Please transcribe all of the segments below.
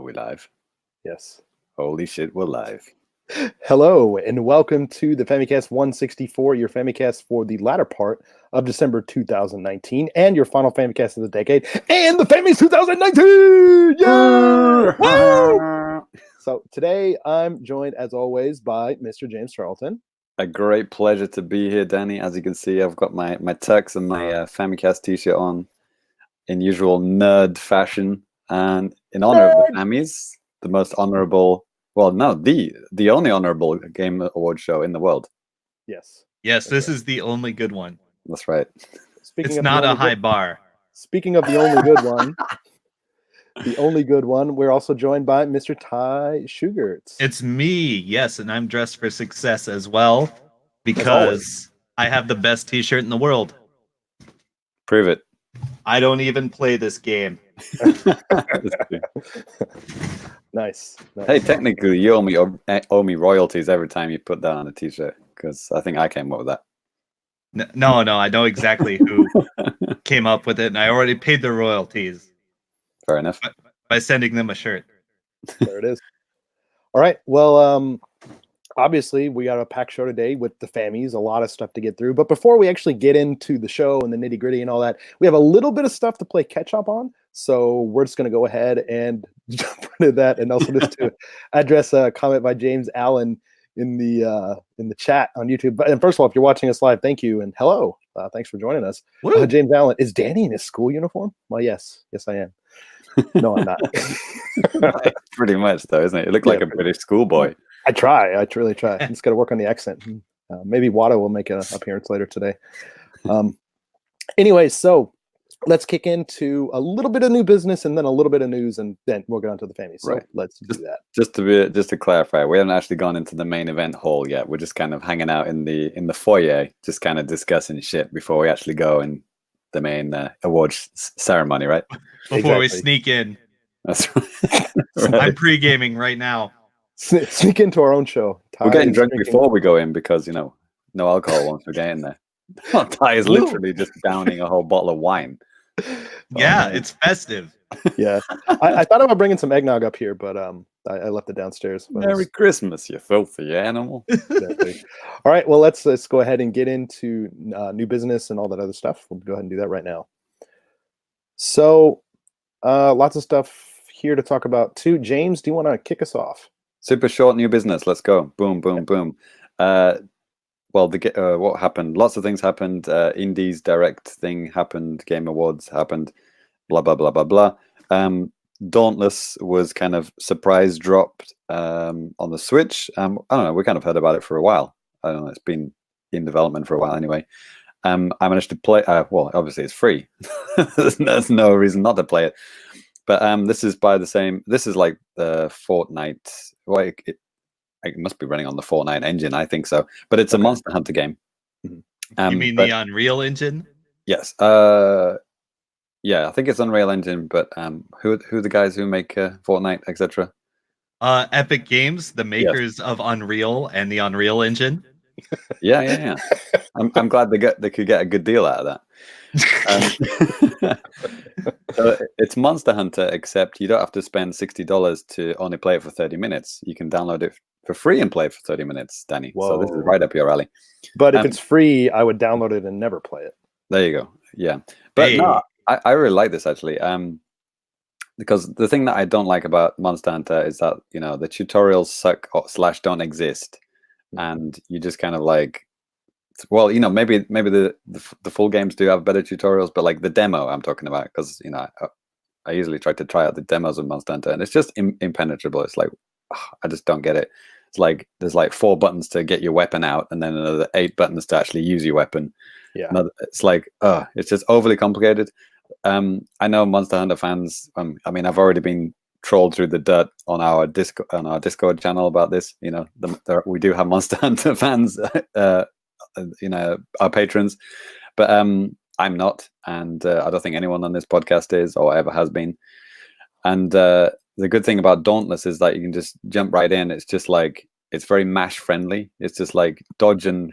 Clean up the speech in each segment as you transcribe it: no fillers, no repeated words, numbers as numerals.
Are we live? Yes. Holy shit, we're live. Hello, and welcome to the Famicast 164, your Famicast for the latter part of December 2019, and your final Famicast of the decade, and the Fammies 2019! Yeah! Woo! So today I'm joined, as always, by Mr. James Charlton. A great pleasure to be here, Danny. As you can see, I've got my tux and my Famicast t-shirt on in usual nerd fashion, and in honor of the Fammies, the most honorable, well, no, the only honorable game award show in the world. Yes. Yes, this is the only good one. That's right. It's not a high bar. Speaking of the only good one, we're also joined by Mr. Ty Shugerts. It's me, yes, and I'm dressed for success as well because I have the best t-shirt in the world. Prove it. I don't even play this game. Nice. Hey, technically, you owe me royalties every time you put that on a t-shirt, because I think I came up with that. No, I know exactly who came up with it, and I already paid the royalties. Fair enough. By sending them a shirt. There it is. All right. Well, obviously, we got a packed show today with the Fammies, a lot of stuff to get through. But before we actually get into the show and the nitty gritty and all that, we have a little bit of stuff to play catch up on. So we're just going to go ahead and jump into that, and also just to address a comment by James Allen in the chat on YouTube. And first of all, if you're watching us live, thank you and hello. Thanks for joining us. James Allen, is Danny in his school uniform? Well, yes, I am. No, I'm not. Pretty much, though, isn't it? You look like a British schoolboy. I really try. I just got to work on the accent. Maybe Wada will make an appearance later today. Anyway, so let's kick into a little bit of new business and then a little bit of news, and then we'll get on to the Fammies. So let's do that. Just to clarify, we haven't actually gone into the main event hall yet. We're just kind of hanging out in the foyer, just kind of discussing shit before we actually go in the main awards ceremony, right? Before we sneak in. That's right. I'm pre-gaming right now. Sneak into our own show. We're getting drunk before we go in because, no alcohol once we get in there. Ty is literally just downing a whole bottle of wine. Yeah, it's festive. Yeah. I thought about bringing some eggnog up here, but I left it downstairs. Merry Christmas, you filthy animal. Exactly. All right, well, let's go ahead and get into new business and all that other stuff. We'll go ahead and do that right now. So lots of stuff here to talk about too. James, do you want to kick us off? Super short new business. Let's go. Boom, boom, boom. Well, what happened? Lots of things happened. Indies Direct thing happened. Game Awards happened. Blah, blah, blah, blah, blah. Dauntless was kind of surprise dropped on the Switch. I don't know. We kind of heard about it for a while. I don't know. It's been in development for a while anyway. I managed to play. Well, obviously it's free. There's no reason not to play it. But this is by the same. This is like the Fortnite. Well, it must be running on the Fortnite engine. I think so. But it's a Monster Hunter game. You mean the Unreal Engine? Yes. Yeah, I think it's Unreal Engine. But who are the guys who make Fortnite, etc.? Epic Games, the makers of Unreal and the Unreal Engine. Yeah. I'm glad they could get a good deal out of that. So it's Monster Hunter, except you don't have to spend $60 to only play it for 30 minutes. You can download it for free and play it for 30 minutes, Danny. Whoa. So this is right up your alley. But if it's free, I would download it and never play it. There you go. Yeah. But no, I really like this actually. Because the thing that I don't like about Monster Hunter is that, the tutorials suck / don't exist. And you just kind of like, well, maybe the full games do have better tutorials, but like the demo I'm talking about, because I usually try to try out the demos of Monster Hunter, and it's just impenetrable. It's like I just don't get it. It's like there's like 4 buttons to get your weapon out, and then another 8 buttons to actually use your weapon. Yeah, it's like it's just overly complicated. I know Monster Hunter fans. I mean, I've already been trolled through the dirt on our Discord channel about this. We do have Monster Hunter fans. Our patrons, but I'm not, and I don't think anyone on this podcast is or ever has been. And the good thing about Dauntless is that you can just jump right in. It's just like it's very mash friendly. It's just like dodge and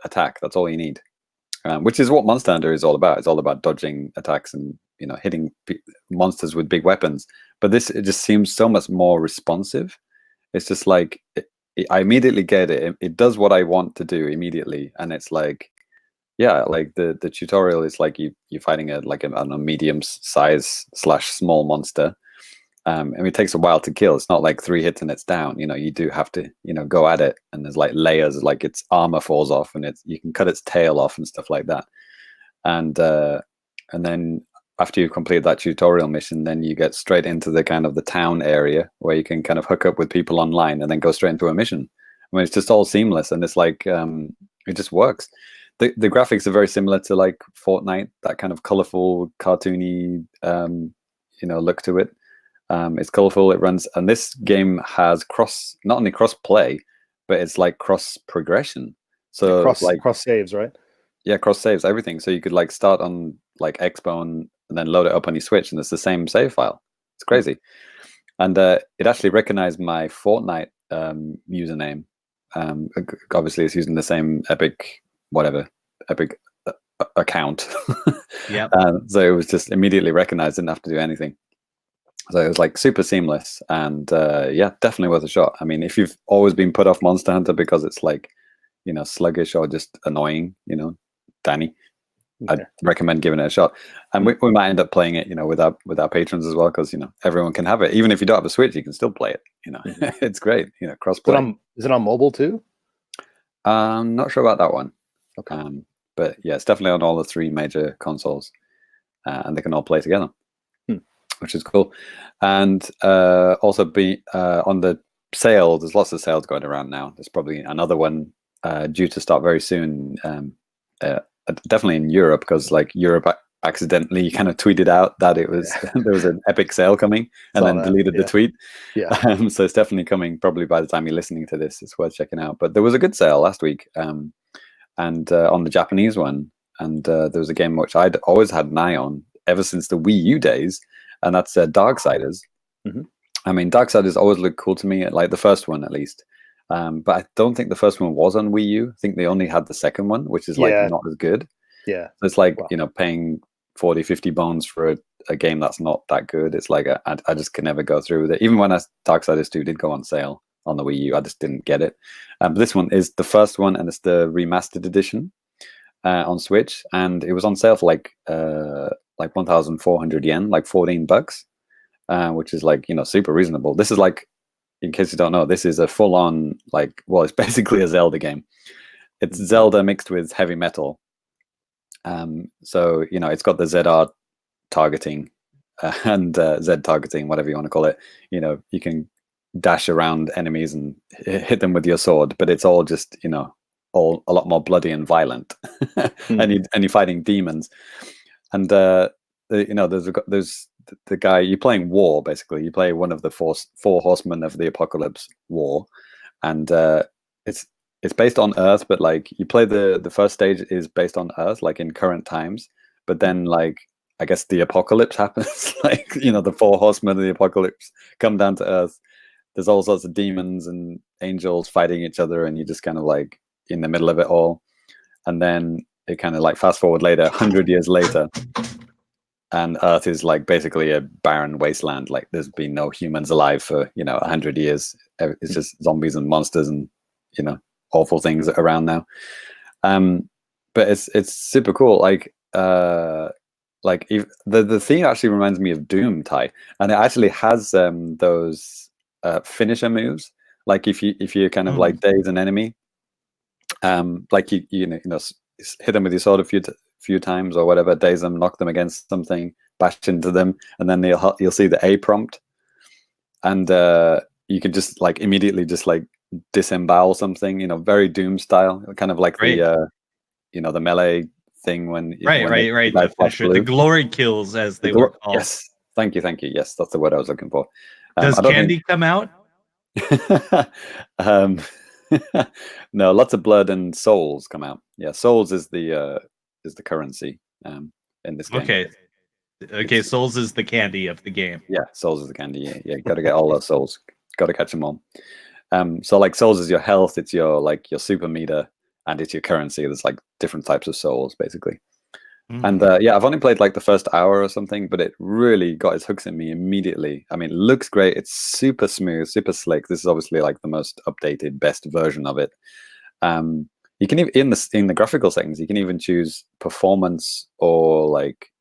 attack. That's all you need, which is what Monster Hunter is all about. It's all about dodging attacks and hitting monsters with big weapons. But this, it just seems so much more responsive. It's just like I immediately get it. It does what I want to do immediately, and it's like, yeah, like the tutorial is like you're fighting a medium size / small monster. And it takes a while to kill. It's not like 3 hits and it's down. You do have to, go at it. And there's like layers, like its armor falls off, and you can cut its tail off and stuff like that. And then after you complete that tutorial mission, then you get straight into the kind of the town area where you can kind of hook up with people online and then go straight into a mission. I mean, it's just all seamless, and it's like it just works. The graphics are very similar to like Fortnite, that kind of colorful, cartoony, look to it. It's colorful. It runs, and this game has not only cross play, but it's like cross progression. So cross saves, right? Yeah, cross saves everything. So you could like start on like Xbone and then load it up on your Switch, and it's the same save file. It's crazy. And it actually recognized my Fortnite username. Obviously, it's using the same Epic account. Yeah. So it was just immediately recognized. Didn't have to do anything. So it was like super seamless, and yeah, definitely worth a shot. I mean, if you've always been put off Monster Hunter because it's like, sluggish or just annoying, Danny, I'd recommend giving it a shot. And we might end up playing it, with our patrons as well, because everyone can have it. Even if you don't have a Switch, you can still play it. It's great. Cross play. Is it on mobile too? I'm not sure about that one. Okay. But yeah, it's definitely on all the 3 major consoles, and they can all play together. Which is cool. And also be on the sale, there's lots of sales going around now. There's probably another one due to start very soon, definitely in Europe, because like Europe accidentally kind of tweeted out that it was there was an epic sale coming, and then deleted the tweet. Yeah. So it's definitely coming probably by the time you're listening to this. It's worth checking out. But there was a good sale last week, and on the Japanese one, and there was a game which I'd always had an eye on ever since the Wii U days, and that's Darksiders. Mm-hmm. I mean, Darksiders always looked cool to me, like the first one at least. But I don't think the first one was on Wii U. I think they only had the second one, which is like not as good. Yeah. So it's like, paying 40, 50 bones for a game that's not that good. It's like, I just can never go through with it. Even when Darksiders 2 did go on sale on the Wii U, I just didn't get it. But this one is the first one, and it's the remastered edition on Switch. And it was on sale for like 1,400 yen, like $14, which is like, super reasonable. This is like, in case you don't know, this is a full-on, like, well, it's basically a Zelda game. It's Zelda mixed with heavy metal. So, it's got the ZR targeting and Z targeting, whatever you want to call it. You can dash around enemies and hit them with your sword, but it's all just, all a lot more bloody and violent. And you're fighting demons. And there's the guy, you're playing War, basically. You play one of the four horsemen of the apocalypse, War, and it's based on Earth, but like you play the first stage is based on Earth, like in current times, but then like I guess the apocalypse happens. Like, the 4 horsemen of the apocalypse come down to Earth. There's all sorts of demons and angels fighting each other, and you're just kind of like in the middle of it all. And then it kind of like fast forward later, 100 years later, and Earth is like basically a barren wasteland. Like there's been no humans alive for 100 years. It's just zombies and monsters and awful things around now. But it's super cool. Like the theme actually reminds me of Doom, Ty, and it actually has those finisher moves. Like if you kind of like daze an enemy, like you hit them with your sword a few times or whatever, daze them, knock them against something, bash into them, and then you'll see the A prompt, and you can just like immediately just like disembowel something, very Doom style, kind of like the melee thing when right the glory kills, as they were called. Yes, thank you, yes, that's the word I was looking for. Does candy come out? No, lots of blood and souls come out. Yeah, souls is the currency in this game. Okay, souls is the candy of the game. Yeah, souls is the candy. Yeah, got to get all those souls. Got to catch them all. So like souls is your health, it's your super meter, and it's your currency. There's like different types of souls basically. And yeah, I've only played like the first hour or something, but it really got its hooks in me immediately. I mean, it looks great. It's super smooth, super slick. This is obviously like the most updated, best version of it. You can even in the graphical settings, you can even choose performance or like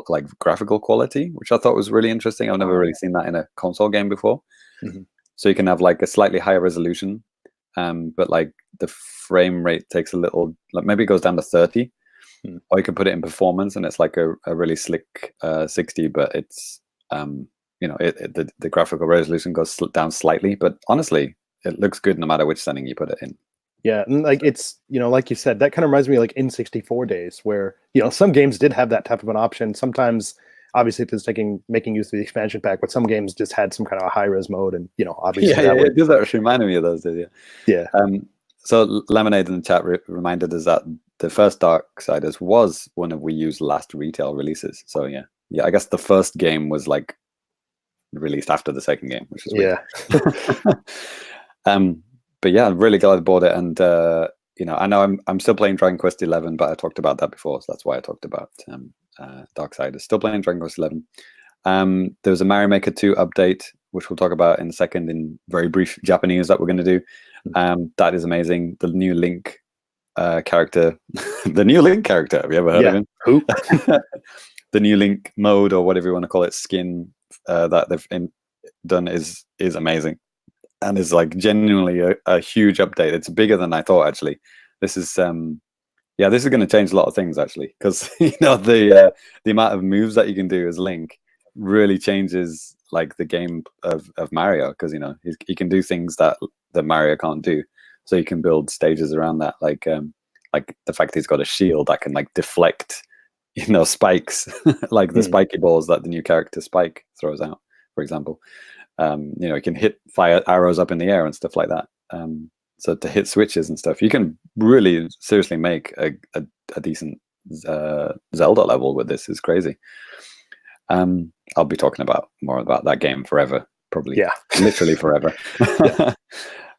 like graphical quality, which I thought was really interesting. I've never really seen that in a console game before. So you can have like a slightly higher resolution, but like the frame rate takes a little, like maybe it goes down to 30. Or you can put it in performance, and it's like a really slick 60, but it's the graphical resolution goes down slightly. But honestly, it looks good no matter which setting you put it in. Yeah, and like it's like you said, that kind of reminds me of like N64 days, where some games did have that type of an option. Sometimes, obviously, if it's making use of the expansion pack, but some games just had some kind of a high res mode, and obviously it does actually remind me of those days. Yeah. So Lemonade in the chat reminded us that the first Darksiders was one of Wii U's last retail releases. So yeah, I guess the first game was like released after the second game, which is weird. But yeah, I'm really glad I bought it, and I know I'm still playing Dragon Quest 11, but I talked about that before, so that's why I talked about Darksiders. Still playing Dragon Quest 11. There was a Mario Maker 2 update, which we'll talk about in a second in very brief Japanese that we're going to do. That is amazing. The new Link character, the new Link character. Have you ever heard of him? Who? The new Link mode, or whatever you want to call it, skin that they've done is amazing, and is like genuinely a huge update. It's bigger than I thought. Actually, this is this is going to change a lot of things actually, because the amount of moves that you can do as Link really changes like the game of Mario, because he can do things that Mario can't do. So you can build stages around that, like the fact he's got a shield that can like deflect spikes, like the spiky balls that the new character Spike throws out, for example. He can fire arrows up in the air and stuff like that. So to hit switches and stuff, you can really seriously make a decent Zelda level with this. Is crazy. I'll be talking more about that game forever, probably. Yeah, literally forever.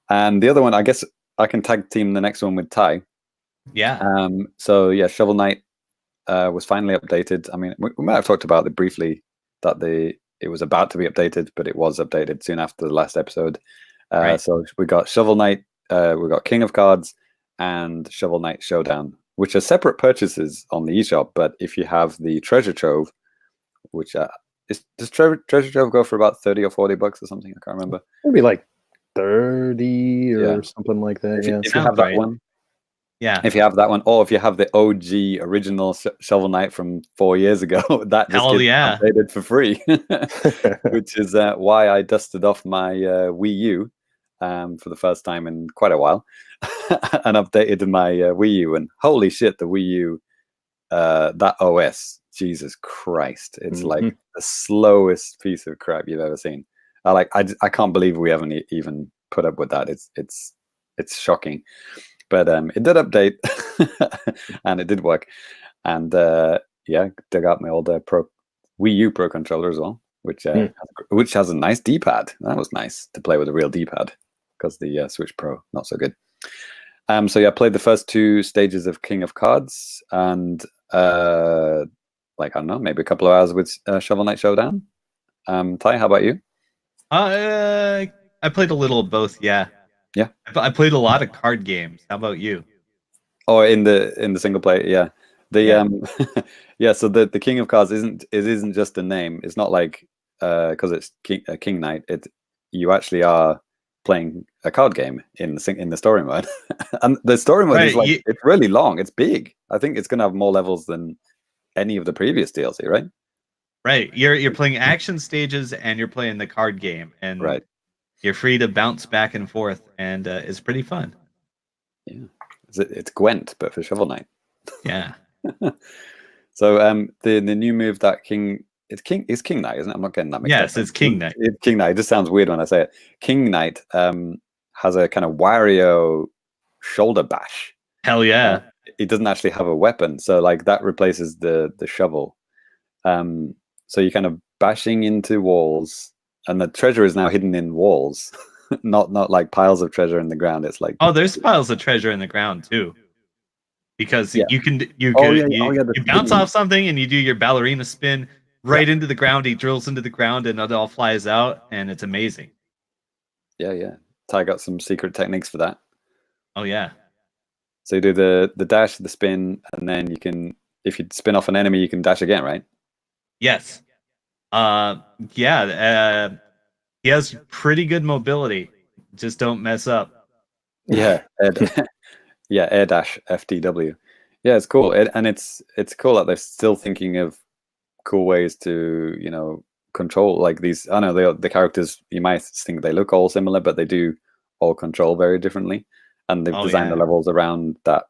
And the other one, I guess I can tag team the next one with Ty. Yeah. So yeah, Shovel Knight was finally updated. I mean, we might have talked about it briefly, that it was about to be updated, but it was updated soon after the last episode. Right. So we got Shovel Knight, we got King of Cards, and Shovel Knight Showdown, which are separate purchases on the eShop. But if you have the Treasure Trove, which does Treasure Trove go for about $30 or $40 or something? I can't remember. Maybe like 30 or something like that. If you have that one. Yeah. If you have that one, or if you have the OG original Shovel Knight from 4 years ago, that just gets updated for free, which is why I dusted off my Wii U for the first time in quite a while and updated my Wii U. And holy shit, the Wii U, that OS, Jesus Christ, it's like the slowest piece of crap you've ever seen. I can't believe we haven't even put up with that. It's shocking. But it did update, and it did work. And dug out my old Wii U Pro controller as well, which has a nice D-pad. That was nice to play with a real D-pad, because the Switch Pro not so good. So I played the first 2 stages of King of Cards, and I don't know, maybe a couple of hours with Shovel Knight Showdown. Ty, how about you? I played a little of both. Yeah. Yeah, I played a lot of card games. How about you? Oh, in the single player, yeah. So the King of Cards isn't just a name. It's not like because it's King Knight. You actually are playing a card game in the story mode, and the story mode is like it's really long. It's big. I think it's gonna have more levels than any of the previous DLC, right? Right. You're playing action stages and you're playing the card game, and right. You're free to bounce back and forth, and it's pretty fun. Yeah, it's Gwent, but for Shovel Knight. Yeah. So the new move that it's King Knight, isn't it? I'm not getting that mixed up. Yes, it's King Knight. It's King Knight. It just sounds weird when I say it. King Knight has a kind of Wario shoulder bash. Hell yeah! It doesn't actually have a weapon, so like that replaces the shovel. So you're kind of bashing into walls. And the treasure is now hidden in walls, not like piles of treasure in the ground. It's like, oh, there's piles of treasure in the ground too. because Yeah. you can you Oh, could yeah, you, oh, yeah, the you bounce spinning. off something and you do your ballerina spin right into the ground. He drills into the ground and it all flies out, and it's amazing. Yeah. Ty got some secret techniques for that. Oh yeah. So you do the dash, the spin, and then you can, if you spin off an enemy, you can dash again, right? Yes. Yeah. He has pretty good mobility. Just don't mess up. Yeah, yeah, air dash FTW. Yeah, it's cool, and it's cool that they're still thinking of cool ways to control like these. I know the characters, you might think they look all similar, but they do all control very differently, and they've Oh designed the yeah. levels around that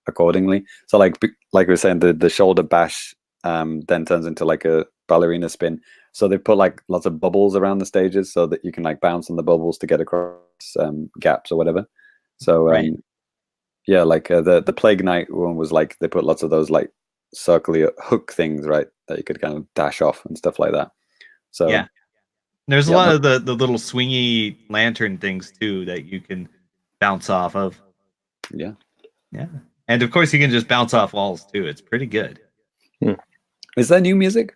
accordingly. So like we were saying, the shoulder bash then turns into like a ballerina spin. So they put like lots of bubbles around the stages so that you can like bounce on the bubbles to get across gaps or whatever. So Right. yeah, like the Plague Knight one was like they put lots of those like circular hook things, right, that you could kind of dash off and stuff like that. So Yeah. There's a yeah, lot of the little swingy lantern things too that you can bounce off of. yeah. Yeah. And of course you can just bounce off walls too. It's pretty good. Is that new music?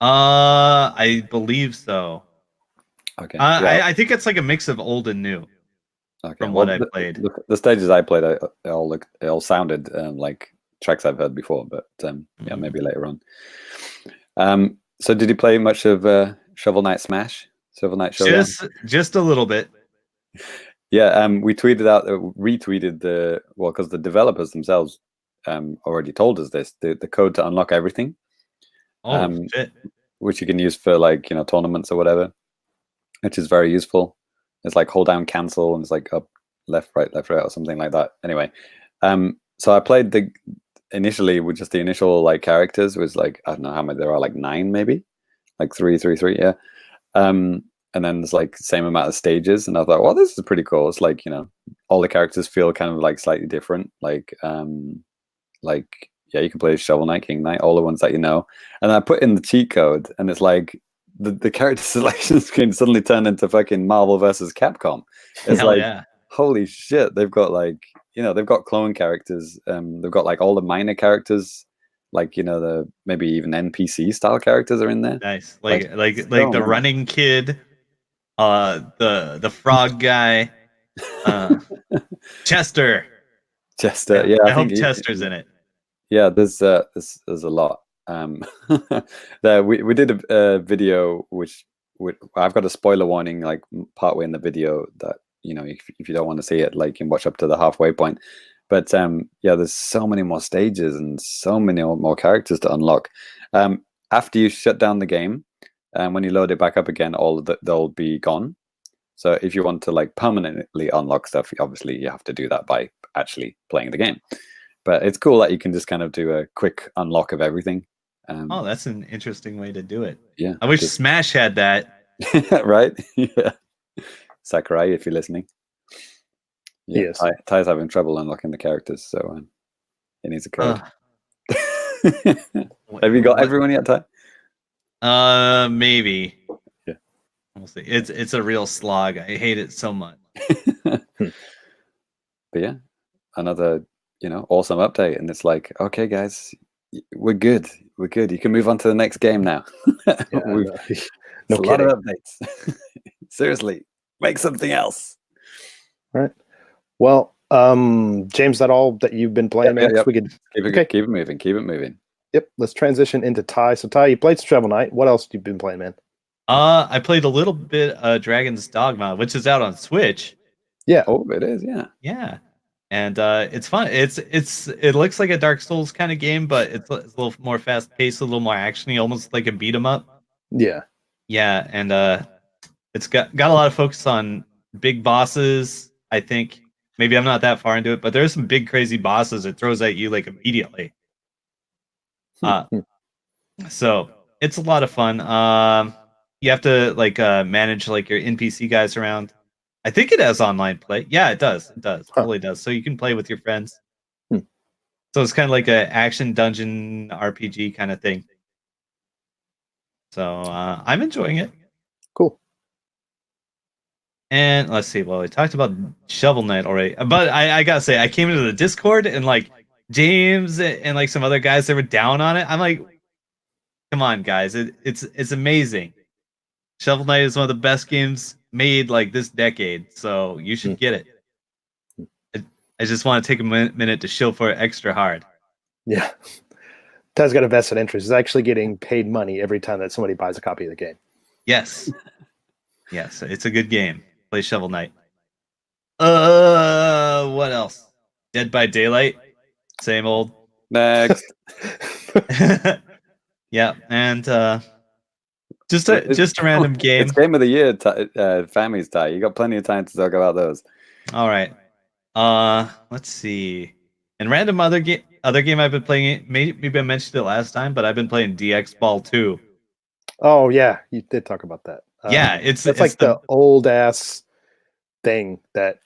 I believe so. Okay, yeah. I think it's like a mix of old and new Okay. from Well, what I played. the stages I played, it all sounded like tracks I've heard before, but yeah, maybe later on. So did you play much of Shovel Knight Smash? Shovel Knight Showdown? Just a little bit. Yeah, we retweeted because the developers themselves already told us this, the code to unlock everything, Oh shit. which you can use for like tournaments or whatever, which is very useful. It's like hold down cancel and it's like up, left, right, or something like that. Anyway, so I played initially with just the initial like characters. Was like, I don't know how many there are, like 9 maybe, like 3, 3, 3, yeah. And then there's like the same amount of stages, and I thought, well, this is pretty cool. It's like all the characters feel kind of like slightly different. Like yeah, you can play Shovel Knight, King Knight, all the ones that you know. And I put in the cheat code, and it's like the character selection screen suddenly turned into fucking Marvel versus Capcom. It's Hell like, yeah. holy shit! They've got like they've got clone characters. They've got like all the minor characters, like the maybe even NPC style characters are in there. Nice. Like so the many. running kid, the frog guy, Chester. Chester, yeah, I I think hope Chester's in it. yeah, there's a lot. There we did a video which I've got a spoiler warning like partway in the video that if you don't want to see it, like you can watch up to the halfway point. But yeah, there's so many more stages and so many more characters to unlock. After you shut down the game, when you load it back up again, all of they'll be gone. So if you want to like permanently unlock stuff, obviously you have to do that by actually playing the game. But it's cool that you can just kind of do a quick unlock of everything. Oh, that's an interesting way to do it. Yeah, I wish Smash had that. right? Yeah, Sakurai, if you're listening. Yeah, Yes. Ty's having trouble unlocking the characters, so he needs a code. Have you got everyone yet, Ty? Maybe. Yeah. We'll see. It's a real slog. I hate it so much. But yeah, another awesome update, and it's like, okay, guys, we're good. We're good. You can move on to the next game now. Yeah, It's no a lot of kidding. updates. Seriously, make something else. All right. Well, James, that all that you've been playing, man? Yep. We could Keep it moving. Keep it moving. Yep. Let's transition into Ty. So Ty, you played Shovel Knight. What else have you been playing, man? I played a little bit Dragon's Dogma, which is out on Switch. Yeah. Oh, it is. Yeah. Yeah. And it's fun. It looks like a Dark Souls kind of game, but it's a little more fast paced, a little more actiony, almost like a beat 'em up. Yeah. Yeah, and it's got a lot of focus on big bosses. I think maybe I'm not that far into it, but there's some big crazy bosses it throws at you like immediately. So it's a lot of fun. You have to like manage like your NPC guys around. I think it has online play. Yeah, it does. It does. Huh. Totally does. So you can play with your friends. Hmm. So it's kind of like a action dungeon RPG kind of thing. So I'm enjoying it. Cool. And let's see. Well, we talked about Shovel Knight already, but I gotta say, I came into the Discord and like James and like some other guys that were down on it. I'm like, come on, guys, it's amazing. Shovel Knight is one of the best games made like this decade, so you should get it. I just want to take a minute to shill for it extra hard. Yeah. Ted's got a vested interest. He's actually getting paid money every time that somebody buys a copy of the game. Yes. Yes, it's a good game. Play Shovel Knight. What else? Dead by Daylight. Same old. Next. Yeah, and just a random game. It's game of the year, Fammies, Ty. You got plenty of time to talk about those. All right. Let's see. And random other game I've been playing. Maybe I mentioned it last time, but I've been playing DX Ball 2. Oh yeah, you did talk about that. Yeah, it's like the old ass thing that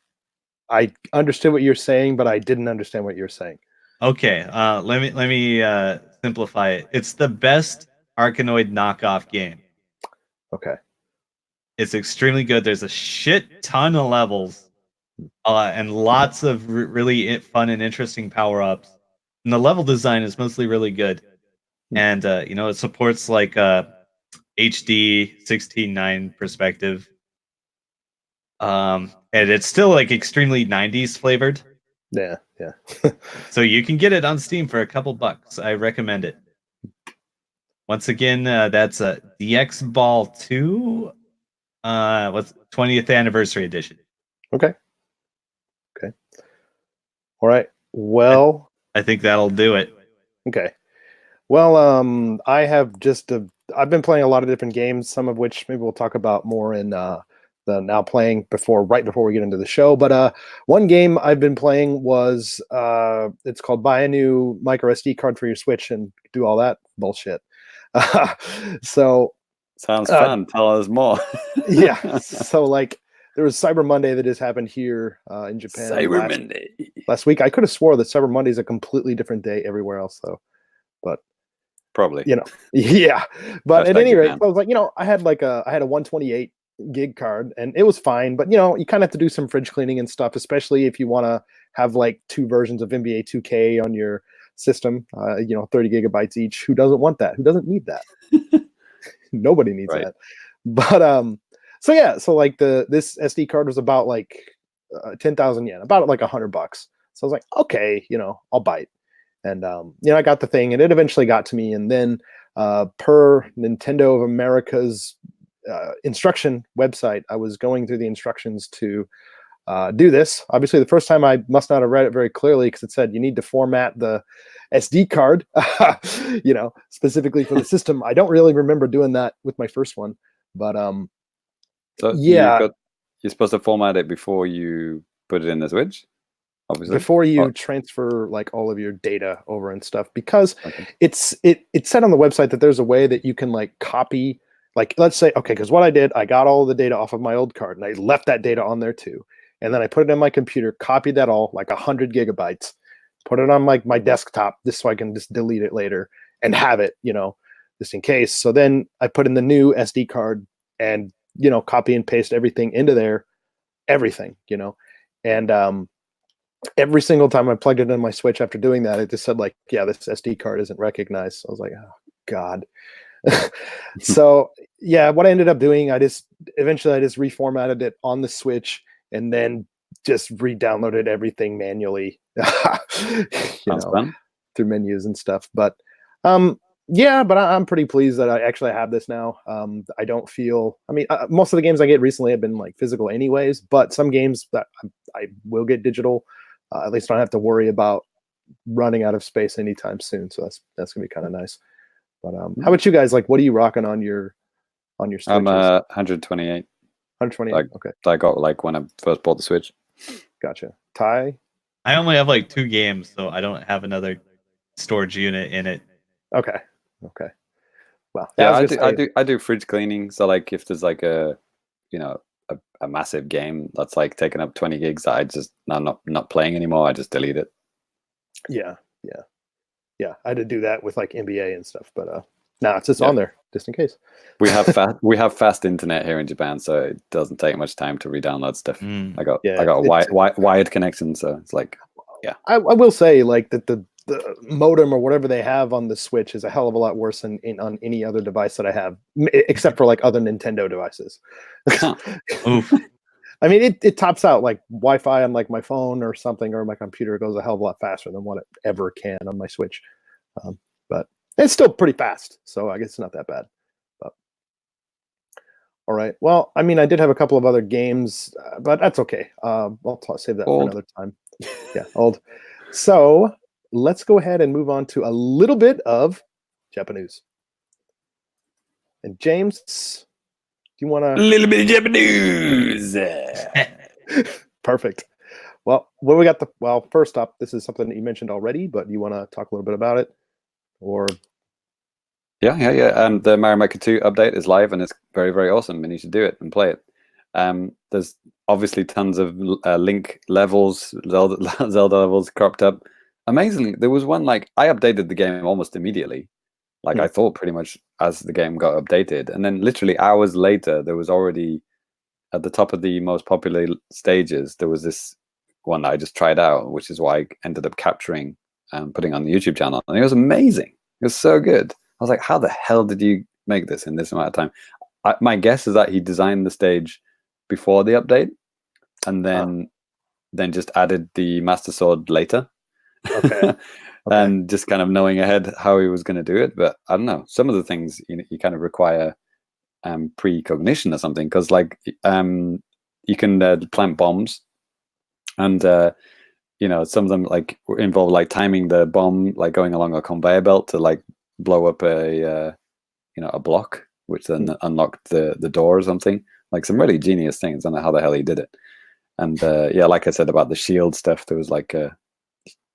I understood what you're saying, but I didn't understand what you're saying. Okay, let me simplify it. It's the best Arkanoid knockoff game. Okay. It's extremely good. There's a shit ton of levels, and lots of really fun and interesting power-ups. And the level design is mostly really good. And it supports like HD 16:9 perspective. And it's still like extremely 90s flavored. Yeah. So you can get it on Steam for a couple bucks. I recommend it. Once again, that's a DX Ball 2. What's 20th anniversary edition? Okay. All right. Well, I think that'll do it. Okay. Well, I've been playing a lot of different games, some of which maybe we'll talk about more in the now playing right before we get into the show. But one game I've been playing was it's called Buy a New Micro SD Card for Your Switch and do all that bullshit. So sounds fun. Tell us more. Yeah. So like there was Cyber Monday that has happened here in Japan. Cyber Monday. Last week. I could have swore that Cyber Monday is a completely different day everywhere else, though. But probably, yeah. But at any rate, Japan. I was like, I had a 128 gig card, and it was fine. But you kind of have to do some fridge cleaning and stuff, especially if you want to have like 2 versions of NBA 2K on your system. 30 gigabytes each. Who doesn't want that? Who doesn't need that? Nobody needs that. But so like this SD card was about like 10,000 yen, about like $100. So I was like, okay, I'll bite. And I got the thing, and it eventually got to me. And then per Nintendo of America's instruction website, I was going through the instructions to do this. Obviously, the first time I must not have read it very clearly because it said you need to format the SD card, specifically for the system. I don't really remember doing that with my first one, but so yeah, you're supposed to format it before you put it in the Switch. Obviously. Before you transfer like all of your data over and stuff, because it said on the website that there's a way that you can like copy, like let's say, okay, because what I did, I got all the data off of my old card and I left that data on there too. And then I put it in my computer, copied that all like 100 gigabytes, put it on like my desktop just so I can just delete it later and have it, just in case. So then I put in the new SD card and, copy and paste everything into there, everything, and every single time I plugged it in my Switch after doing that, it just said like, yeah, this SD card isn't recognized. So I was like, oh God. So yeah, what I ended up doing, eventually I just reformatted it on the Switch and then just re-downloaded everything manually, through menus and stuff. But yeah, but I'm pretty pleased that I actually have this now. I don't feel, most of the games I get recently have been like physical anyways, but some games that I will get digital. At least I don't have to worry about running out of space anytime soon. So that's gonna be kind of nice. But how about you guys? Like, what are you rocking on your Switches? I'm 128. 128. Okay. I got like when I first bought the Switch. Gotcha. Ty? I only have like 2 games, so I don't have another storage unit in it. Okay. Well, yeah, I do fridge cleaning. So like if there's like a massive game that's like taking up 20 gigs that I'm not playing anymore, I just delete it. Yeah. I had to do that with like NBA and stuff, but No, it's just on there just in case. We have fast internet here in Japan, so it doesn't take much time to re-download stuff. I got a wired connection, so it's like, yeah. I will say, like, that the modem or whatever they have on the Switch is a hell of a lot worse than on any other device that I have, except for like other Nintendo devices. Oof. I mean, it tops out like Wi-Fi on like my phone or something, or my computer goes a hell of a lot faster than what it ever can on my Switch. But it's still pretty fast, so I guess it's not that bad. But all right, well, I mean, I did have a couple of other games, but that's okay. I'll save that for another time. Yeah, old. So let's go ahead and move on to a little bit of Japanese. And James, do you want to? A little bit of Japanese. Perfect. Well, what we got? First up, this is something that you mentioned already, but you want to talk a little bit about it, or? Yeah. The Mario Maker 2 update is live, and it's very, very awesome, and you should do it and play it. There's obviously tons of Link levels, Zelda levels cropped up. Amazingly, there was one, like, I updated the game almost immediately. Like, I thought pretty much as the game got updated. And then literally hours later, there was already at the top of the most popular stages, there was this one that I just tried out, which is why I ended up capturing and putting on the YouTube channel. And it was amazing. It was so good. I was like, how the hell did you make this in this amount of time? My guess is that he designed the stage before the update and then just added the Master Sword later. Okay. And just kind of knowing ahead how he was going to do it. But I don't know, some of the things you kind of require precognition or something, because like you can plant bombs, and some of them like involve like timing the bomb, like going along a conveyor belt to like blow up a block, which then unlocked the door or something. Like some really genius things. I don't know how the hell he did it. And like I said about the shield stuff, there was like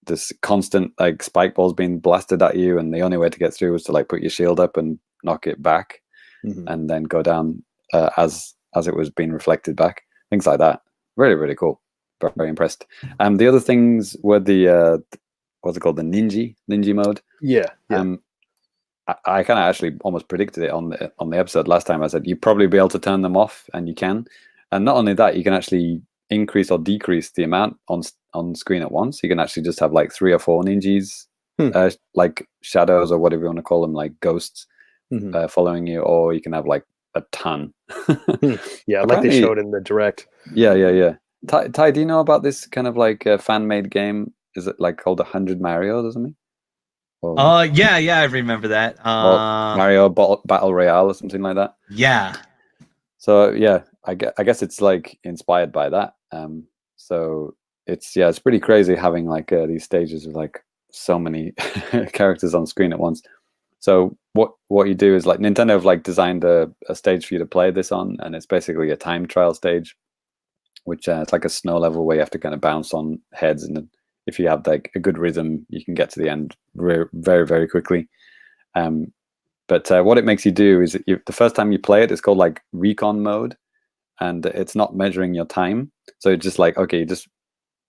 this constant like spike balls being blasted at you, and the only way to get through was to like put your shield up and knock it back, and then go down as it was being reflected back. Things like that. Really, really cool. Very, very impressed. The other things were the what's it called, the ninja mode. Yeah. I kind of actually almost predicted it on the episode last time. I said you'd probably be able to turn them off, and you can. And not only that, you can actually increase or decrease the amount on screen at once. You can actually just have like 3 or 4 ninjas, like shadows or whatever you want to call them, like ghosts following you, or you can have like a ton. Yeah, like they showed in the direct. Yeah. Ty, do you know about this kind of like fan-made game? Is it like called 100 Mario or something? Yeah, I remember that. Mario Battle Royale or something like that. Yeah. So yeah, I guess it's like inspired by that. So it's pretty crazy having like these stages with like so many characters on screen at once. So what you do is like Nintendo have like designed a stage for you to play this on, and it's basically a time trial stage, which it's like a snow level where you have to kind of bounce on heads, and if you have like a good rhythm, you can get to the end very, very quickly. But what it makes you do is the first time you play it, it's called like recon mode, and it's not measuring your time. So it's just like, okay, you just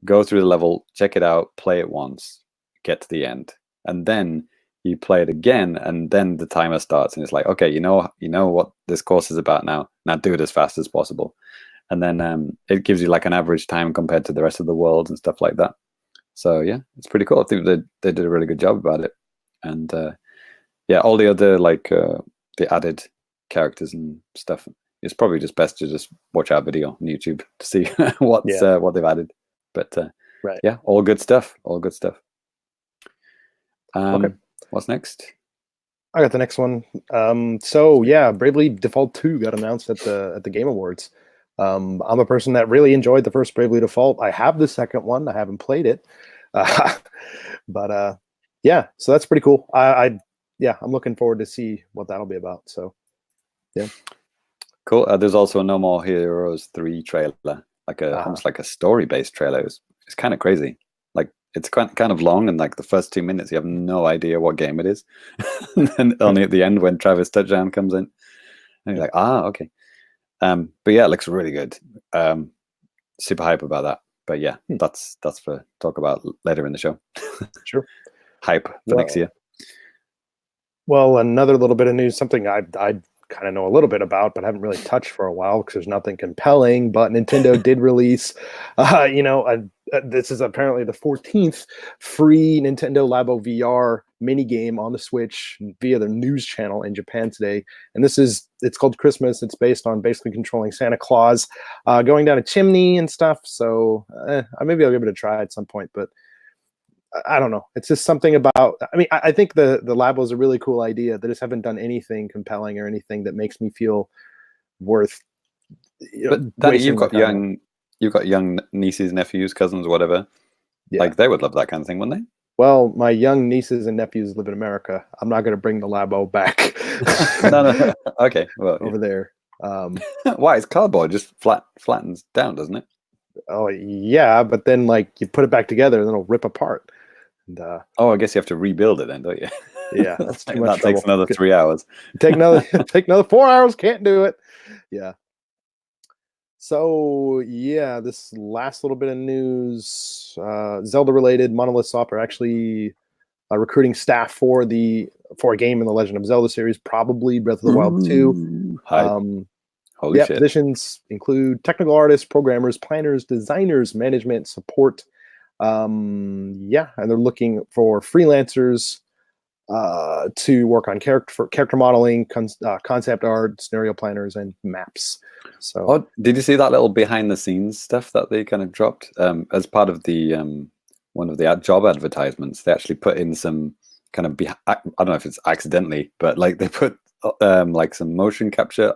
go through the level, check it out, play it once, get to the end, and then you play it again, and then the timer starts, and it's like, okay, you know what this course is about now. Now do it as fast as possible, and then it gives you like an average time compared to the rest of the world and stuff like that. So yeah, it's pretty cool. I think they did a really good job about it, and all the other like the added characters and stuff. It's probably just best to just watch our video on YouTube to see what they've added. But right, yeah, all good stuff. All good stuff. Okay, what's next? I got the next one. So yeah, Bravely Default 2 got announced at the Game Awards. I'm a person that really enjoyed the first Bravely Default. I have the second one. I haven't played it, but yeah, so that's pretty cool. I'm looking forward to see what that'll be about. So yeah, cool. There's also a No More Heroes 3 trailer, like almost like a story-based trailer. It's kind of crazy. Like it's kind of long, and like the first 2 minutes, you have no idea what game it is, and then only at the end when Travis Touchdown comes in, and you're like, okay. But yeah, it looks really good. Super hype about that. But yeah, that's for talk about later in the show. Sure. Hype for next year. Well, another little bit of news, something I kind of know a little bit about, but haven't really touched for a while because there's nothing compelling. But Nintendo did release, this is apparently the 14th free Nintendo Labo VR mini game on the Switch via their news channel in Japan today. And it's called Christmas. It's based on basically controlling Santa Claus, going down a chimney and stuff. So maybe I'll give it a try at some point, but I don't know. It's just something about. I mean, I think the Labo is a really cool idea. They just haven't done anything compelling or anything that makes me feel worth. But Danny, you've got young nieces, nephews, cousins, whatever. Yeah. Like they would love that kind of thing, wouldn't they? Well, my young nieces and nephews live in America. I'm not going to bring the Labo back. No. Okay. Well, over there. Why? It's cardboard. Just flattens down, doesn't it? Oh yeah, but then like you put it back together and then it'll rip apart. And, I guess you have to rebuild it then, don't you? Yeah, that's too much. That takes another 3 hours. Take another 4 hours. Can't do it. Yeah. So yeah, this last little bit of news, Zelda related. Monolith Software actually recruiting staff for a game in the Legend of Zelda series, probably Breath of the Wild 2. Holy shit. Positions include technical artists, programmers, planners, designers, management, support. And they're looking for freelancers to work on character modeling, concept art, scenario planners, and maps. So, did you see that little behind the scenes stuff that they kind of dropped as part of the one of the job advertisements? They actually put in some kind of I don't know if it's accidentally, but like they put like some motion capture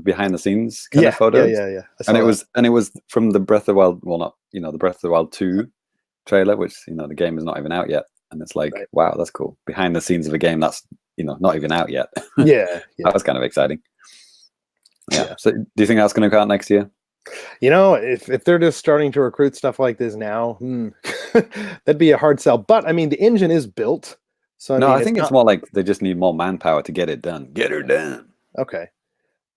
behind the scenes kind of photos. Yeah. And it was from the Breath of the Wild, well, not the Breath of the Wild 2 trailer, which the game is not even out yet. And it's like, wow, that's cool. Behind the scenes of a game that's not even out yet. Yeah. That was kind of exciting. Yeah. So do you think that's going to come out next year? If they're just starting to recruit stuff like this now, that'd be a hard sell. But I mean, the engine is built. So I think it's more like they just need more manpower to get it done. Get her done. Okay.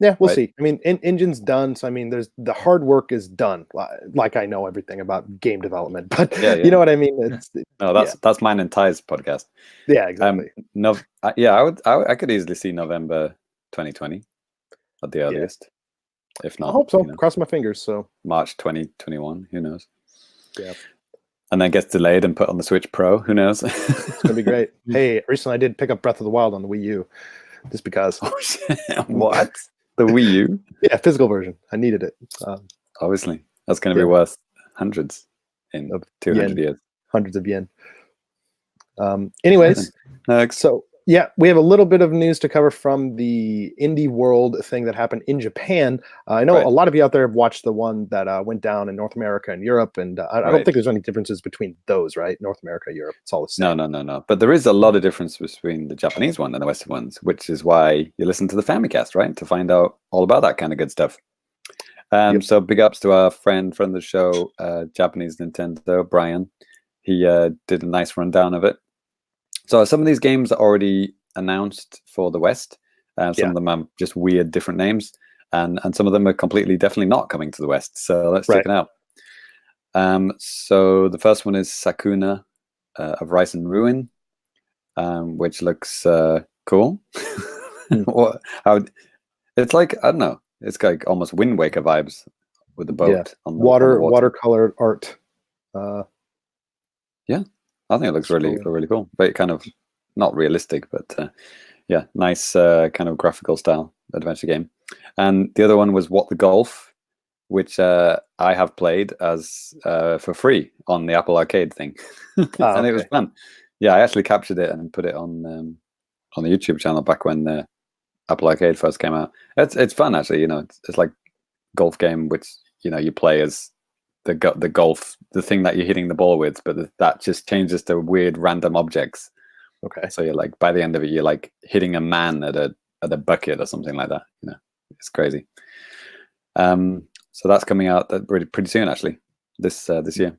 Yeah, we'll see. I mean, engine's done, so I mean, there's the hard work is done. Like I know everything about game development, but you know what I mean. That's mine and Ty's podcast. Yeah, exactly. I could easily see November 2020 at the earliest. If not, I hope so. Cross my fingers. So March 2021. Who knows? Yeah. And then gets delayed and put on the Switch Pro. Who knows? It's gonna be great. Hey, recently I did pick up Breath of the Wild on the Wii U, just because. What? The Wii U? Yeah, physical version. I needed it. Obviously, that's going to be worth hundreds in 200 years. Hundreds of yen. Anyways, so we have a little bit of news to cover from the indie world thing that happened in Japan. I know a lot of you out there have watched the one that went down in North America and Europe, and I don't think there's any differences between those, right? North America, Europe, it's all the same. No. But there is a lot of difference between the Japanese one and the Western ones, which is why you listen to the Famicast, right? To find out all about that kind of good stuff. So big ups to our friend of the show, Japanese Nintendo, Brian. He did a nice rundown of it. So some of these games are already announced for the West. Some of them are just weird different names. And some of them are definitely not coming to the West. So let's check it out. So the first one is Sakuna of Rice and Ruin, which looks cool. It's like, I don't know, it's like almost Wind Waker vibes with the boat. On the water. Watercolor art. I think it looks really cool. But kind of not realistic, but nice kind of graphical style adventure game. And the other one was What the Golf, which I have played as for free on the Apple Arcade thing, and it was fun. Yeah, I actually captured it and put it on the YouTube channel back when the Apple Arcade first came out. It's fun actually. It's like golf game, which you play as the golf, the thing that you're hitting the ball with, but that just changes to weird random objects. Okay. So you're like, by the end of it, you're like hitting a man at a bucket or something like that. It's crazy. So that's coming out pretty soon, actually, this year.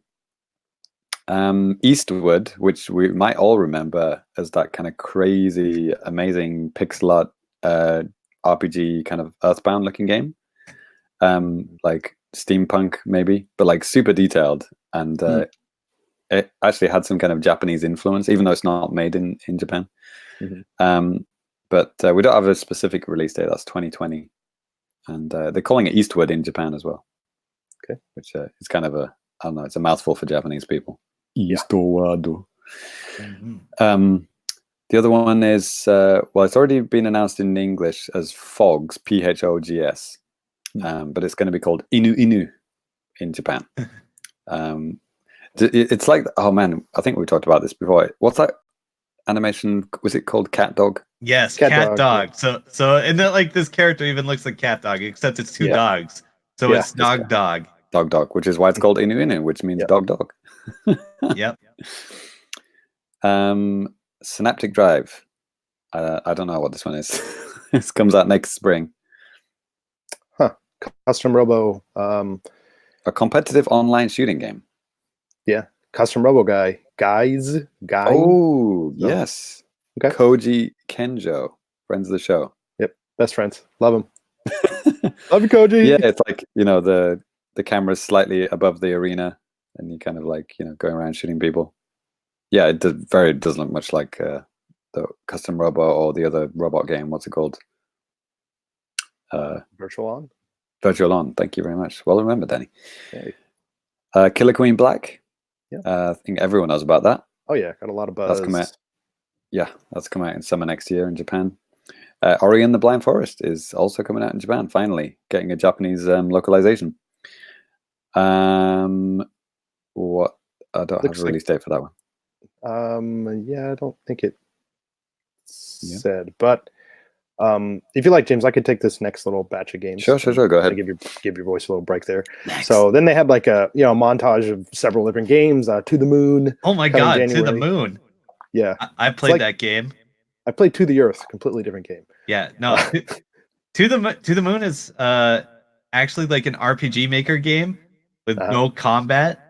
Eastward, which we might all remember as that kind of crazy, amazing pixel art RPG kind of Earthbound looking game. Like steampunk maybe, but like super detailed, and it actually had some kind of Japanese influence, even though it's not made in Japan. But we don't have a specific release date. That's 2020, and they're calling it Eastward in Japan as well. Okay, which is kind of I don't know, it's a mouthful for Japanese people. Eastward. The other one is it's already been announced in English as Phogs, Phogs, but it's going to be called Inu Inu in Japan. It's like, oh man, I think we talked about this before. What's that animation? Was it called Cat Dog? Yes, Cat Dog. So and then like this character even looks like Cat Dog, except it's two dogs. So it's Dog, which is why it's called Inu Inu, which means dog. Yep. Synaptic Drive. I don't know what this one is. This comes out next spring. Custom Robo. A competitive online shooting game. Yeah. Custom Robo guy. Guys. Oh, yes. Okay. Koji Kenjo. Friends of the show. Yep. Best friends. Love him. Love you, Koji. Yeah, it's like, the camera's slightly above the arena and you kind of like, going around shooting people. Yeah, it does look much like the Custom Robo or the other robot game. What's it called? Virtual On. Virtual On. Thank you very much. Well remembered, Danny. Hey. Killer Queen Black. Yeah. I think everyone knows about that. Oh yeah, got a lot of buzz. That's come out. Yeah, that's come out in summer next year in Japan. Ori and the Blind Forest is also coming out in Japan. Finally, getting a Japanese localization. What? I don't have a release date for that one. Yeah, I don't think it said, but if you like, James, I could take this next little batch of games. Sure. Go ahead. Give your voice a little break there. Nice. So then they had like a montage of several different games. To the Moon. Oh my god, To the Moon. Yeah, I played that game. I played To the Earth, completely different game. Yeah, no. To the Moon is actually like an RPG Maker game with no combat.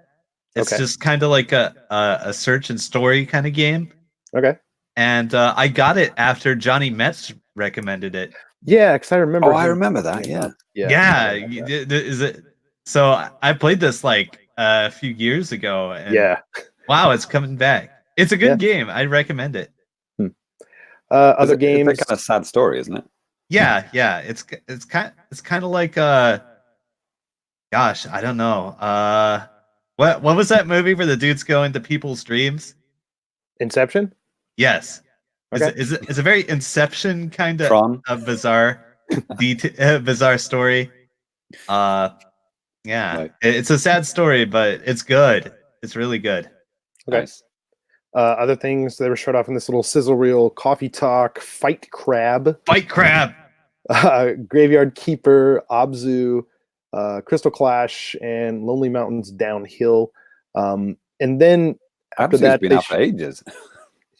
It's just kind of like a search and story kind of game. Okay. And I got it after Johnny Metz recommended it. Yeah, because I remember. Oh, I remember that. Yeah. Is it? So I played this like a few years ago. And wow, it's coming back. It's a good game. I recommend it. Other games. It's a kind of sad story, isn't it? Yeah. It's kind of like gosh, I don't know. What was that movie where the dudes go into people's dreams? Inception? Yes. Okay. It's a very Inception kind of Tron? a bizarre bizarre story. Yeah. Right. It's a sad story, but it's good. It's really good. Okay. Nice. Other things that were showed off in this little sizzle reel: Coffee Talk, Fight Crab, Graveyard Keeper, Abzu, Crystal Clash, and Lonely Mountains Downhill. And then after that, been out for ages.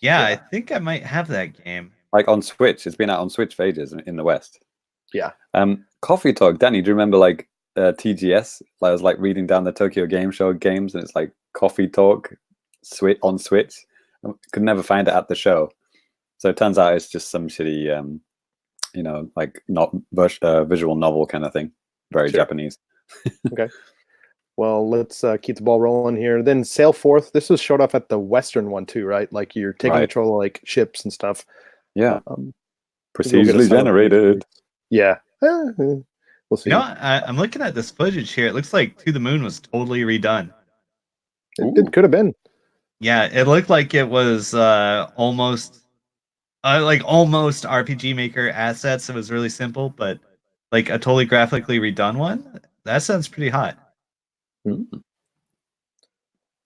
Yeah, I think I might have that game. Like on Switch, it's been out on Switch for ages in the West. Yeah. Coffee Talk, Danny, do you remember like TGS? I was like reading down the Tokyo Game Show games, and it's like Coffee Talk on Switch. I could never find it at the show, so it turns out it's just some shitty, like not visual novel kind of thing. Very Japanese. Okay. Well, let's keep the ball rolling here. Then Sail Forth. This was showed off at the Western one too, right? Like you're taking control of like ships and stuff. Yeah. Procedurally generated. Yeah. We'll see. I'm looking at this footage here. It looks like To the Moon was totally redone. It could have been. Yeah, it looked like it was almost RPG Maker assets. It was really simple, but like a totally graphically redone one. That sounds pretty hot.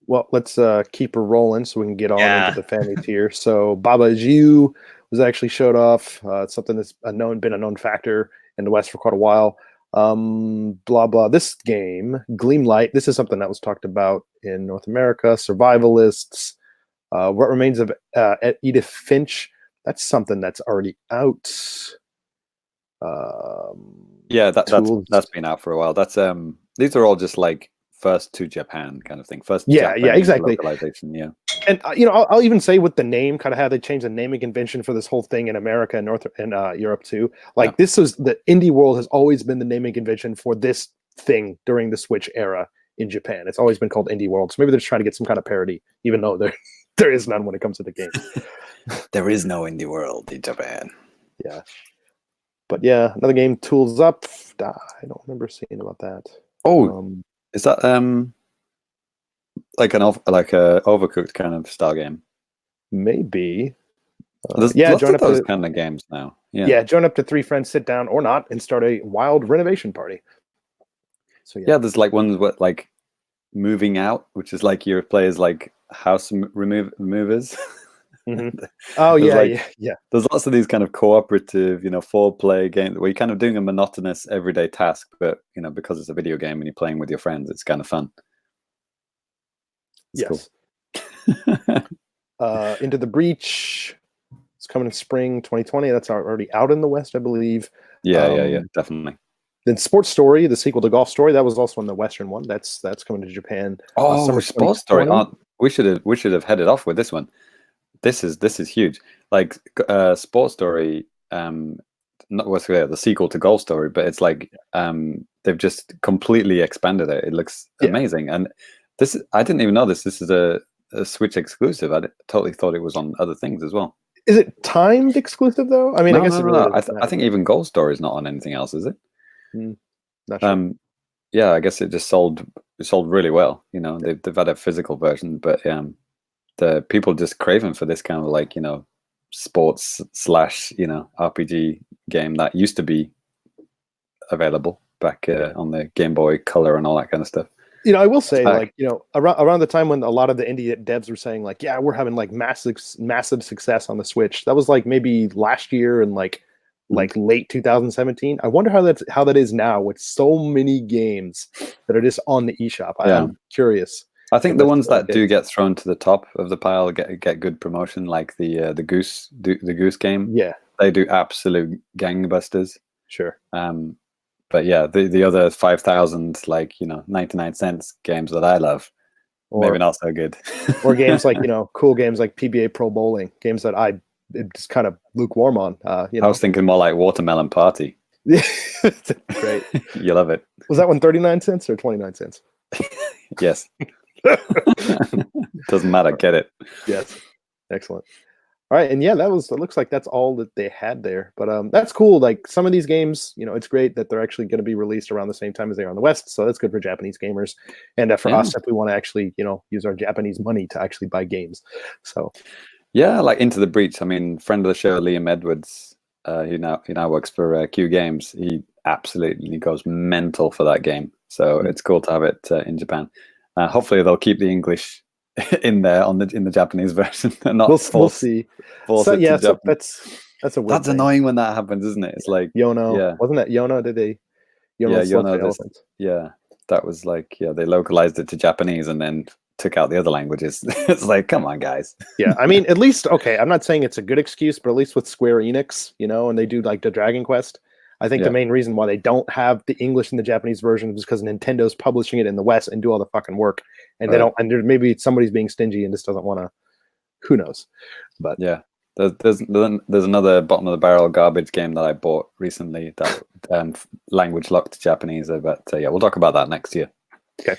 Well, let's keep her rolling so we can get on into the Fammies here. So Baba Is You was actually showed off. It's something that's been a known factor in the West for quite a while. Blah blah. This game, Gleamlight. This is something that was talked about in North America. Survivalists. What Remains of Edith Finch. That's something that's already out. Yeah, that's been out for a while. That's these are all just like first to Japan kind of thing. First, exactly. Localization, yeah. And I'll even say with the name, kind of how they changed the naming convention for this whole thing in America and Europe too. Like this was the indie world has always been the naming convention for this thing during the Switch era in Japan. It's always been called Indie World. So maybe they're just trying to get some kind of parody, even though there is none when it comes to the game. There is no indie world in Japan. Yeah. But yeah, another game, Tools Up. I don't remember seeing about that. Oh, is that like a overcooked kind of style game? Maybe. There's yeah, lots join of up those to kind of games now. Yeah. yeah, join up to 3 friends, sit down or not, and start a wild renovation party. So Yeah, there's like ones with like moving out, which is like your players like house movers. Mm-hmm. Oh There's yeah, like, yeah. There's lots of these kind of cooperative, 4-player games where you're kind of doing a monotonous everyday task, but because it's a video game and you're playing with your friends, it's kind of fun. It's Yes. Cool. Into the Breach. It's coming in spring 2020. That's already out in the West, I believe. Yeah, definitely. Then Sports Story, the sequel to Golf Story, that was also in the Western one. That's coming to Japan. Oh, Sports Story. We should have headed off with this one. This is huge. Like Sports Story, not what's the sequel to Golf Story, but it's like they've just completely expanded it. It looks amazing. And I didn't even know this. This is a Switch exclusive. I totally thought it was on other things as well. Is it timed exclusive though? I mean, No, I guess no. I think even Golf Story is not on anything else, is it? Not sure. Yeah, I guess it just sold really well. They've had a physical version, but the people just craving for this kind of like sports / RPG game that used to be available back on the Game Boy Color and all that kind of stuff. I will say, around the time when a lot of the indie devs were saying, like, yeah, we're having like massive success on the Switch. That was like maybe last year and like late 2017. I wonder how that is now with so many games that are just on the eShop. I'm curious. I think the ones that do get thrown to the top of the pile get good promotion, like the Goose game. Yeah, they do absolute gangbusters. Sure. But yeah, the other 5,000 99 cents games that I love, maybe not so good. Or games like cool games like PBA Pro Bowling, games that I just kind of lukewarm on. I was thinking more like Watermelon Party. Great. You love it. Was that one 39 cents or 29 cents? Yes. Doesn't matter. Get it. Yes. Excellent. All right, and yeah, it looks like that's all that they had there. But that's cool. Like some of these games, it's great that they're actually going to be released around the same time as they are in the West. So that's good for Japanese gamers, and for us if we want to actually, use our Japanese money to actually buy games. So yeah, like Into the Breach. I mean, friend of the show, Liam Edwards, who now works for Q Games. He absolutely goes mental for that game. So it's cool to have it in Japan. Hopefully, they'll keep the English in there in the Japanese version. And not we'll see. So that's a weird that's thing. annoying when that happens, isn't it? It's like Yono. Yeah. Wasn't that Yono? Did they? Yono. Yeah, that was like they localized it to Japanese and then took out the other languages. It's like, come on, guys. Yeah, I mean, at least I'm not saying it's a good excuse, but at least with Square Enix, and they do like the Dragon Quest. I think the main reason why they don't have the English and the Japanese version is because Nintendo's publishing it in the West and do all the fucking work, and they don't. And maybe somebody's being stingy and just doesn't want to. Who knows? But yeah, there's another bottom of the barrel garbage game that I bought recently that language locked to Japanese. But yeah, we'll talk about that next year. Okay.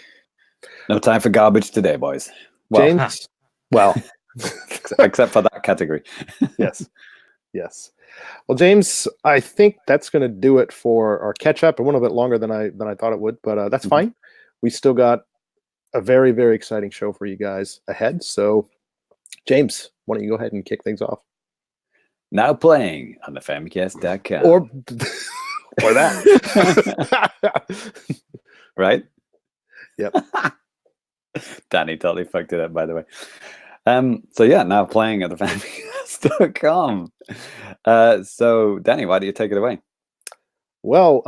No time for garbage today, boys. Well, James. Well, except for that category. Yes. Well, James, I think that's going to do it for our catch up. It went a bit longer than I thought it would, but that's fine. We still got a very, very exciting show for you guys ahead. So, James, why don't you go ahead and kick things off? Now playing on the Famicast.com. Or that. Right? Yep. Danny totally fucked it up, by the way. So yeah, now playing at the Famicast.com. So Danny, why do you take it away? Well,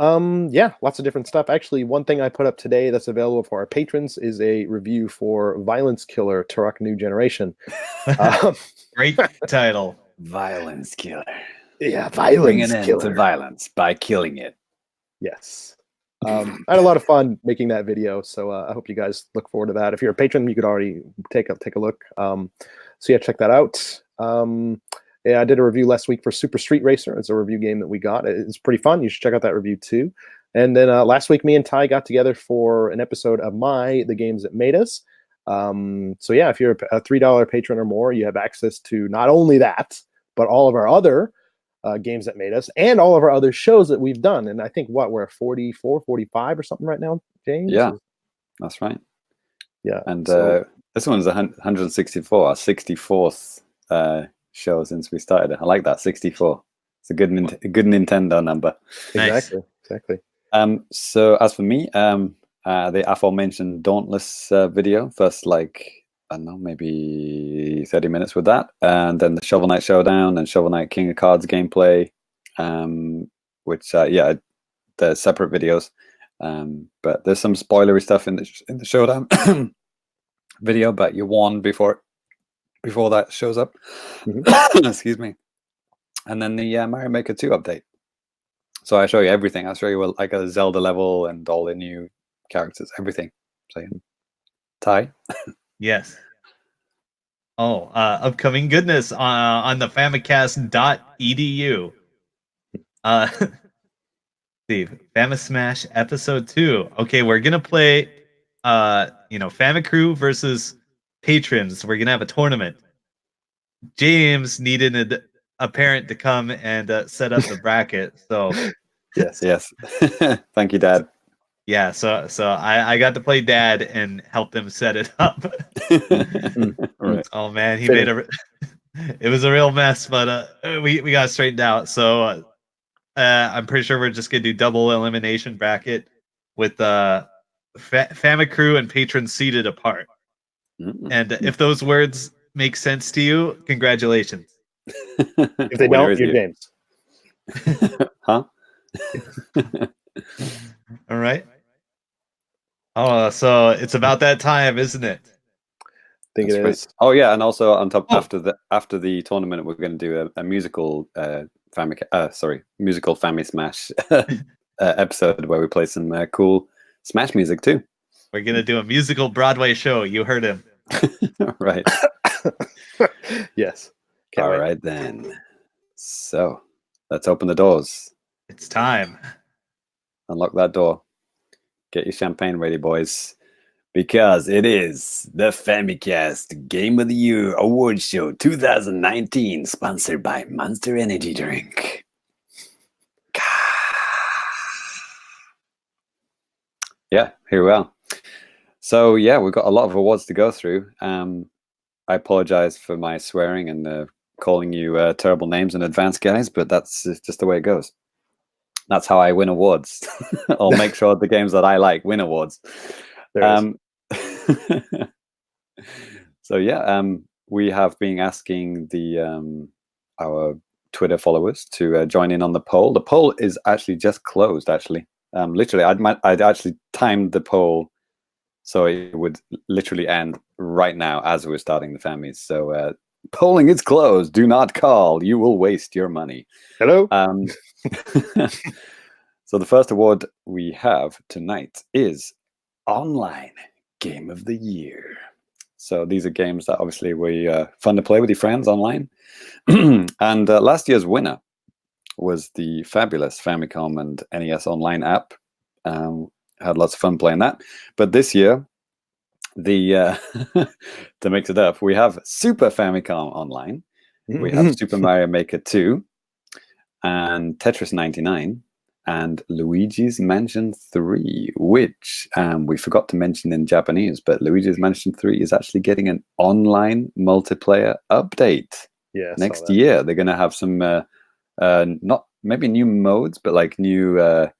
yeah, lots of different stuff. Actually, one thing I put up today that's available for our patrons is a review for Violence Killer: Turok New Generation. Great title. Violence Killer. Yeah, Violence Bring an Killer. end to violence by killing it. Yes. I had a lot of fun making that video, so I hope you guys look forward to that. If you're a patron, you could already take a look. So yeah, check that out. Yeah, I did a review last week for Super Street Racer. It's a review game that we got. It's pretty fun. You should check out that review too. And then last week, me and Ty got together for an episode of The Games That Made Us. So yeah, if you're a $3 patron or more, you have access to not only that, but all of our other games that made us and all of our other shows that we've done. And I think we're at 44, 45 or something right now, James? Yeah, that's right. Yeah. And so, this one's 164, our 64th show since we started it. I like that, 64. It's a good Nintendo number. Nice. Exactly. So as for me, the aforementioned Dauntless video, first like, I don't know, maybe 30 minutes with that, and then the Shovel Knight Showdown and Shovel Knight King of Cards gameplay, which yeah, they're separate videos, but there's some spoilery stuff in the Showdown video, but you warned before that shows up. Excuse me. And then the Mario Maker 2 update. So I show you everything. I'll show you like a Zelda level and all the new characters, everything. So Ty? Yes. Oh, upcoming goodness on the famicast.edu. Steve, Famous Smash Episode 2. Okay, we're gonna play Famicrew versus patrons. We're gonna have a tournament. James needed a parent to come and set up the bracket. So yes. Thank you, Dad. yeah, so I got to play Dad and help them set it up. Right. Oh man, he made it was a real mess, but we got it straightened out. So I'm pretty sure we're just gonna do double elimination bracket with Famicrew and patrons seated apart. And if those words make sense to you, congratulations. If they don't, you're James. Huh? All right. Oh, so it's about that time, isn't it? I think it is. Oh yeah, and also on top, after the tournament, we're going to do a musical musical Family Smash episode where we play some cool Smash music too. We're gonna do a musical Broadway show. You heard him. Right. Yes. All right then. So let's open the doors. It's time. Unlock that door. Get your champagne ready, boys. Because it is the Famicast Game of the Year Award Show 2019, sponsored by Monster Energy Drink. Yeah, here we are. So yeah, we've got a lot of awards to go through. I apologize for my swearing and calling you terrible names in advance, guys, but that's just the way it goes. That's how I win awards. I'll make sure the games that I like win awards. So yeah, we have been asking our Twitter followers to join in on the poll. The poll is actually just closed. Literally, I'd actually timed the poll so it would literally end right now as we're starting the Fammies. So polling is closed. Do not call. You will waste your money. Hello. So the first award we have tonight is Online Game of the Year. So these are games that obviously were fun to play with your friends online. And last year's winner was the fabulous Famicom and NES Online app. Had lots of fun playing that. But this year, to mix it up, we have Super Famicom Online. We have Super Mario Maker 2 and Tetris 99. And Luigi's Mansion 3, which we forgot to mention in Japanese, but Luigi's Mansion 3 is actually getting an online multiplayer update next year. They're going to have some, not maybe new modes, but like new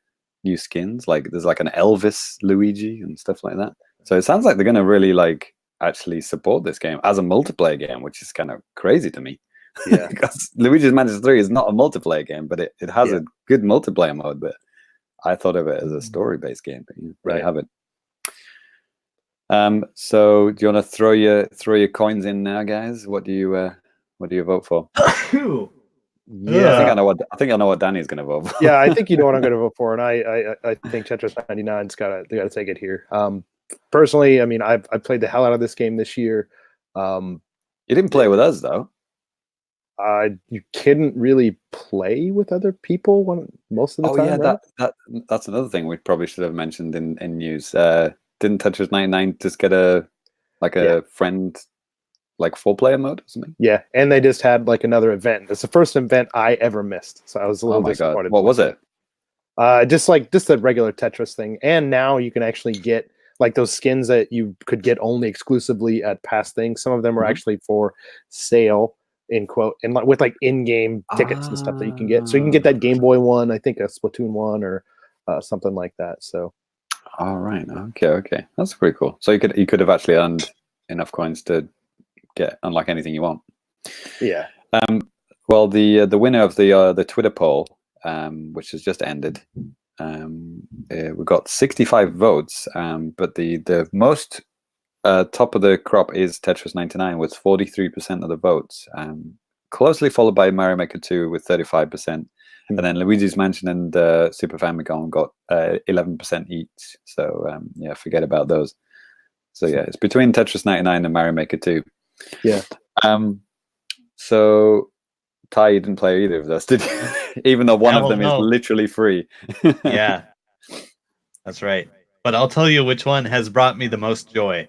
skins. Like there's like an Elvis Luigi and stuff like that. So it sounds like they're going to really like actually support this game as a multiplayer game, which is kind of crazy to me. Yeah, because Luigi's Mansion 3 is not a multiplayer game, but it has a good multiplayer mode. But I thought of it as a story-based game. But you really have it. So do you want to throw your coins in now, guys? What do you vote for? Yeah, I think I know what Danny's going to vote for. Yeah, I think you know what I'm going to vote for, and I think Tetris 99's got to take it here. Personally, I mean, I've played the hell out of this game this year. You didn't play with us though. You couldn't really play with other people most of the time. Yeah, that's another thing we probably should have mentioned in news. Didn't Tetris 99 just get a like a friend, like 4-player mode or something. Yeah, and they just had like another event. It's the first event I ever missed, so I was a little disappointed. What was it? Just the regular Tetris thing, and now you can actually get like those skins that you could get only exclusively at past things. Some of them are actually for sale, in quote, and like with like in-game tickets and stuff that you can get. So you can get that Game Boy one, I think a Splatoon one, or something like that. So, all right, okay, that's pretty cool. So you could have actually earned enough coins to unlock anything you want. Yeah. Well, the winner of the Twitter poll, which has just ended, we got 65 votes, but the most top of the crop is Tetris 99 with 43% of the votes, closely followed by Mario Maker 2 with 35%, and then Luigi's Mansion and Super Famicom got 11% each. So yeah, forget about those. So yeah, it's between Tetris 99 and Mario Maker 2. Yeah. So Ty, you didn't play either of those, did you? Even though one of them is literally free. Yeah, that's right. But I'll tell you which one has brought me the most joy.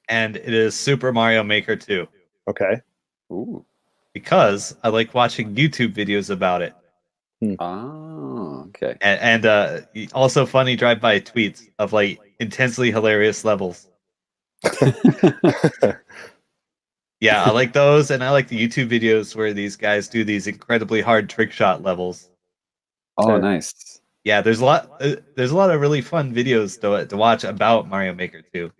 And it is Super Mario Maker 2. Okay. Ooh. Because I like watching YouTube videos about it. Oh, okay. And also funny drive-by tweets of like intensely hilarious levels. Yeah, I like those, and I like the YouTube videos where these guys do these incredibly hard trick shot levels. Oh, nice. Yeah, there's a lot of really fun videos to watch about Mario Maker 2.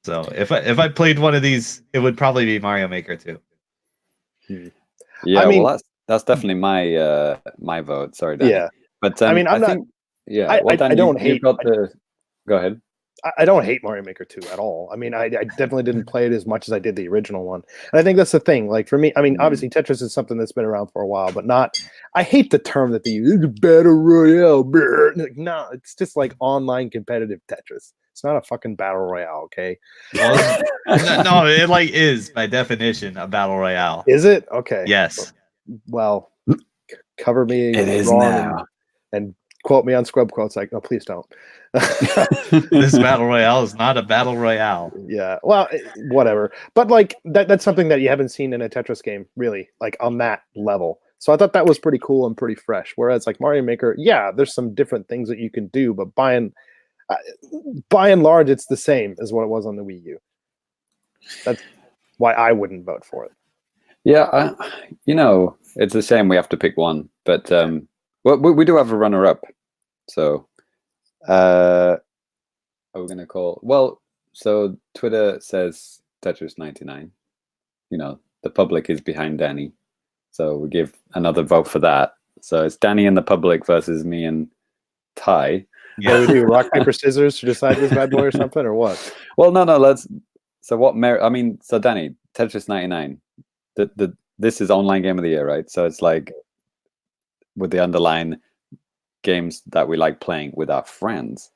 So if I played one of these, it would probably be Mario Maker 2. Yeah, I mean, well, that's definitely my my vote. Sorry, Danny. Yeah, but I mean, I don't hate. Go ahead. I don't hate Mario Maker 2 at all. I mean, I definitely didn't play it as much as I did the original one. And I think that's the thing. Like for me, I mean, obviously Tetris is something that's been around for a while, but not. I hate the term that they use, battle royale. Like, no, it's just like online competitive Tetris. It's not a fucking battle royale, okay? Well, no, it like is by definition a battle royale. Is it? Okay. Yes. Well, cover me. It is wrong now. And quote me on Scrub Quotes. Like, no, please don't. This battle royale is not a battle royale. Yeah, well, whatever. But like that's something that you haven't seen in a Tetris game, really, like on that level. So I thought that was pretty cool and pretty fresh. Whereas like Mario Maker, yeah, there's some different things that you can do, but by and large, it's the same as what it was on the Wii U. That's why I wouldn't vote for it. Yeah, it's a shame we have to pick one, but well, we do have a runner-up. So, are we gonna call? Well, so Twitter says Tetris 99. The public is behind Danny, so we give another vote for that. So it's Danny and the public versus me and Ty. Yeah, we do rock paper scissors to decide this bad boy or something, or what? Well, no. Let's. So what? So Danny, Tetris 99. This is online game of the year, right? So it's like with the underlying games that we like playing with our friends.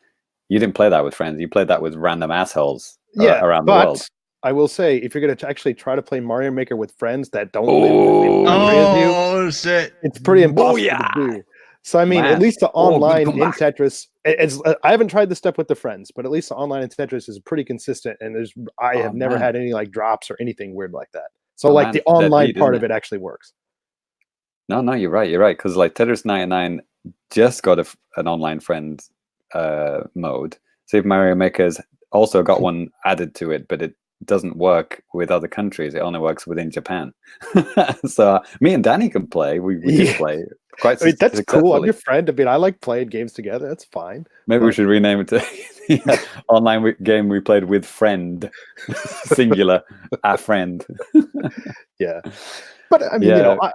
You didn't play that with friends. You played that with random assholes around the world. I will say, if you're going to actually try to play Mario Maker with friends that don't live in the same country as you, shit, it's pretty impossible to do. So I mean, at least the online in Tetris, I haven't tried the stuff with the friends, but at least the online in Tetris is pretty consistent, and I have never had any like drops or anything weird like that. So like the online part of it actually works. No, you're right. Because like Tetris 99 just got an online friend mode. Super Mario Maker's also got one added to it, but it doesn't work with other countries. It only works within Japan. So me and Danny can play. We can play quite. I mean, that's cool. I'm your friend. I mean, I like playing games together. That's fine. Maybe we should rename it to the online game we played with friend, singular, a friend. Yeah. But I mean,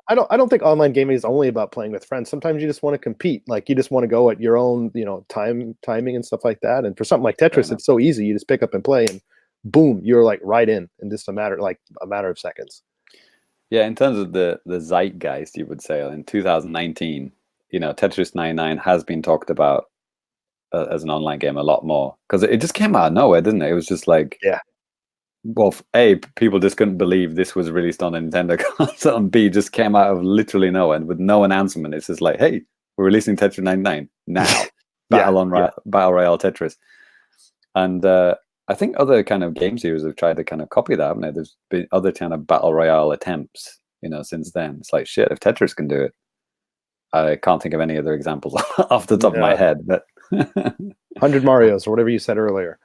I don't think online gaming is only about playing with friends. Sometimes you just want to compete. Like you just want to go at your own, timing and stuff like that. And for something like Tetris, it's so easy. You just pick up and play, and boom, you're like right in just a matter of seconds. Yeah, in terms of the zeitgeist, you would say in 2019, Tetris 99 has been talked about as an online game a lot more because it just came out of nowhere, didn't it? It was just like, yeah. Well, A, people just couldn't believe this was released on a Nintendo console, and B, just came out of literally nowhere with no announcement. It's just like, hey, we're releasing Tetris 99 now. Battle Royale Tetris. And I think other kind of game series have tried to kind of copy that, haven't they? There's been other kind of battle royale attempts, since then. It's like, shit, if Tetris can do it, I can't think of any other examples off the top of my head. But 100 Marios or whatever you said earlier.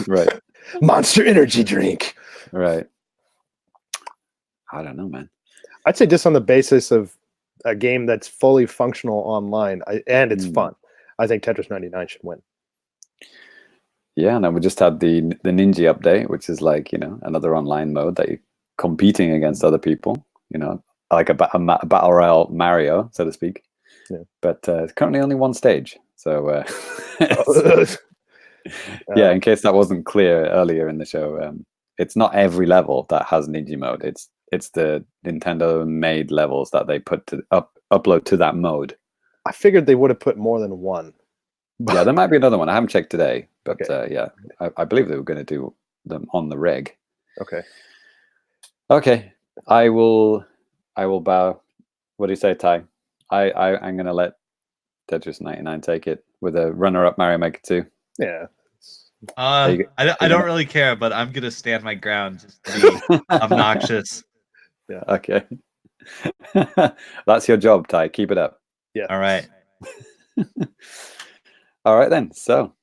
Right. Monster Energy drink. Right. I don't know, man. I'd say just on the basis of a game that's fully functional online and it's fun, I think Tetris 99 should win. Yeah, and then we just had the Ninja update, which is like, another online mode that you're competing against other people, like a battle royale Mario, so to speak. Yeah. But it's currently only one stage. So, yeah, in case that wasn't clear earlier in the show, it's not every level that has Ninja mode. It's the Nintendo made levels that they put to upload to that mode. I figured they would have put more than one. Yeah, there might be another one. I haven't checked today, but Okay. yeah, I believe they were going to do them on the reg. Okay. I will bow. What do you say, Ty? I'm going to let Tetris 99 take it with a runner-up Mario Maker 2. Yeah. I don't really care, but I'm gonna stand my ground just to be obnoxious. Yeah. Okay. That's your job, Ty. Keep it up. Yeah. All right. All right then. So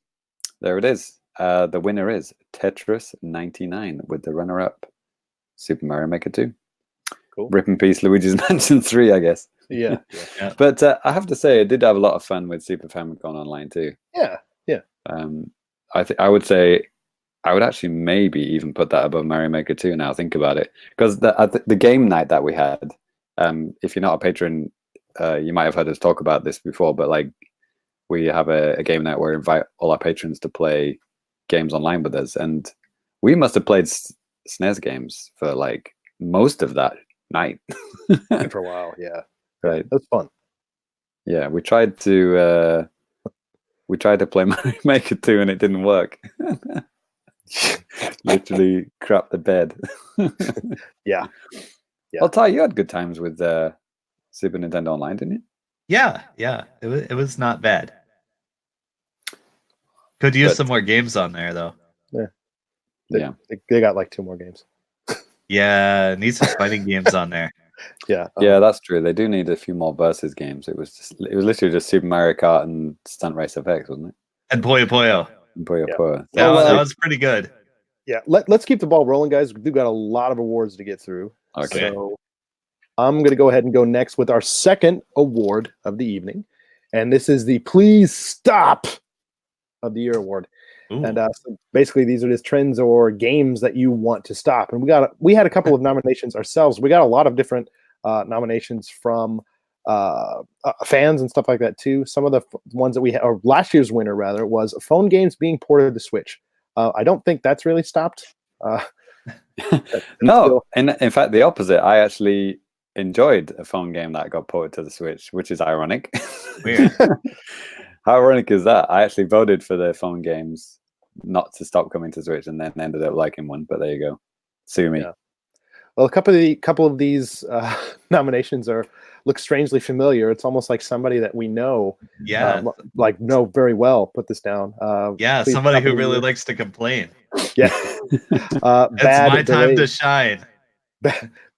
there it is. The winner is Tetris 99 with the runner-up Super Mario Maker 2. Cool. Rip in peace, Luigi's Mansion 3, I guess. Yeah. But I have to say, I did have a lot of fun with Super Famicom Online too. Yeah. I would say I would actually maybe even put that above Mario Maker 2 now. Think about it, because the game night that we had. If you're not a patron, you might have heard us talk about this before. But like, we have a game night where we invite all our patrons to play games online with us, and we must have played SNES games for like most of that night. For a while, yeah. Right. That's fun. Yeah, we tried to play Mario Maker 2 and it didn't work. Literally crap the bed. Yeah. Well, Ty, you had good times with Super Nintendo Online, didn't you? Yeah. It was not bad. Could use some more games on there though. Yeah. They got like 2 more games. Yeah, need some fighting games on there. Yeah. Yeah, that's true. They do need a few more versus games. It was literally just Super Mario Kart and Stunt Race FX, wasn't it? And Puyo Puyo. And Puyo Puyo. That was pretty good. Yeah. Let's keep the ball rolling, guys. We've got a lot of awards to get through. Okay. So I'm going to go ahead and go next with our second award of the evening. And this is the Please Stop of the Year award. Ooh. And so basically, these are just trends or games that you want to stop. And we had a couple of nominations ourselves. We got a lot of different nominations from fans and stuff like that too. Some of the ones that we had, or last year's winner rather, was phone games being ported to Switch. I don't think that's really stopped. No, in fact, the opposite. I actually enjoyed a phone game that got ported to the Switch, which is ironic. Weird. How ironic is that? I actually voted for the phone games not to stop coming to Switch, and then ended up liking one. But there you go. Sue me. Yeah. Well, a couple of these nominations look strangely familiar. It's almost like somebody that we know, Yeah. know very well. Put this down. Yeah, somebody who really likes to complain. Yeah. It's my time to shine.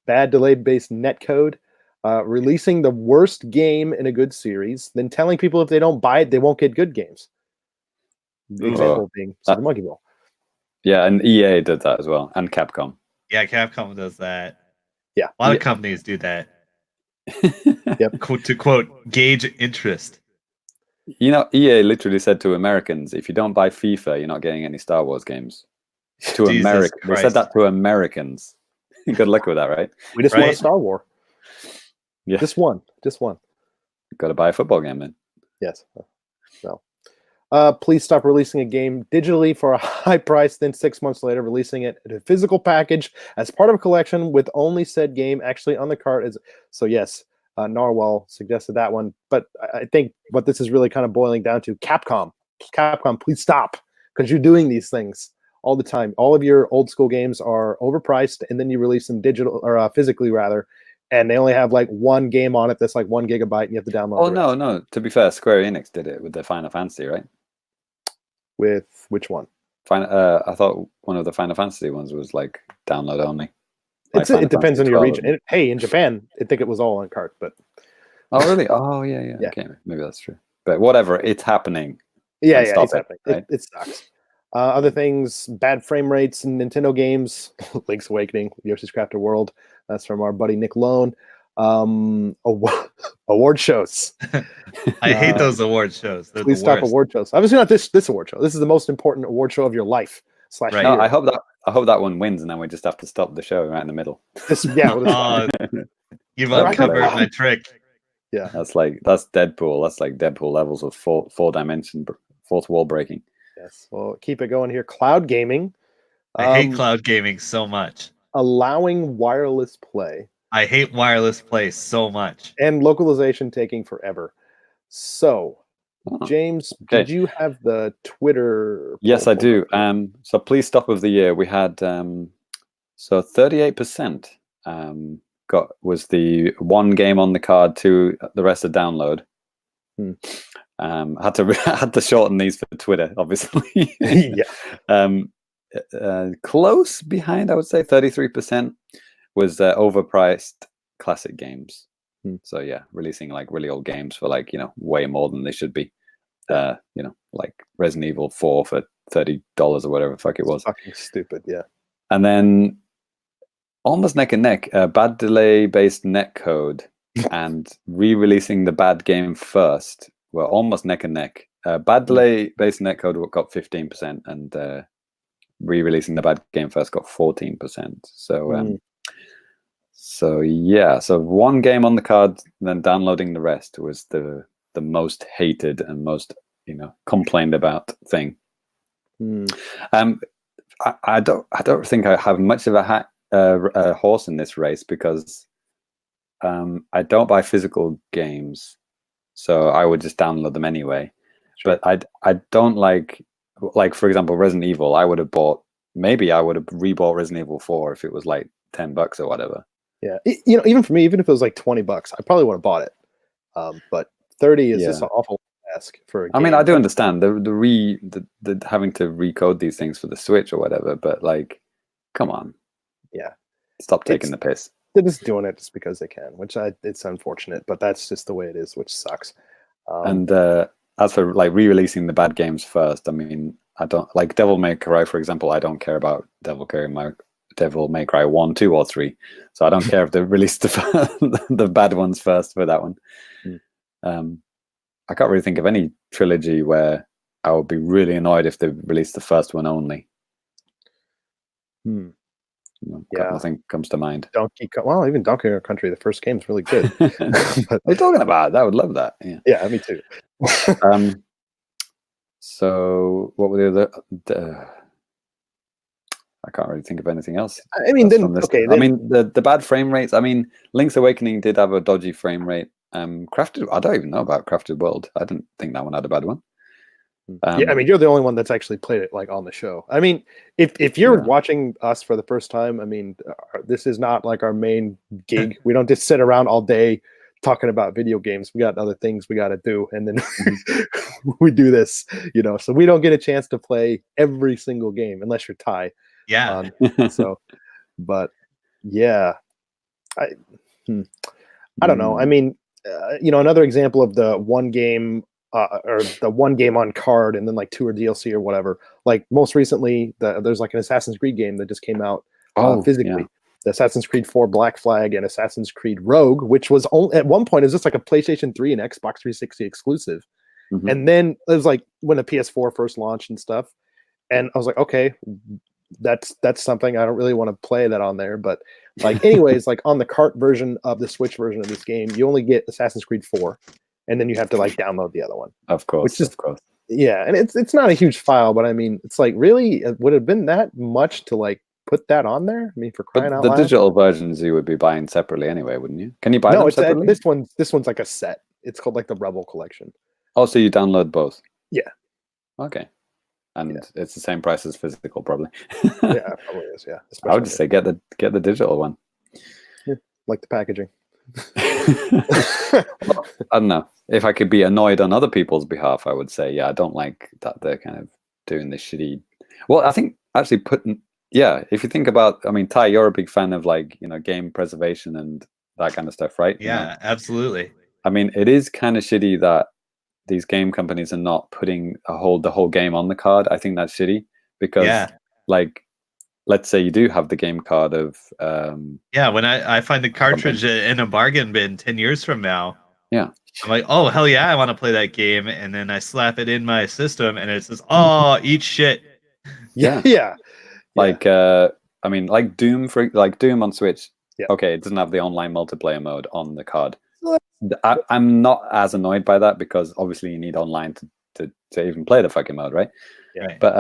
Bad delay-based netcode. Releasing the worst game in a good series, then telling people if they don't buy it, they won't get good games. The example being Super Monkey Ball. Yeah, and EA did that as well, and Capcom. Yeah, Capcom does that. Yeah. A lot of companies do that. Yep. To quote, gauge interest. EA literally said to Americans, if you don't buy FIFA, you're not getting any Star Wars games. To Jesus Americans. They Christ. said that to Americans. Good luck with that, right? We just want a Star War. Yeah. Just one. Got to buy a football game then. Yes. No. Please stop releasing a game digitally for a high price, then 6 months later releasing it in a physical package as part of a collection with only said game actually on the cart. So yes, Narwhal suggested that one. But I think what this is really kind of boiling down to, Capcom, please stop, because you're doing these things all the time. All of your old school games are overpriced, and then you release them digital or physically rather, and they only have like one game on it that's like 1 gigabyte, and you have to download. Oh no! To be fair, Square Enix did it with their Final Fantasy, right? With which one? I thought one of the Final Fantasy ones was like download only. Like Final It depends on Fantasy your 12. region. Hey, in Japan, I think it was all on cart, but Oh really? Oh yeah. Yeah. Okay, maybe that's true. But whatever, it's happening. yeah, Stop it's it, happening. right? It sucks. Other things, bad frame rates in Nintendo games. Link's Awakening, Yoshi's Crafted World. That's from our buddy Nick Lone. Award shows. I hate those award shows. They're Please the stop worst. award shows. Obviously not this award show. This is the most important award show of your life. / Right. No, year. I hope that one wins, and then we just have to stop the show right in the middle. Oh, you've That'd be uncovered hilarious. my trick. Yeah. That's Deadpool. That's like Deadpool levels of four dimension, fourth wall breaking. Yes. Well, keep it going here. Cloud gaming. I hate cloud gaming so much. Allowing wireless play. I hate wireless play so much. And localization taking forever. So, James, okay. did you have the Twitter? Yes, I do. So please stop of the year. We had so 38% was the one game on the card to the rest of download. Had to shorten these for Twitter, obviously. Yeah. Close behind, I would say 33% was overpriced classic games. So yeah, releasing like really old games for like, way more than they should be. Like Resident Evil 4 for $30 or whatever the fuck it was. Fucking stupid, yeah. And then almost neck and neck, bad delay based netcode and re-releasing the bad game first were almost neck and neck. Bad delay based netcode got 15% and re-releasing the bad game first got 14%. So yeah, so one game on the card, then downloading the rest was the most hated and most complained about thing. I don't think I have much of a horse in this race because I don't buy physical games, so I would just download them anyway. Sure. But I don't like for example Resident Evil. I would have rebought Resident Evil 4 if it was like $10 or whatever. Yeah, even for me, even if it was like $20, I probably would have bought it. But 30 is just an awful ask for a game. I mean, I do understand the having to recode these things for the Switch or whatever, but like, come on. Yeah. Stop taking the piss. They're just doing it just because they can, which it's unfortunate, but that's just the way it is, which sucks. And as for like re-releasing the bad games first, I mean, I don't like Devil May Cry, for example. I don't care about Devil May Cry 1, 2, or 3. So I don't care if they release the bad ones first for that one. I can't really think of any trilogy where I would be really annoyed if they released the first one only. Nothing comes to mind. Even Donkey Kong Country, the first game is really good. What are you talking about? I would love that. Yeah, me too. So what were the other? I can't really think of anything else. I mean, the bad frame rates. I mean, Link's Awakening did have a dodgy frame rate. Crafted. I don't even know about Crafted World. I didn't think that one had a bad one. I mean, you're the only one that's actually played it like on the show. I mean, if you're watching us for the first time, I mean, this is not like our main gig. We don't just sit around all day talking about video games. We got other things we got to do, and then we do this, So we don't get a chance to play every single game unless you're Ty. Yeah. But yeah, I don't know. I mean, another example of the one game. Or the one game on card and then like 2 or DLC or whatever. Like most recently, there's like an Assassin's Creed game that just came out physically. Yeah. The Assassin's Creed 4 Black Flag and Assassin's Creed Rogue, which was only at one point is just like a PlayStation 3 and Xbox 360 exclusive. And then it was like when the PS4 first launched and stuff. And I was like, okay, that's something I don't really want to play that on there. But like anyways, like on the cart version of the Switch version of this game, you only get Assassin's Creed 4. And then you have to like download the other one. Of course. Of course. Yeah. And it's not a huge file, but I mean, it's like really, would it have been that much to like put that on there? I mean, for crying out loud. The digital versions you would be buying separately anyway, wouldn't you? Can you buy them separately? This one's like a set. It's called like the Rebel Collection. Oh, so you download both? Yeah. Okay. And it's the same price as physical, probably. Yeah, probably is. Yeah. I would just say get the digital one. Yeah, like the packaging. Well, I don't know. If I could be annoyed on other people's behalf, I would say, I don't like that they're kind of doing this shitty Well, I think actually if you think about, I mean, Ty, you're a big fan of like, game preservation and that kind of stuff, right? Yeah, absolutely. I mean, it is kind of shitty that these game companies are not putting the whole game on the card. I think that's shitty because, like, let's say you do have the game card of when I find the cartridge in a bargain bin 10 years from now. Yeah. I'm like, oh hell yeah, I want to play that game, and then I slap it in my system, and it says, "Oh, eat shit." Yeah. Yeah. Like, I mean, like Doom Doom on Switch. Yeah. Okay, it doesn't have the online multiplayer mode on the card. I'm not as annoyed by that because obviously you need online to even play the fucking mode, right? Yeah. But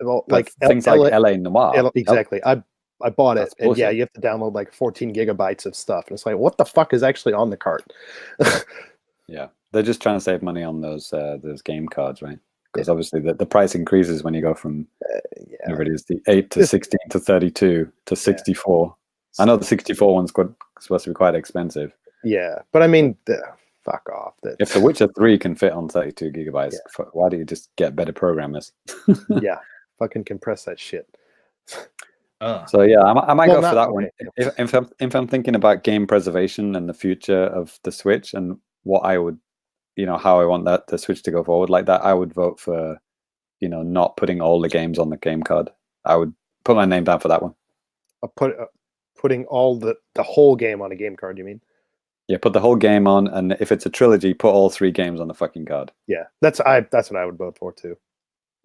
well, like things like LA Noire. Exactly. I bought it, and bullshit. you have to download like 14 gigabytes of stuff, and it's like, what the fuck is actually on the cart? Yeah, they're just trying to save money on those game cards, right? Because obviously the price increases when you go from whatever it is, the 8 to 16 to 32 to 64. I know the 64 one's supposed to be quite expensive. Yeah, but I mean, fuck off. If The Witcher 3 can fit on 32 gigabytes, why do you just get better programmers? Yeah, fucking compress that shit. So yeah, I might go for that one. If I'm thinking about game preservation and the future of the Switch and what I would, how I want the Switch to go forward like that, I would vote for, not putting all the games on the game card. I would put my name down for that one. Putting all the whole game on a game card, you mean? Yeah, put the whole game on, and if it's a trilogy, put all 3 games on the fucking card. Yeah, that's what I would vote for too.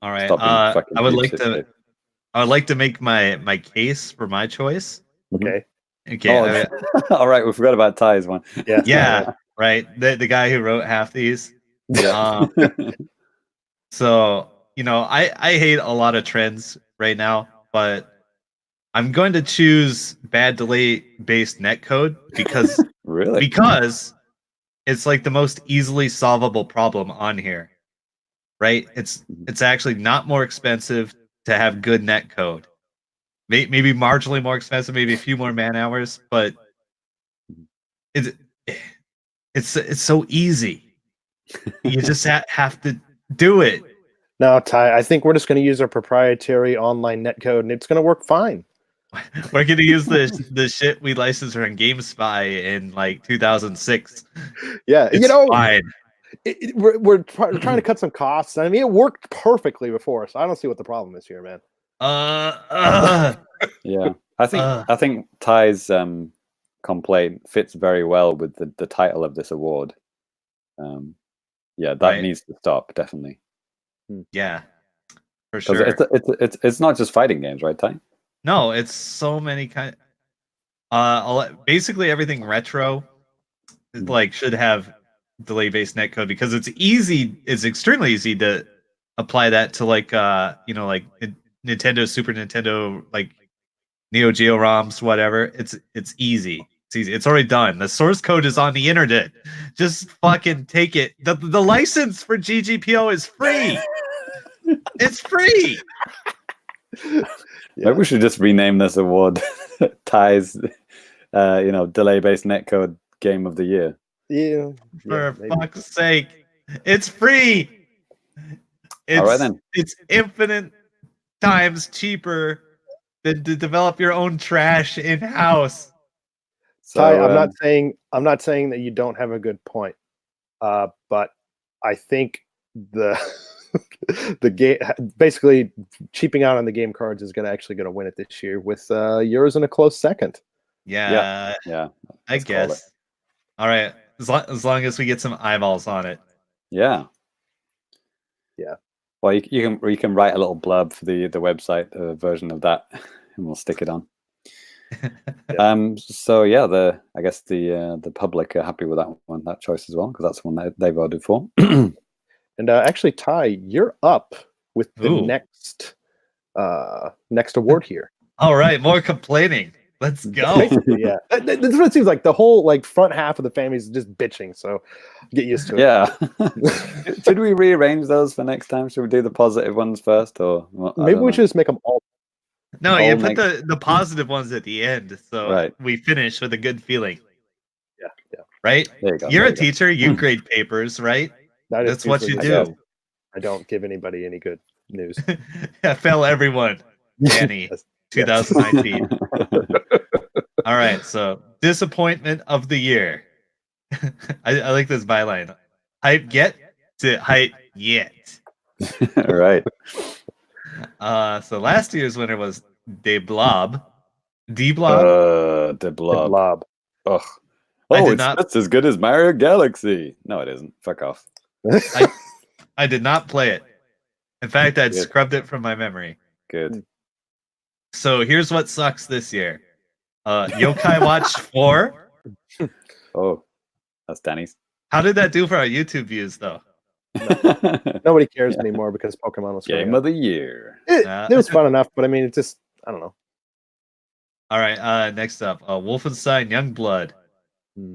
All right, I would like to make my case for my choice. Okay. Okay. All right, we forgot about Ty's one. Yeah. Yeah. Right. The guy who wrote half these. Yeah. So I hate a lot of trends right now, but I'm going to choose bad delay based netcode because really because it's like the most easily solvable problem on here. Right? It's actually not more expensive to have good netcode. Maybe marginally more expensive, maybe a few more man hours, but it's so easy. You just have to do it. No, Ty, I think we're just going to use our proprietary online netcode, and it's going to work fine. We're going to use the shit we licensed from GameSpy in like 2006. Yeah, it's fine. We're trying to cut some costs. I mean, it worked perfectly before, so I don't see what the problem is here, man. Yeah, I think Ty's complaint fits very well with the title of this award. Yeah, that needs to stop, definitely. Yeah, for sure. It's not just fighting games, right, Ty? No, it's so many kind. Basically everything retro, like should have delay-based netcode because it's easy. It's extremely easy to apply that to like like Nintendo, Super Nintendo, like Neo Geo ROMs, whatever. It's easy. It's easy. It's already done. The source code is on the internet. Just fucking take it. The license for GGPO is free. It's free. Maybe we should just rename this award Ty's delay-based netcode game of the year. Yeah. For fuck's sake. It's free. All right then. It's infinite times cheaper than to develop your own trash in-house. So, Ty, I'm not saying that you don't have a good point. But I think the game basically cheaping out on the game cards is actually going to win it this year with yours in a close second. Yeah. I guess. All right, as long as we get some eyeballs on it. Yeah. Well, you can write a little blurb for the website version of that, and we'll stick it on. So yeah, I guess the public are happy with that choice as well because that's the one that they voted for. And actually, Ty, you're up with the next award here. All right, more complaining. Let's go. Yeah, that's what it seems like. The whole front half of the family is just bitching. So get used to it. Yeah. Should we rearrange those for next time? Should we do the positive ones first, or maybe we should just make them all? No, you put the positive ones at the end, so we finish with a good feeling. Yeah. Right? There you go. You're a teacher. You grade papers, right? That's what you do. I don't give anybody any good news. Yeah, fail everyone. Danny, Yes. 2019. All right, so disappointment of the year. I like this byline. Hype yet to hype yet. Right. So last year's winner was De Blob. D The Blob. The blob. blob. Ugh. I Oh, did it's not- just as good as Mario Galaxy. No, it isn't. Fuck off. I did not play it. In fact, I'd Good. scrubbed it from my memory. Good. So here's what sucks this year. Yokai Watch 4. Oh, that's Danny's. How did that do for our YouTube views, though? Nobody cares anymore because Pokemon was Game coming of the year. It was fun enough, but I mean, it just, I don't know. All right, next up, Wolfenstein Youngblood.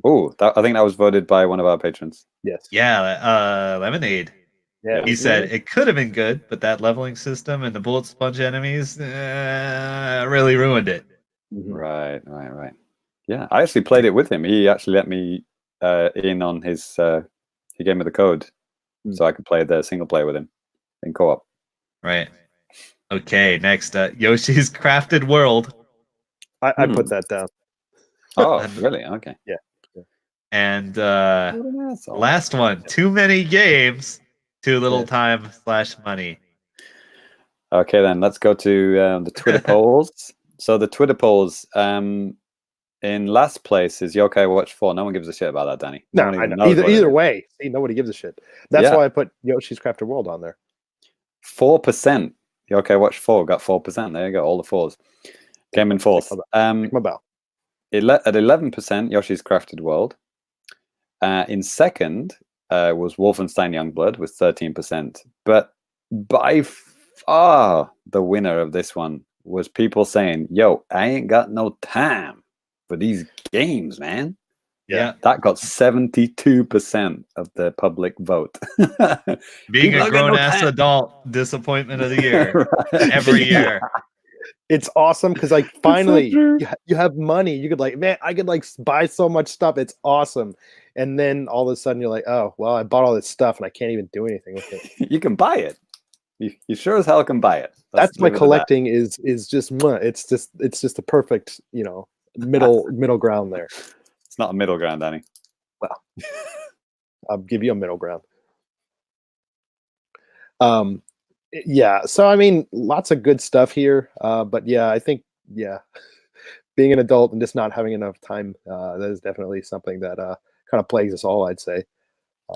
Oh, I think that was voted by one of our patrons. Yes. Yeah, Lemonade. Yeah. He said it could have been good, but that leveling system and the bullet sponge enemies really ruined it. Mhm. Right. Yeah, I actually played it with him. He actually let me in on his. He gave me the code, so I could play the single player with him in co-op. Right. Okay. Next, Yoshi's Crafted World. I put that down. Oh, really? Okay. Yeah. And What an asshole. last one, Too Many Games, Too Little Yes. Time / money. Okay, then let's go to the Twitter polls. So the Twitter polls, in last place is Yokai Watch 4. No one gives a shit about that, Danny. No, one I even know. knows what it Either is. way, see, nobody gives a shit. That's Yeah. why I put Yoshi's Crafted World on there. 4%. Yokai Watch 4 got 4%. There you go, all the fours. Came in fourth. My bell. At 11%, Yoshi's Crafted World. In second was Wolfenstein Youngblood with 13%. But by far the winner of this one was people saying, yo, I ain't got no time for these games, man. Yeah. That got 72% of the public vote. Being People a don't get no grown-ass time. adult, disappointment of the year. Right. Every Yeah. year. It's awesome because, like, finally true. you have money. You could, like, man, I could, like, buy so much stuff. It's awesome. And then all of a sudden you're like, oh, well, I bought all this stuff and I can't even do anything with it. You can buy it. You sure as hell can buy it. That's my leave it at that. collecting is just mwah. It's just the perfect, middle ground there. It's not a middle ground, Danny. Well, I'll give you a middle ground. Yeah, so I mean, lots of good stuff here, but yeah, I think being an adult and just not having enough time, that is definitely something that kind of plagues us all, I'd say.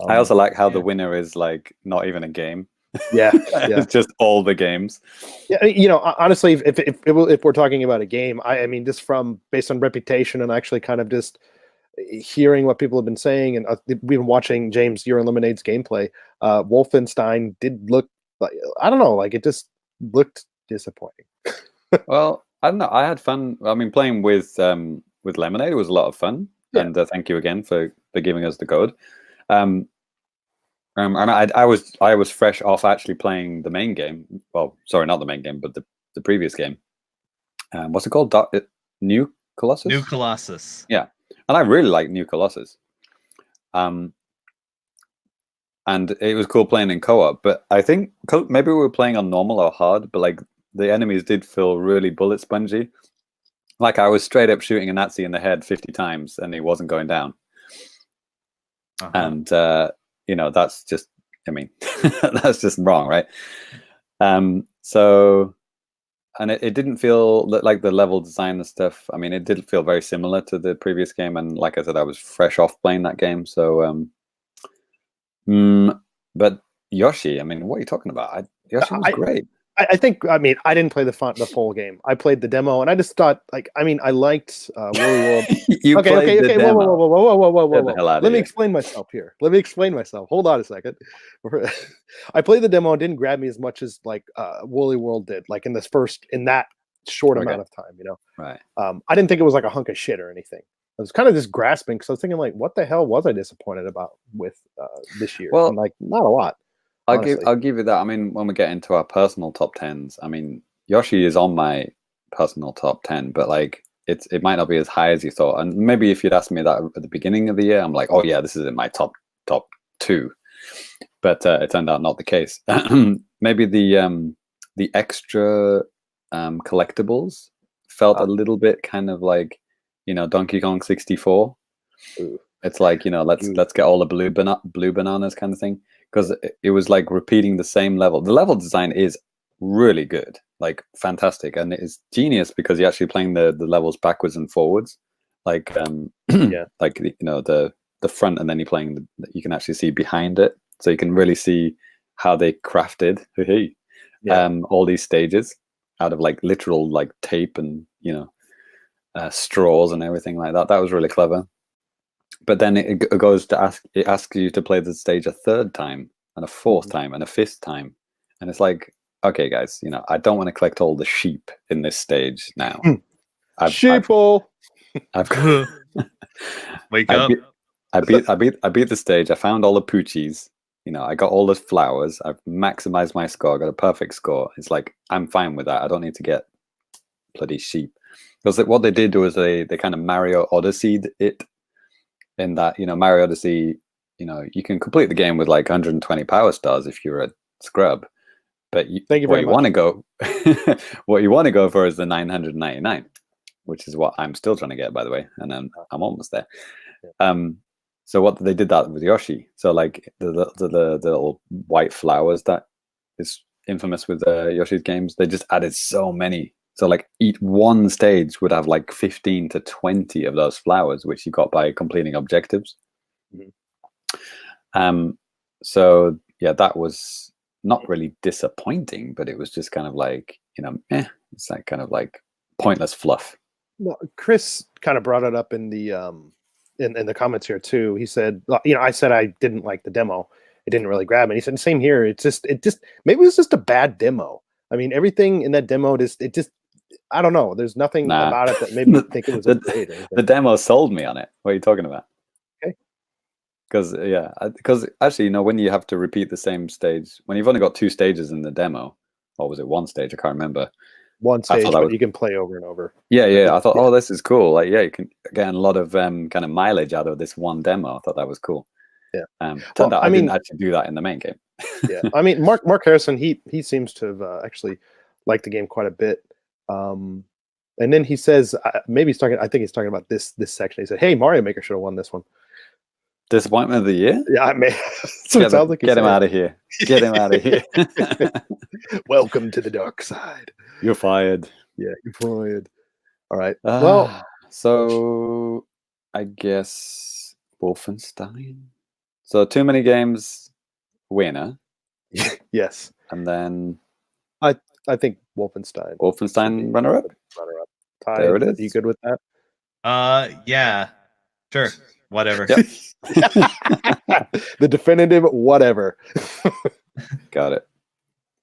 I also like how the winner is like not even a game. Yeah, It's just all the games. Yeah, honestly, if we're talking about a game, I mean, just based on reputation and actually kind of just hearing what people have been saying, and we've been watching James Your Lemonade's gameplay. Wolfenstein did look like, I don't know, like it just looked disappointing. Well, I don't know. I had fun. I mean, playing with Lemonade was a lot of fun, and thank you again for giving us the code. And I was fresh off actually playing the main game. Well, sorry, not the main game, but the previous game. What's it called? New Colossus. New Colossus. Yeah, and I really like New Colossus. And it was cool playing in co-op, but I think maybe we were playing on normal or hard, but like the enemies did feel really bullet spongy. Like I was straight up shooting a Nazi in the head 50 times and he wasn't going down. And that's just, I mean, that's just wrong, right? So, and it didn't feel like the level design and stuff. I mean, it did feel very similar to the previous game, and like I said, I was fresh off playing that game, so. But Yoshi, I mean, what are you talking about? Yoshi was great. I think, I mean, I didn't play the full game. I played the demo, and I just thought, like, I mean, I liked Woolly World. Okay. Whoa. Let me explain myself here. Hold on a second. I played the demo, and didn't grab me as much as like Woolly World did, like in that short amount of time, Right. I didn't think it was like a hunk of shit or anything. I was kind of just grasping because I was thinking, like, what the hell was I disappointed about with this year? Well, and, like, not a lot. I'll give you that. I mean, when we get into our personal top 10s, I mean, Yoshi is on my personal top 10, but like it might not be as high as you thought. And maybe if you'd asked me that at the beginning of the year, I'm like, oh yeah, this is in my top 2. But it turned out not the case. maybe the extra collectibles felt a little bit kind of like, Donkey Kong 64. Ooh. It's like, let's get all the blue bananas kind of thing, because it was like repeating the same level. The level design is really good, like fantastic, and it is genius because you're actually playing the levels backwards and forwards, like like the front, and then you're playing you can actually see behind it, so you can really see how they crafted all these stages out of like literal like tape and straws and everything like that. That was really clever. But then it goes to asks you to play the stage a third time and a fourth time and a fifth time, and it's like, okay, guys, I don't want to collect all the sheep in this stage now. Sheeple. Wake up. I beat the stage. I found all the poochies. I got all the flowers. I've maximized my score. I got a perfect score. It's like, I'm fine with that. I don't need to get bloody sheep. Because what they did was they kind of Mario Odyssey'd it, in that, Mario Odyssey, you can complete the game with like 120 power stars if you're a scrub. But what you want to go for is the 999, which is what I'm still trying to get, by the way, and I'm almost there. So what they did that with Yoshi. So like the little white flowers that is infamous with Yoshi's games, they just added so many. So like each one stage would have like 15 to 20 of those flowers, which you got by completing objectives. So yeah, that was not really disappointing, but it was just kind of like, it's that kind of like pointless fluff. Well, Chris kind of brought it up in the in the comments here too. He said, I said I didn't like the demo. It didn't really grab me. He said, same here. It just maybe it was just a bad demo. I mean, everything in that demo I don't know. There's nothing about it that made me think it was great. The demo sold me on it. What are you talking about? Okay. Because actually, when you have to repeat the same stage, when you've only got 2 stages in the demo, or was it 1 stage? I can't remember. One stage, but you can play over and over. Yeah. I thought, oh, this is cool. Like, you can get a lot of kind of mileage out of this one demo. I thought that was cool. Yeah. Turned out I didn't actually do that in the main game. Yeah. I mean, Mark Harrison, he seems to have actually liked the game quite a bit. And then he says, maybe I think he's talking about this section. He said, hey, Mario Maker should have won this one. Disappointment of the year? Yeah, I mean, get him out of here. Get him out of here. Welcome to the dark side. You're fired. Yeah, you're fired. All right. So I guess Wolfenstein. So Too Many Games winner. Yes. And then I think Wolfenstein. Wolfenstein runner-up? Runner-up. Ty, there it is. Are you good with that? Yeah. Sure. Whatever. Yep. The definitive whatever. Got it.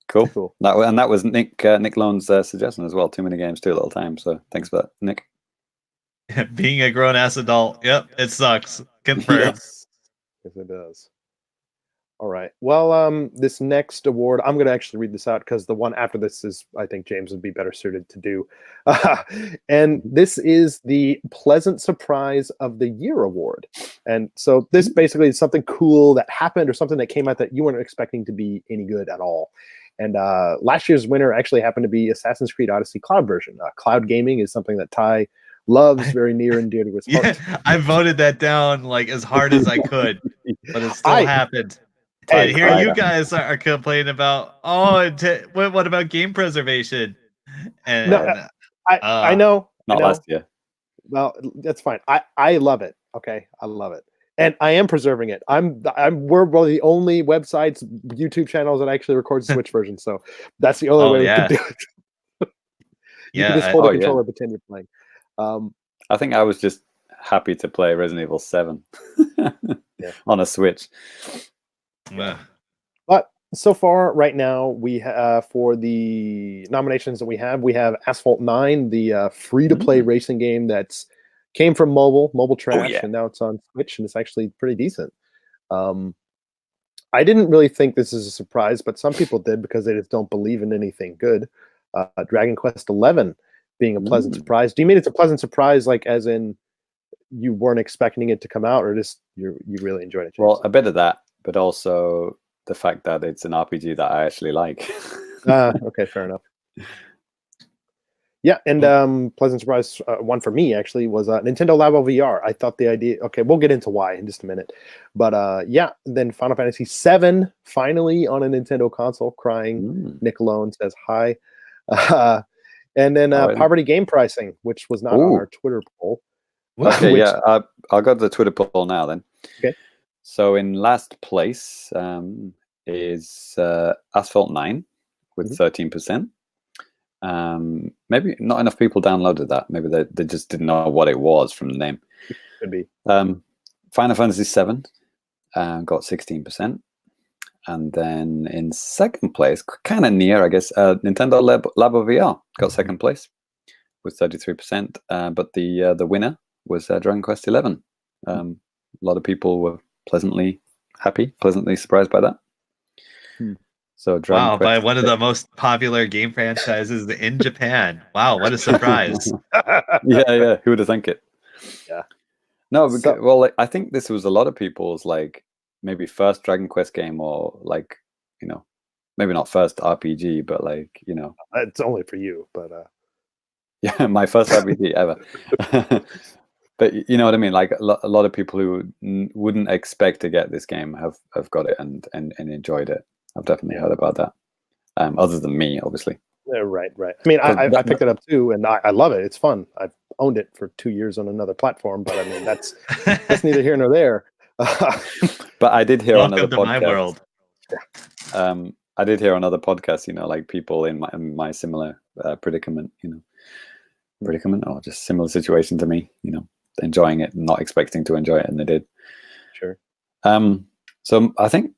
Cool. That was Nick Lone's suggestion as well. Too Many Games, Too Little Time. So thanks for that, Nick. Being a grown-ass adult. Yep, it sucks. Confirmed. Yes, it does. All right. Well, this next award, I'm going to actually read this out because the one after this is, I think James would be better suited to do. And this is the Pleasant Surprise of the Year award. And so this basically is something cool that happened or something that came out that you weren't expecting to be any good at all. And last year's winner actually happened to be Assassin's Creed Odyssey Cloud version. Cloud gaming is something that Ty loves very near and dear to his heart. Yeah, I voted that down like as hard as I could, but it still happened. And here you guys are complaining about, what about game preservation? And I know. Not last year. Well, that's fine. I love it. Okay, I love it, and I am preserving it. We're one of the only websites, YouTube channels that actually record Switch versions. So that's the only way we can do it. You can just hold the controller, pretend you're playing. I think I was just happy to play Resident Evil 7 on a Switch. Yeah. But so far, right now, we have for the nominations that we have Asphalt 9, the free-to-play racing game that's came from mobile trash, and now it's on Switch, and it's actually pretty decent. I didn't really think this is a surprise, but some people did because they just don't believe in anything good. Dragon Quest 11 being a pleasant surprise. Do you mean it's a pleasant surprise, like as in you weren't expecting it to come out, or just you really enjoyed it? James? Well, a bit of that. But also, the fact that it's an RPG that I actually like. Okay, fair enough. Yeah, and pleasant surprise one for me actually was Nintendo Labo VR. I thought the idea. Okay, we'll get into why in just a minute, but yeah. Then Final Fantasy VII finally on a Nintendo console. Crying. Nick Alone says hi. And then poverty game pricing, which was not on our Twitter poll. Okay, yeah, I'll go to the Twitter poll now then. Okay. So in last place is Asphalt 9 with 13%. Maybe not enough people downloaded that. Maybe they just didn't know what it was from the name. Could be. Final Fantasy VII got 16%. And then in second place, kind of near, I guess, Nintendo Labo VR got second place with 33%. But the winner was Dragon Quest XI. A lot of people were pleasantly happy, pleasantly surprised by that. So Dragon Quest by one of the most popular game franchises in Japan. Wow, what a surprise. yeah. Who would have thunk it? Yeah. No, because, well, I think this was a lot of people's like maybe first Dragon Quest game, or like, you know, maybe not first RPG, but like, you know, it's only for you, but yeah, my first RPG ever. But you know what I mean? Like a lot of people who wouldn't expect to get this game have got it and enjoyed it. I've definitely heard about that. Other than me, obviously. Yeah, right. I mean, I picked it up too, and I love it. It's fun. I've owned it for 2 years on another platform, but I mean, that's neither here nor there. But I did hear on Welcome another to podcast. my world. I did hear on other podcasts, you know, like people in my similar predicament, you know, predicament or just similar situation to me, you know, enjoying it, not expecting to enjoy it, and they did. Sure. So I think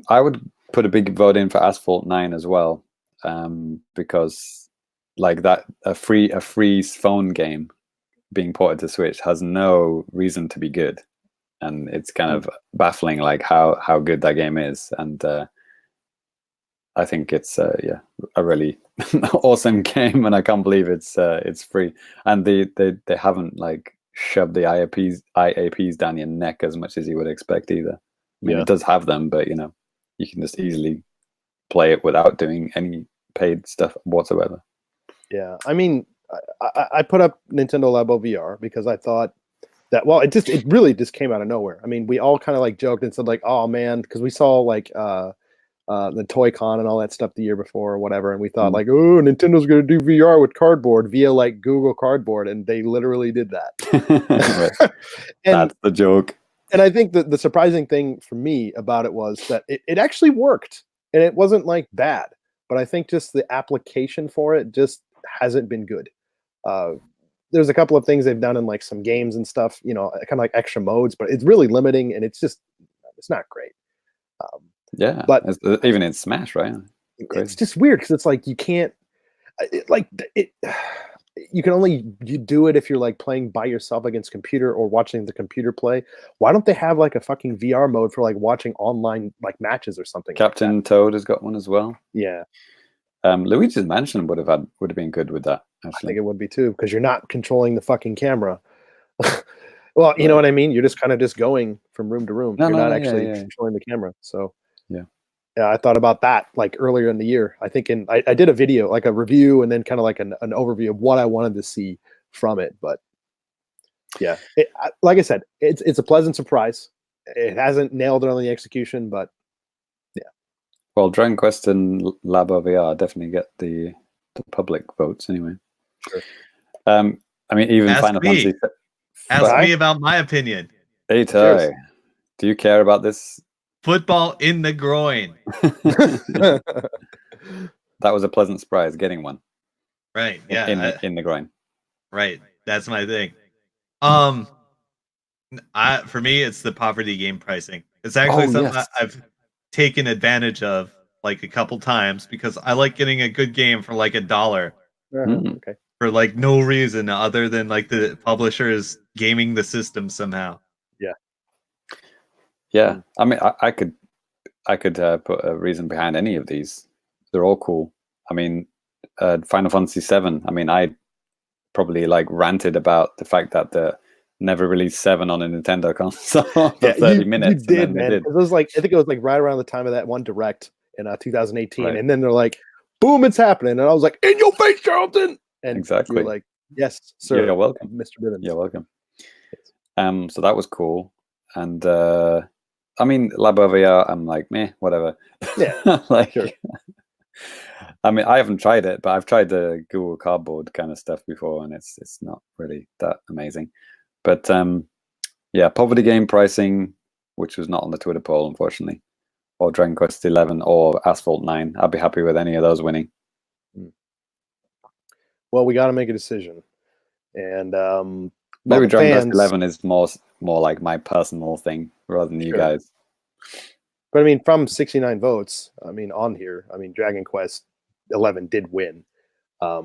I would put a big vote in for Asphalt 9 as well, because like that a free phone game being ported to Switch has no reason to be good, and it's kind of baffling like how good that game is. And I think it's a really awesome game, and I can't believe it's free, and they haven't like shoved the IAPs down your neck as much as you would expect either. I mean, it does have them, but you know, you can just easily play it without doing any paid stuff whatsoever. Yeah, I mean, I put up Nintendo Labo VR because I thought that, well, it really just came out of nowhere. I mean, we all kind of like joked and said like, oh man, because we saw like the Toy Con and all that stuff the year before or whatever, and we thought like, oh, Nintendo's gonna do VR with cardboard via like Google Cardboard, and they literally did that. That's the joke. And I think that the surprising thing for me about it was that it actually worked, and it wasn't like bad, but I think just the application for it just hasn't been good. There's a couple of things they've done in like some games and stuff, you know, kind of like extra modes, but it's really limiting, and it's not great. Yeah, but even in Smash, right? It's just weird because it's like you can't you can only do it if you're like playing by yourself against computer or watching the computer play. Why don't they have like a fucking VR mode for like watching online like matches or something? Captain Toad has got one as well. Yeah. Luigi's Mansion would have been good with that. Actually. I think it would be too, because you're not controlling the fucking camera. Well, you know what I mean? You're just kind of just going from room to room. You're not actually controlling the camera. So yeah, I thought about that like earlier in the year. I think I did a video, like a review, and then kind of like an overview of what I wanted to see from it. But yeah, like I said, it's a pleasant surprise. It hasn't nailed it on the execution, but yeah. Well, Dragon Quest and Labo VR definitely get the public votes anyway. Sure. I mean, even Final Fantasy. Ask me about my opinion. Hey, Ty, do you care about this? Football in the groin. That was a pleasant surprise getting one. Right. Yeah. In the groin. Right. That's my thing. For me, it's the poverty game pricing. It's actually something I've taken advantage of like a couple times because I like getting a good game for like $1. Okay. For like no reason other than like the publishers gaming the system somehow. Yeah, I mean, I could put a reason behind any of these. They're all cool. I mean, Final Fantasy VII. I mean, I probably like ranted about the fact that the never released 7 on a Nintendo console for Yeah, 30 you minutes. did, and then man. they did. It was like, I think it was like right around the time of that one Direct in 2018, Right. and then they're like, "Boom, it's happening!" And I was like, "In your face, Charlton!" And Exactly. you're like, "Yes, sir. You're welcome. Mr. Bivens." You're welcome. So that was cool. And I mean, Labo VR, I'm like, meh, whatever. Yeah, like, sure. I mean, I haven't tried it, but I've tried the Google Cardboard kind of stuff before, and it's not really that amazing. But yeah, Poverty Game pricing, which was not on the Twitter poll, unfortunately, or Dragon Quest 11 or Asphalt 9. I'd be happy with any of those winning. Well, we got to make a decision, and Maybe Dragon Quest fans, 11 is more like my personal thing rather than you Sure. guys. But I mean, from 69 votes, I mean, on here, I mean, Dragon Quest 11 did win. I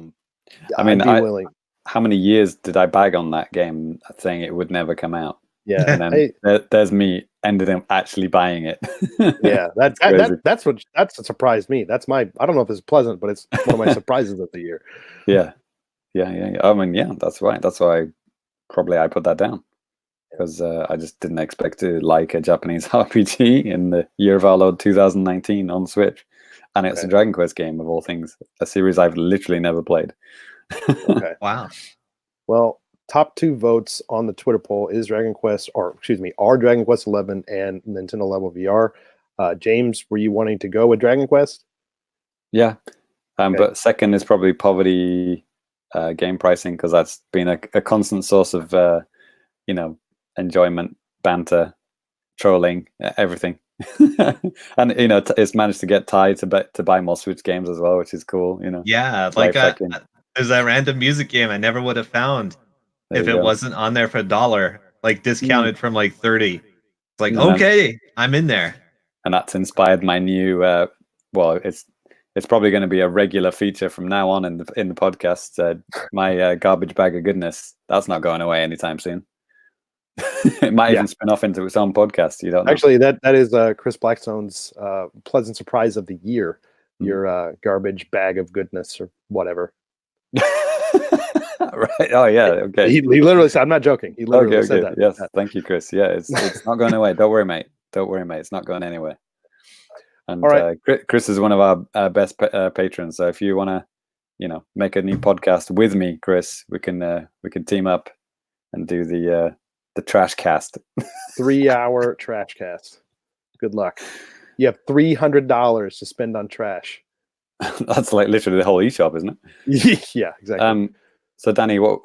mean, I'd be willing. how many years did I bag on that game saying it would never come out? Yeah, and then there's me ended up actually buying it. Yeah, that's what surprised me. That's my, I don't know if it's pleasant, but it's one of my surprises of the year. Yeah. I mean, yeah, that's right. That's why I put that down, because I just didn't expect to like a Japanese RPG in the year of our Lord 2019 on Switch, and it's a Dragon Quest game of all things, a series I've literally never played. Okay. Wow. Well, top 2 votes on the Twitter poll is Dragon Quest, or excuse me, are Dragon Quest 11 and Nintendo Level VR. James, were you wanting to go with Dragon Quest? Yeah, but second is probably Poverty game pricing, because that's been a constant source of enjoyment, banter, trolling, everything. And it's managed to get Ty to buy more Switch games as well, which is cool. Yeah, like there's that random music game I never would have found if it wasn't on there for $1, like discounted from like 30. It's like, okay, I'm in there. And that's inspired my new well, it's probably going to be a regular feature from now on in the podcast. My garbage bag of goodness, that's not going away anytime soon. It might even spin off into its own podcast. You don't know. Actually, that is Chris Blackstone's pleasant surprise of the year. Your garbage bag of goodness, or whatever. Right. Oh yeah. Okay. He literally said, I'm not joking. He literally said that. Yes. Thank you, Chris. Yeah, it's not going away. Don't worry, mate. It's not going anywhere. And Chris is one of our best patrons. So if you want to, make a new podcast with me, Chris, we can team up and do the trash cast. 3-hour trash cast. Good luck. You have $300 to spend on trash. That's like literally the whole eShop, isn't it? Yeah, exactly. So Danny, what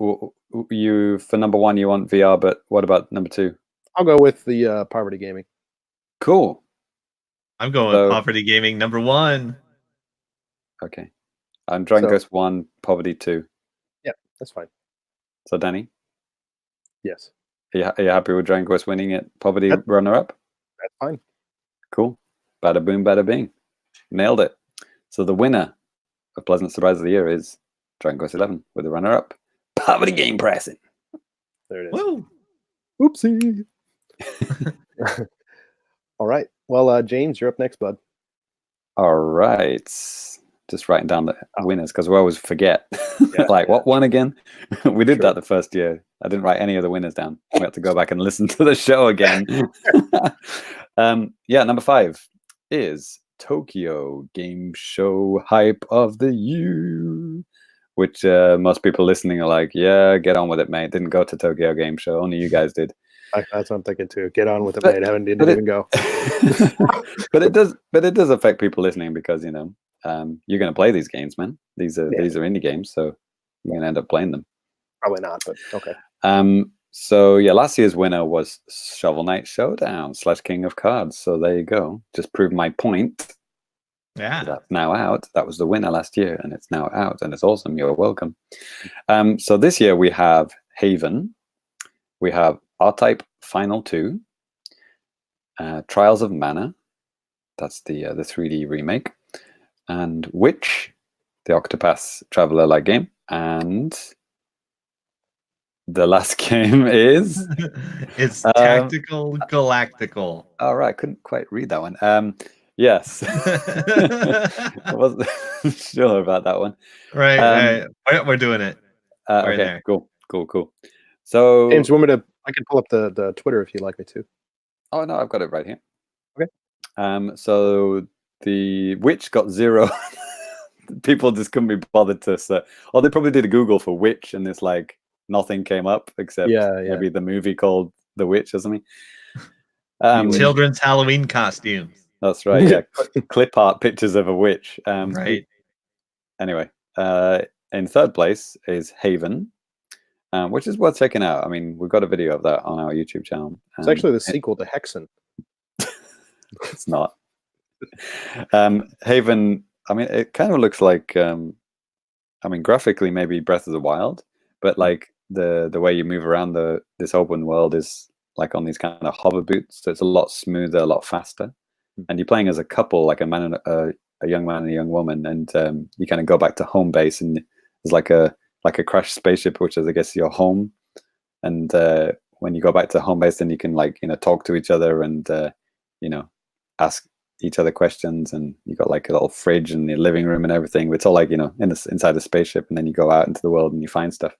you for number 1 you want VR, but what about number 2? I'll go with the Poverty Gaming. Cool. I'm going with Poverty Gaming number 1. Okay. I'm Dragon Quest 1, Poverty 2. Yeah, that's fine. So Danny? Yes. Are you happy with Dragon Quest winning it? Poverty runner-up? That's fine. Cool. Bada boom, bada bing. Nailed it. So the winner of Pleasant Surprise of the Year is Dragon Quest 11 with the runner-up, Poverty Game pricing. There it is. Woo! Oopsie. All right. Well, James, you're up next, bud. All right. Just writing down the winners, because we always forget. What won again? We did that the first year. I didn't write any of the winners down. We had to go back and listen to the show again. Number 5 is Tokyo Game Show Hype of the Year, which most people listening are like, yeah, get on with it, mate. Didn't go to Tokyo Game Show. Only you guys did. That's what I'm thinking too. Get on with it, mate. Didn't even go. But it does affect people listening, because you're going to play these games, man. These are indie games, so you're going to end up playing them. Probably not, but okay. So yeah, last year's winner was Shovel Knight Showdown / King of Cards. So there you go. Just proved my point. Yeah. So that's now out. That was the winner last year, and it's now out, and it's awesome. You're welcome. So this year we have Haven, we have R-Type Final 2, Trials of Mana. That's the 3D remake, and Witch, the Octopath Traveler-like game, and the last game is it's Tactical Galactical. All right, I couldn't quite read that one. Yes, I wasn't sure about that one. Right. We're doing it. Okay, cool. So James, you want me to I can pull up the Twitter if you'd like me to. Oh no, I've got it right here. Okay. So the Witch got 0. People just couldn't be bothered to say. Or they probably did a Google for Witch, and it's like nothing came up except maybe the movie called The Witch or something. Children's Halloween costumes. That's right. Yeah, clip art pictures of a witch. Right. Anyway, in third place is Haven, which is worth checking out. I mean, we've got a video of that on our YouTube channel. It's actually the sequel to Hexen. It's not. Haven. I mean, it kind of looks like. I mean, graphically, maybe Breath of the Wild, but like the way you move around this open world is like on these kind of hover boots, so it's a lot smoother, a lot faster. And you're playing as a couple, like a man and a young man and a young woman, and you kind of go back to home base, and there's like a crashed spaceship, which is, I guess, your home. And when you go back to home base, then you can talk to each other and ask each other questions, and you got like a little fridge in the living room and everything. It's all like inside the spaceship, and then you go out into the world and you find stuff.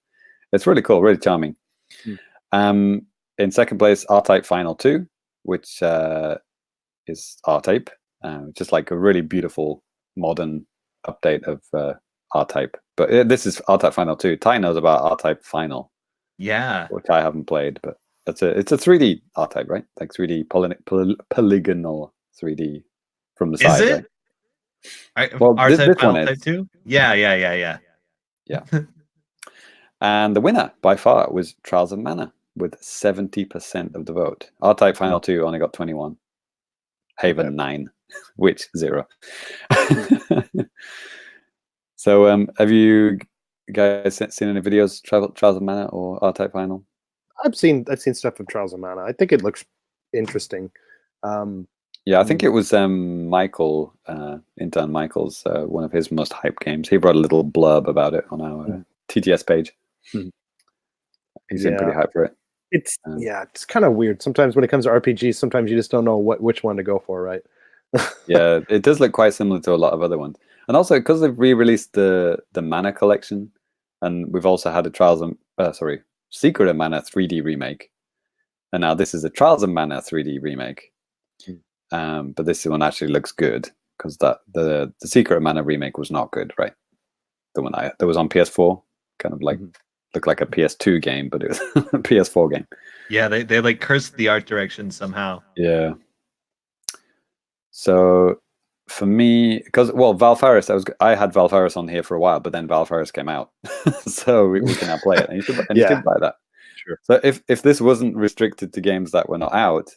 It's really cool, really charming. In second place, R-Type Final 2, which is R-Type, just like a really beautiful modern update of R-Type. But this is R-Type Final 2. Ty knows about R-Type Final, which I haven't played, but it's a 3D R-Type, right? Like 3D polygonal 3D from the side. Is it? Right? Well, R-Type Final Type 2? Yeah. And the winner by far was Trials of Mana with 70% of the vote. R-Type Final 2 only got 21. Haven 9, Witch 0. So, have you guys seen any videos, Trials of Mana or R-Type Final? I've seen stuff of Trials of Mana. I think it looks interesting. Yeah, I think it was Michael, intern Michael's one of his most hyped games. He wrote a little blurb about it on our TTS page. He's been pretty hyped for it. It's it's kind of weird. Sometimes when it comes to RPGs, sometimes you just don't know which one to go for, right? Yeah, it does look quite similar to a lot of other ones. And also because they've re-released the Mana collection, and we've also had a Secret of Mana 3D remake. And now this is a Trials of Mana 3D remake. But this one actually looks good, because the Secret of Mana remake was not good, right? The one that was on PS4, kind of like looked like a PS2 game, but it was a PS4 game. Yeah, they like cursed the art direction somehow. Yeah. So for me, because Valfaris, I had Valfaris on here for a while, but then Valfaris came out, so we can now play it, and you should buy that. Sure. So if this wasn't restricted to games that were not out,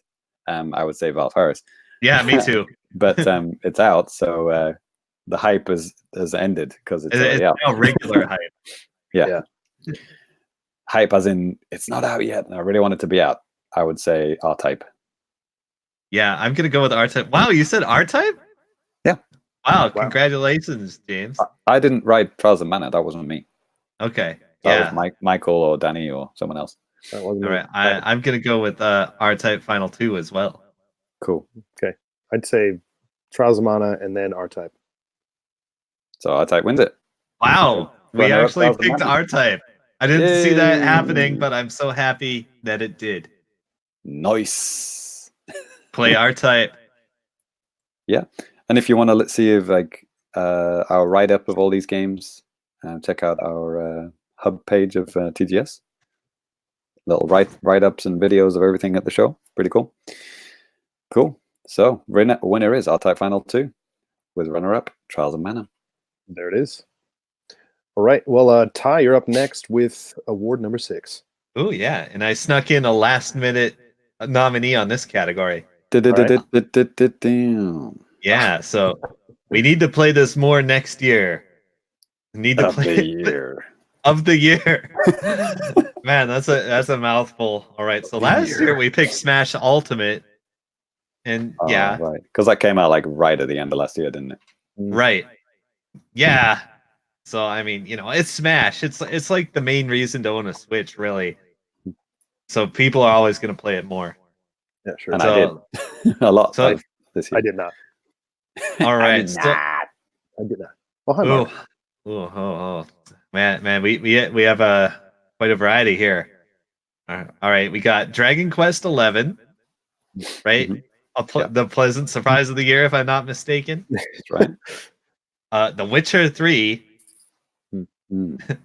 I would say Valfaris. Yeah, me too. But it's out, so the hype has ended, because it's now regular hype. Yeah. Hype as in it's not out yet, and I really want it to be out. I would say R-Type. Yeah, I'm gonna go with R-Type. Wow, you said R-Type? Yeah. Wow, congratulations, James. I didn't write Trials of Mana. That wasn't me. Okay. That was Michael or Danny or someone else. All right, I'm gonna go with R-Type Final 2 as well. Cool. Okay, I'd say Trials of Mana and then R-Type. So R-Type wins it. Wow, we actually picked R-Type. I didn't see that happening, but I'm so happy that it did. Nice. Play R-Type. Yeah, and if you want to see if our write-up of all these games, check out our hub page of TGS. Little write-ups and videos of everything at the show. Pretty cool. Cool. So winner is R-Type Final 2 with runner-up Trials of Mana. There it is. All right. Well, Ty, you're up next with award number 6. Oh yeah, and I snuck in a last-minute nominee on this category. Yeah, so we need to play this more next year. Need to play of the year. Man, that's a mouthful. All right, so last year we picked Smash Ultimate, and right, because that came out like right at the end of last year, didn't it? Right. Yeah. So I mean, it's Smash. It's like the main reason to own a Switch, really. So people are always going to play it more. Yeah, sure. And I did a lot this year. I did not. All right. I did not. Well, oh, man, we have quite a variety here. All right, we got Dragon Quest 11, right? Mhm. The pleasant surprise of the year, if I'm not mistaken. That's right. The Witcher 3, Mm.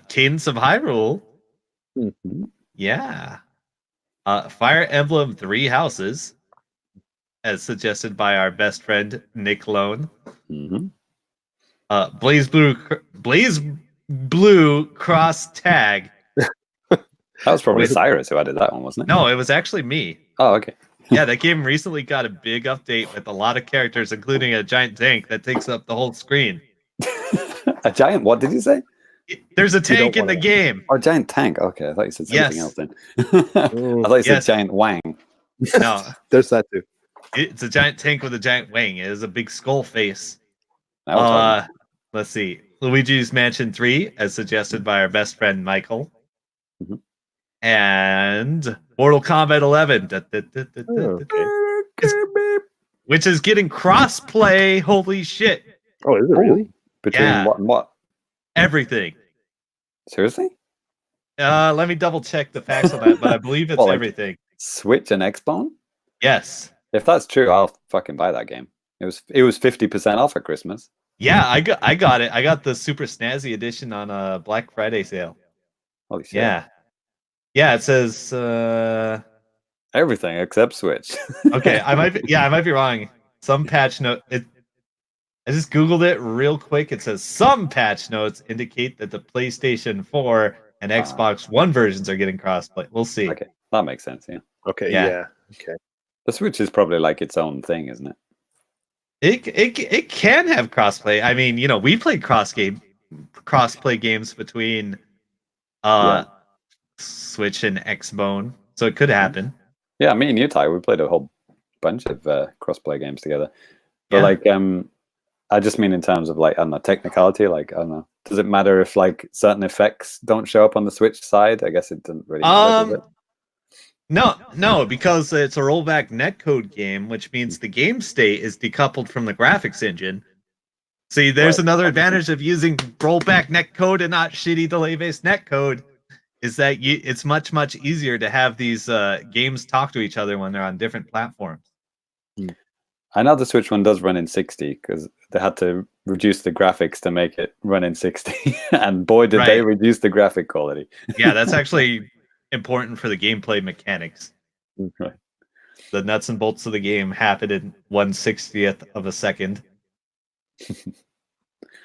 Cadence of Hyrule, Mhm. yeah. Fire Emblem Three Houses, as suggested by our best friend Nick Lone. Mhm. Blaze Blue Cross Tag. That was probably What is it? Cyrus who added that one, wasn't it? No, it was actually me. Oh, okay. Yeah, that game recently got a big update with a lot of characters, including a giant tank that takes up the whole screen. A giant. What did you say? There's a You don't tank in the wanna- game. Oh, giant tank. Okay, I thought you said something Yes. else then. I thought you said Yes. giant wang. No, There's that too. it's a giant tank with a giant wing. It is a big skull face. Now we're talking. Let's see. Luigi's Mansion 3, as suggested by our best friend Michael. Mhm. And Mortal Kombat 11. Okay. Which is getting cross-play. Holy shit. Oh, is it really? Between Yeah. what and what? Everything. Seriously? Let me double check the facts on that, but I believe it's Well, like- everything. Switch and Xbox? Yes. If that's true, I'll fucking buy that game. It was 50% off at Christmas. Yeah, I got it. I got the super snazzy edition on a Black Friday sale. Holy shit. Yeah. Yeah, it says Everything except Switch. okay, I might be wrong. Some patch note I just googled it real quick. It says some patch notes indicate that the PlayStation 4 and Xbox One versions are getting crossplay. We'll see. Okay, that makes sense, yeah. Okay. Yeah. Yeah. Okay. The Switch is probably like its own thing, isn't it? It can have crossplay. I mean, you know, we played crossplay games between Switch and Xbone, so it could happen. Yeah, me and you, Ty, we played a whole bunch of crossplay games together. But Yeah. like, I just mean in terms of like, I don't know, technicality. Like, I don't know, does it matter if like certain effects don't show up on the Switch side? I guess it doesn't really matter, does it? No, because it's a rollback netcode game, which means the game state is decoupled from the graphics engine. See, there's Right. another advantage of using rollback netcode and not shitty delay-based netcode, is that it's much easier to have these games talk to each other when they're on different platforms. I know the Switch one does run in 60 because they had to reduce the graphics to make it run in 60, and boy, did they Right. reduce the graphic quality. Yeah, that's actually important for the gameplay mechanics. Right. The nuts and bolts of the game happen in 1/60th of a second.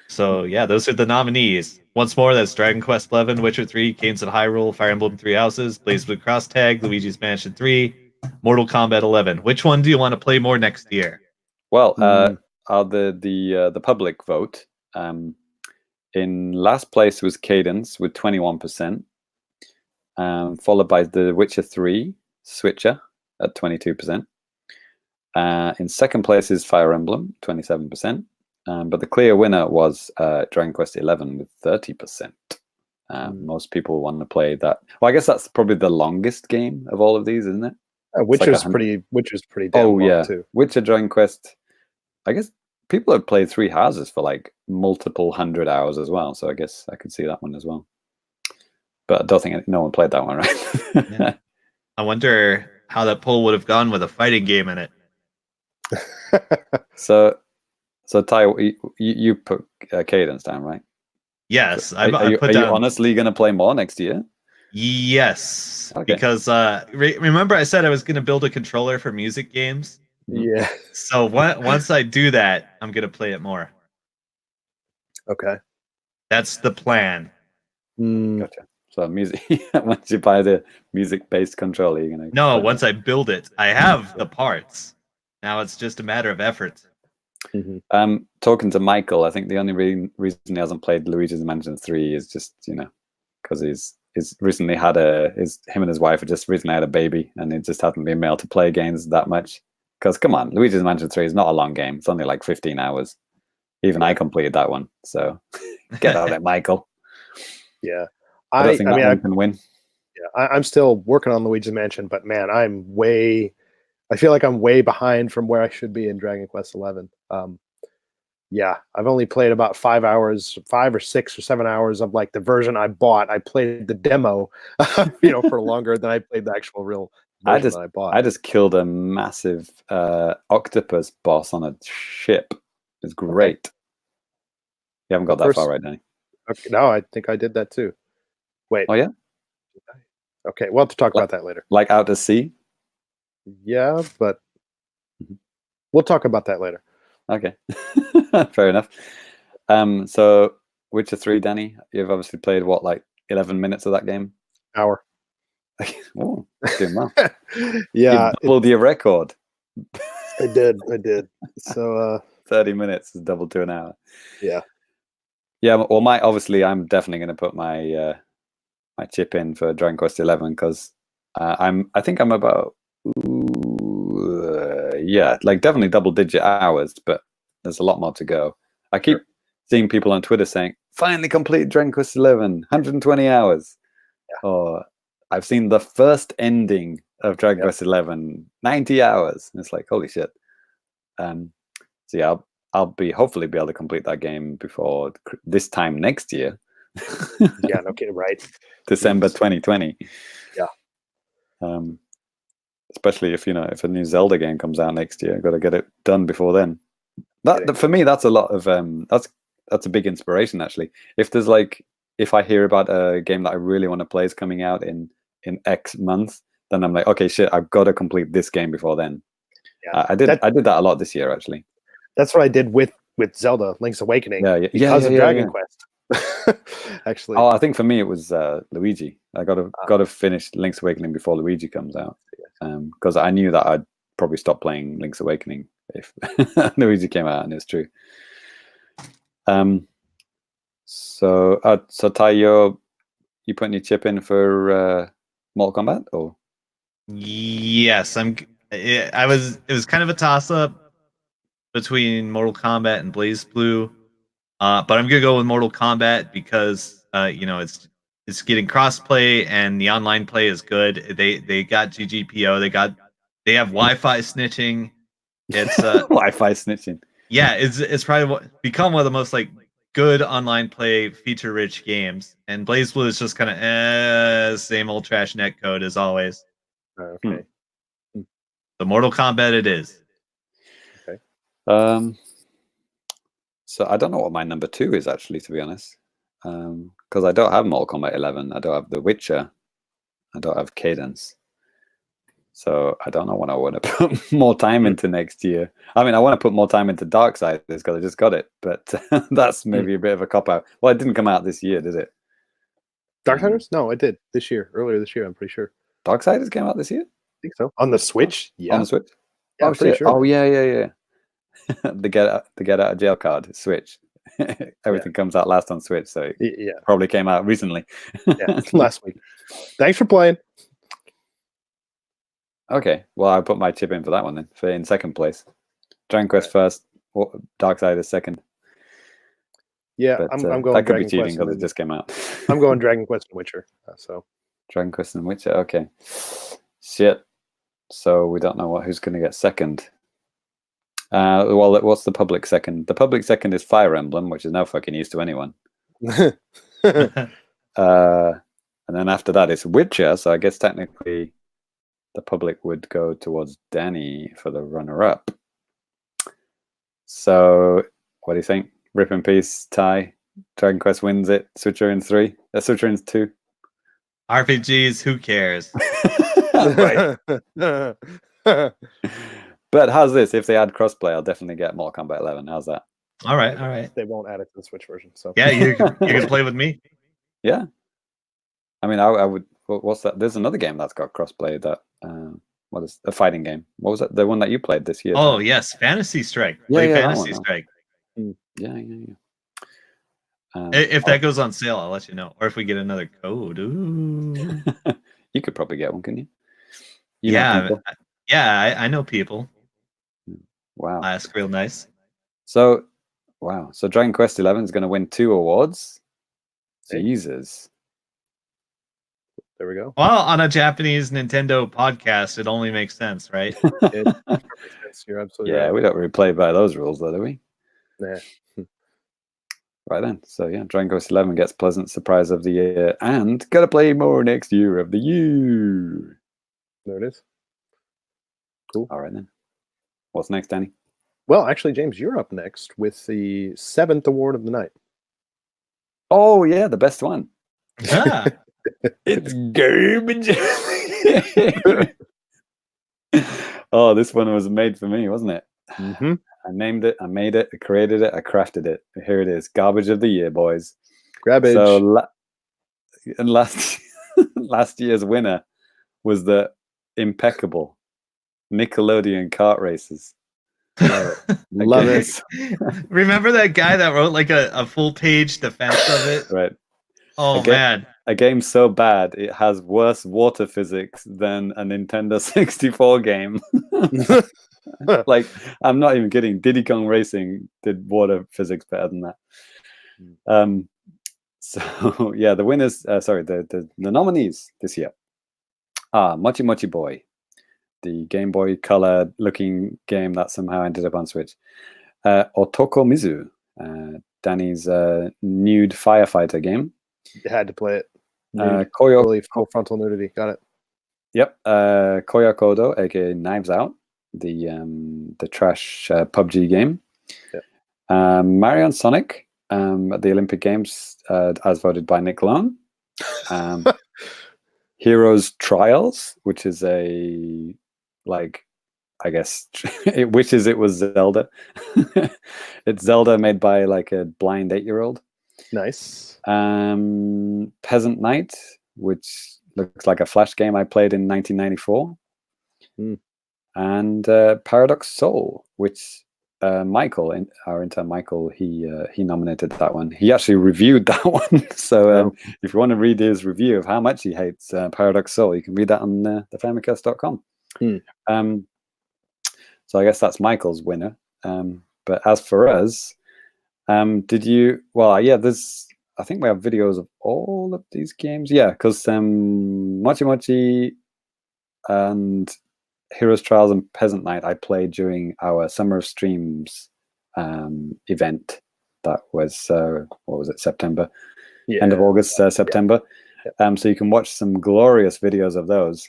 So yeah, those are the nominees. Once more, that's Dragon Quest XI, Witcher 3, Cadence of Hyrule, Fire Emblem Three Houses, Blaze Blue Cross Tag, Luigi's Mansion 3, Mortal Kombat 11. Which one do you want to play more next year? Well, the public vote. In last place was Cadence with 21%, followed by The Witcher 3 Switcher at 22%. In second place is Fire Emblem, 27%. But the clear winner was Dragon Quest 11 with 30%. Most people want to play that. Well, I guess that's probably the longest game of all of these, isn't it? Witcher's pretty damn long too. Witcher, Dragon Quest. I guess people have played Three Houses for like multiple 100 hours as well. So I guess I could see that one as well. But I don't think no one played that one, right? Yeah. I wonder how that poll would have gone with a fighting game in it. So Ty, you put Cadence down, right? Yes, Are you honestly going to play more next year? Yes, Okay. because remember I said I was going to build a controller for music games? Yeah. So once I do that, I'm going to play it more. Okay. That's the plan. Gotcha. So music. Once you buy the music-based controller, you're gonna. No, once I build it, I have the parts. Now it's just a matter of effort. Talking to Michael, I think the only reason he hasn't played Luigi's Mansion 3 is just because he's recently had him and his wife have just recently had a baby, and he just hasn't been able to play games that much. Because come on, Luigi's Mansion 3 is not a long game. It's only like 15 hours. Even I completed that one. So get out of it, Michael. Yeah. I don't think that one can win. Yeah, I'm still working on Luigi's Mansion, but man, I feel like I'm way behind from where I should be in Dragon Quest XI. Yeah, I've only played about 5 hours, 5 or 6 or 7 hours of like the version I bought. I played the demo, for longer than I played the actual real version that I bought. I just killed a massive octopus boss on a ship. It's great. You haven't got that far, right, Danny? Okay, no, I think I did that too. Wait. Oh yeah. Okay, we'll have to talk about that later. Like out to sea. Yeah, but we'll talk about that later. Okay, fair enough. So Witcher 3, Danny, you've obviously played what, like 11 minutes of that game? Hour. Oh, doing well. Yeah, you doubled your record. I did. So 30 minutes is double to an hour. Yeah. Yeah. Well, I'm definitely going to put my my chip in for Dragon Quest 11 because I think I'm about like definitely double-digit hours, but there's a lot more to go. I keep seeing people on Twitter saying, "Finally complete Dragon Quest 11, 120 hours." Yeah. Or I've seen the first ending of Dragon Quest 11, 90 hours. And it's like, holy shit. So yeah, I'll hopefully be able to complete that game before this time next year. Yeah, no kidding, right? December 2020. Yeah. Especially if a new Zelda game comes out next year, I've got to get it done before then. That for me, that's a lot of that's a big inspiration actually. If I hear about a game that I really want to play is coming out in X months, then I'm like, okay, shit, I've got to complete this game before then. Yeah, I did that a lot this year actually. That's what I did with Zelda Link's Awakening. Because of Dragon Quest. Actually. Oh, I think for me it was Luigi. I got to finish Link's Awakening before Luigi comes out, because I knew that I'd probably stop playing Link's Awakening if Luigi came out, and it's true. So Ty, you putting your chip in for Mortal Kombat, or? Yes, it was kind of a toss up between Mortal Kombat and BlazBlue. But I'm gonna go with Mortal Kombat because it's getting crossplay and the online play is good. They got GGPO. They have Wi-Fi snitching. It's Wi-Fi snitching. Yeah, it's probably become one of the most good online play feature rich games. And BlazBlue is just kind of same old trash netcode as always. Okay. The Mortal Kombat it is. Okay. So I don't know what my number 2 is actually, to be honest, because I don't have Mortal Kombat 11. I don't have The Witcher. I don't have Cadence. So I don't know what I want to put more time into next year. I mean, I want to put more time into Darksiders because I just got it, but that's maybe a bit of a cop-out. Well, it didn't come out this year, did it? Darksiders? No, it did earlier this year. I'm pretty sure. Darksiders came out this year? I think so. On the Switch? Yeah. On the Switch? Yeah, oh, shit. Sure. Oh, yeah. the get out of jail card, Switch. Everything comes out last on Switch, so it probably came out recently. Last week. Thanks for playing. Okay, well, I'll put my chip in for that one then, in second place. Dragon Quest first, Darksiders second. Yeah, but, I'm going. That could Dragon be cheating because it just came out. I'm going Dragon Quest and Witcher. So Dragon Quest and Witcher. Okay, shit. So we don't know who's going to get second. Well, what's the public second? The public second is Fire Emblem, which is no fucking use to anyone. And then after that, it's Witcher. So I guess technically, the public would go towards Danny for the runner-up. So, what do you think? Rip in peace, Ty. Dragon Quest wins it. Switcher in 3. Switcher in 2. RPGs, who cares? Right. But how's this? If they add crossplay, I'll definitely get Mortal Kombat 11. How's that? All right. They won't add it to the Switch version. So yeah, you can play with me. Yeah. I mean, I would. What's that? There's another game that's got crossplay. That what is a fighting game? What was that? The one that you played this year? Oh yes, Fantasy Strike. Fantasy Strike. Yeah. If that goes on sale, I'll let you know. Or if we get another code. Ooh. You could probably get one, couldn't you? I know people. Wow. Ask real nice. So, wow. So Dragon Quest 11 is going to win 2 awards. Jesus. There we go. Well, on a Japanese Nintendo podcast, it only makes sense, right? It makes sense. You're absolutely right. We don't really play by those rules, though, do we? Yeah. Right then. So yeah, Dragon Quest 11 gets pleasant surprise of the year, and gotta play more next year of the year. There it is. Cool. All right then. What's next, Danny? Well, actually, James, you're up next with the 7th award of the night. Oh yeah, the best one. Ah, It's garbage. Oh, this one was made for me, wasn't it? Mm-hmm. I named it, I made it, I created it, I crafted it. Here it is. Garbage of the year, boys. Grabbage. So and last year's winner was the impeccable Nickelodeon kart races. Love it. Remember that guy that wrote like a full page defense of it? Right. Oh Okay. man. A game so bad it has worse water physics than a Nintendo 64 game. Like, I'm not even kidding. Diddy Kong Racing did water physics better than that. So yeah, the winners, the nominees this year are Mochi Mochi Boy, the Game Boy Color looking game that somehow ended up on Switch. Otoko Mizu, Danny's nude firefighter game. You had to play it. Koyo, full frontal nudity. Got it. Yep. Koya Kodo, aka Knives Out, the trash PUBG game. Yep. Mario and Sonic at the Olympic Games, as voted by Nick Lone. Heroes Trials, which is a, like, I guess it wishes it was Zelda. It's Zelda made by like a blind 8-year-old. Nice. Peasant Night, which looks like a Flash game I played in 1994. And Paradox Soul, which Michael, our intern Michael, he nominated that one. He actually reviewed that one. So if you want to read his review of how much he hates Paradox Soul, you can read that on the Famicast.com. So I guess that's Michael's winner. But as for us, did you? Well, yeah. I think we have videos of all of these games. Yeah, because Mochi Mochi and Heroes Trials and Peasant Night I played during our Summer of Streams event. That was what was it? September, end of August, September. Yeah. So you can watch some glorious videos of those,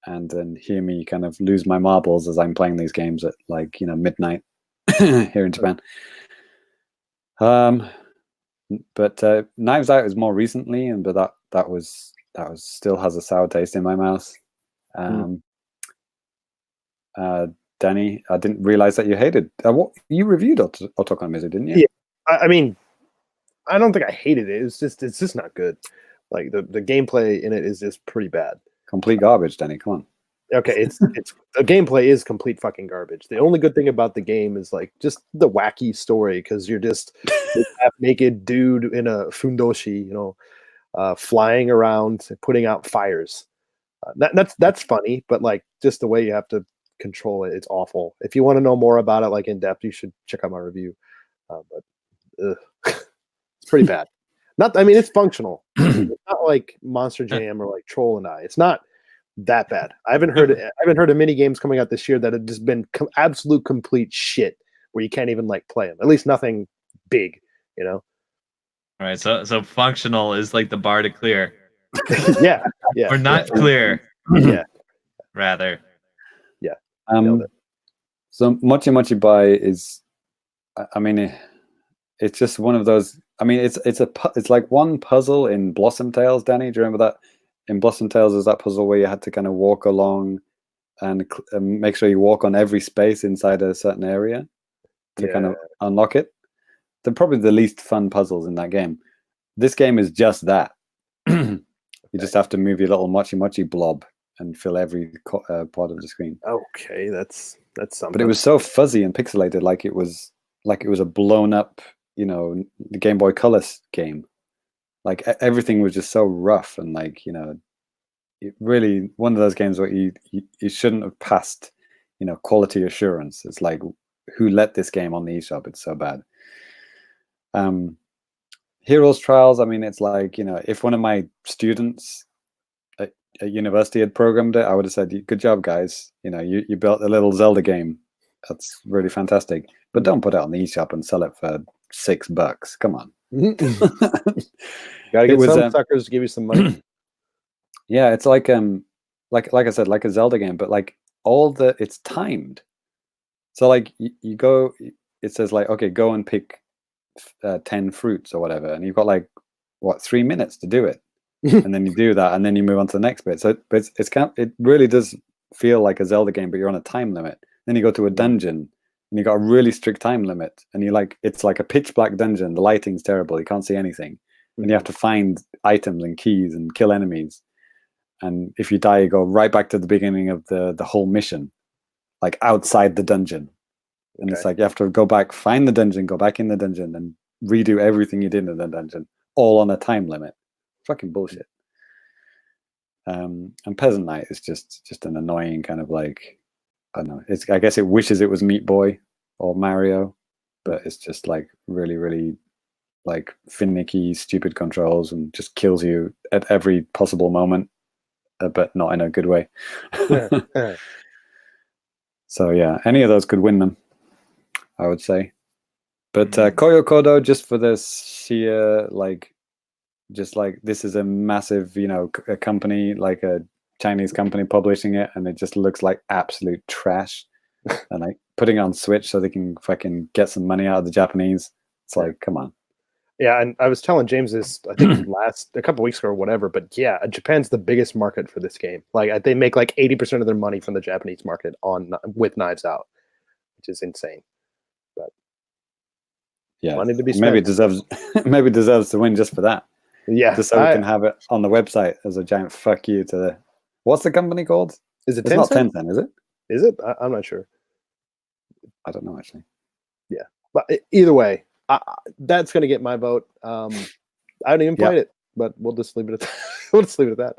and then hear me kind of lose my marbles as I'm playing these games at, like, midnight here in Japan. But Knives Out is more recently, but that was still has a sour taste in my mouth. Danny, I didn't realize that you hated. What you reviewed Otoko Mizu, didn't you? Yeah, I mean, I don't think I hated it. It's just not good. Like the gameplay in it is just pretty bad. Complete garbage, Danny. Come on. Okay, it's the gameplay is complete fucking garbage. The only good thing about the game is like just the wacky story, because you're just this half-naked dude in a fundoshi, flying around, putting out fires. That's funny, but like just the way you have to control it, it's awful. If you want to know more about it, like in depth, you should check out my review. But it's pretty bad. It's functional. It's not like Monster Jam or like Troll and I. It's not that bad. I haven't heard of mini games coming out this year that have just been absolute complete shit where you can't even like play them. At least nothing big, All right, so functional is like the bar to clear. yeah, or not clear. Yeah, rather. Yeah. So Mochi Mochi Bai is, it's just one of those. It's like one puzzle in Blossom Tales. Danny, do you remember that? In Blossom Tales, there's that puzzle where you had to kind of walk along and make sure you walk on every space inside a certain area to kind of unlock it. They're probably the least fun puzzles in that game. This game is just that. You just have to move your little Mochi Mochi blob and fill every part of the screen. Okay, that's something. But it was so fuzzy and pixelated, like it was a blown up, the Game Boy Color game. Like everything was just so rough and it really one of those games where you shouldn't have passed, quality assurance. It's like, who let this game on the eShop? It's so bad. Heroes Trials, it's like, if one of my students at university had programmed it, I would have said, good job, guys. You built a little Zelda game. That's really fantastic. But don't put it on the eShop and sell it for $6. Come on. Gotta get was, some suckers to give you some money. Yeah, it's like I said, like a Zelda game, but like it's timed. So like you go, it says like, okay, go and pick 10 fruits or whatever, and you've got like 3 minutes to do it, and then you do that, and then you move on to the next bit. So but it's kind of, it really does feel like a Zelda game, but you're on a time limit. Then you go to a dungeon, and you got a really strict time limit, and it's like a pitch black dungeon. The lighting's terrible; you can't see anything, and you have to find items and keys and kill enemies. And if you die, you go right back to the beginning of the whole mission, like outside the dungeon. And it's like you have to go back, find the dungeon, go back in the dungeon, and redo everything you did in the dungeon, all on a time limit. Fucking bullshit. And Peasant Knight is just an annoying kind of like, I don't know. I guess it wishes it was Meat Boy or Mario, but it's just like really, really like finicky, stupid controls, and just kills you at every possible moment, but not in a good way. So yeah, any of those could win them, I would say. But Koyo Kodo, just for the sheer just like this is a massive, a company, like a Chinese company publishing it, and it just looks like absolute trash. And like putting it on Switch so they can fucking get some money out of the Japanese. It's like, come on. Yeah, and I was telling James this, I think a couple weeks ago or whatever, but yeah, Japan's the biggest market for this game. Like they make like 80% of their money from the Japanese market with Knives Out, which is insane. But yeah, money to be maybe spent. it deserves to win just for that. Yeah, just so we can have it on the website as a giant fuck you to the. What's the company called? Is it It's Tencent? not Tencent, is it? Is it? I'm not sure. I don't know actually. Yeah, but either way, that's gonna get my vote. I haven't even played it, but we'll just leave it at that. We'll just leave it at that.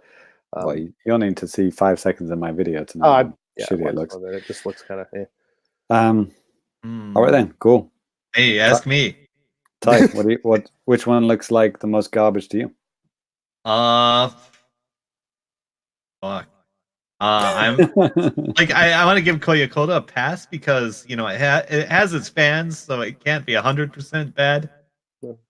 Well, you only need to see 5 seconds of my video to know how shitty it looks. It just looks kind of. All right then, cool. Hey, ask me. Ty, which one looks like the most garbage to you? Fuck. I'm like I want to give Koyo Koda a pass because it has its fans, so it can't be 100% bad.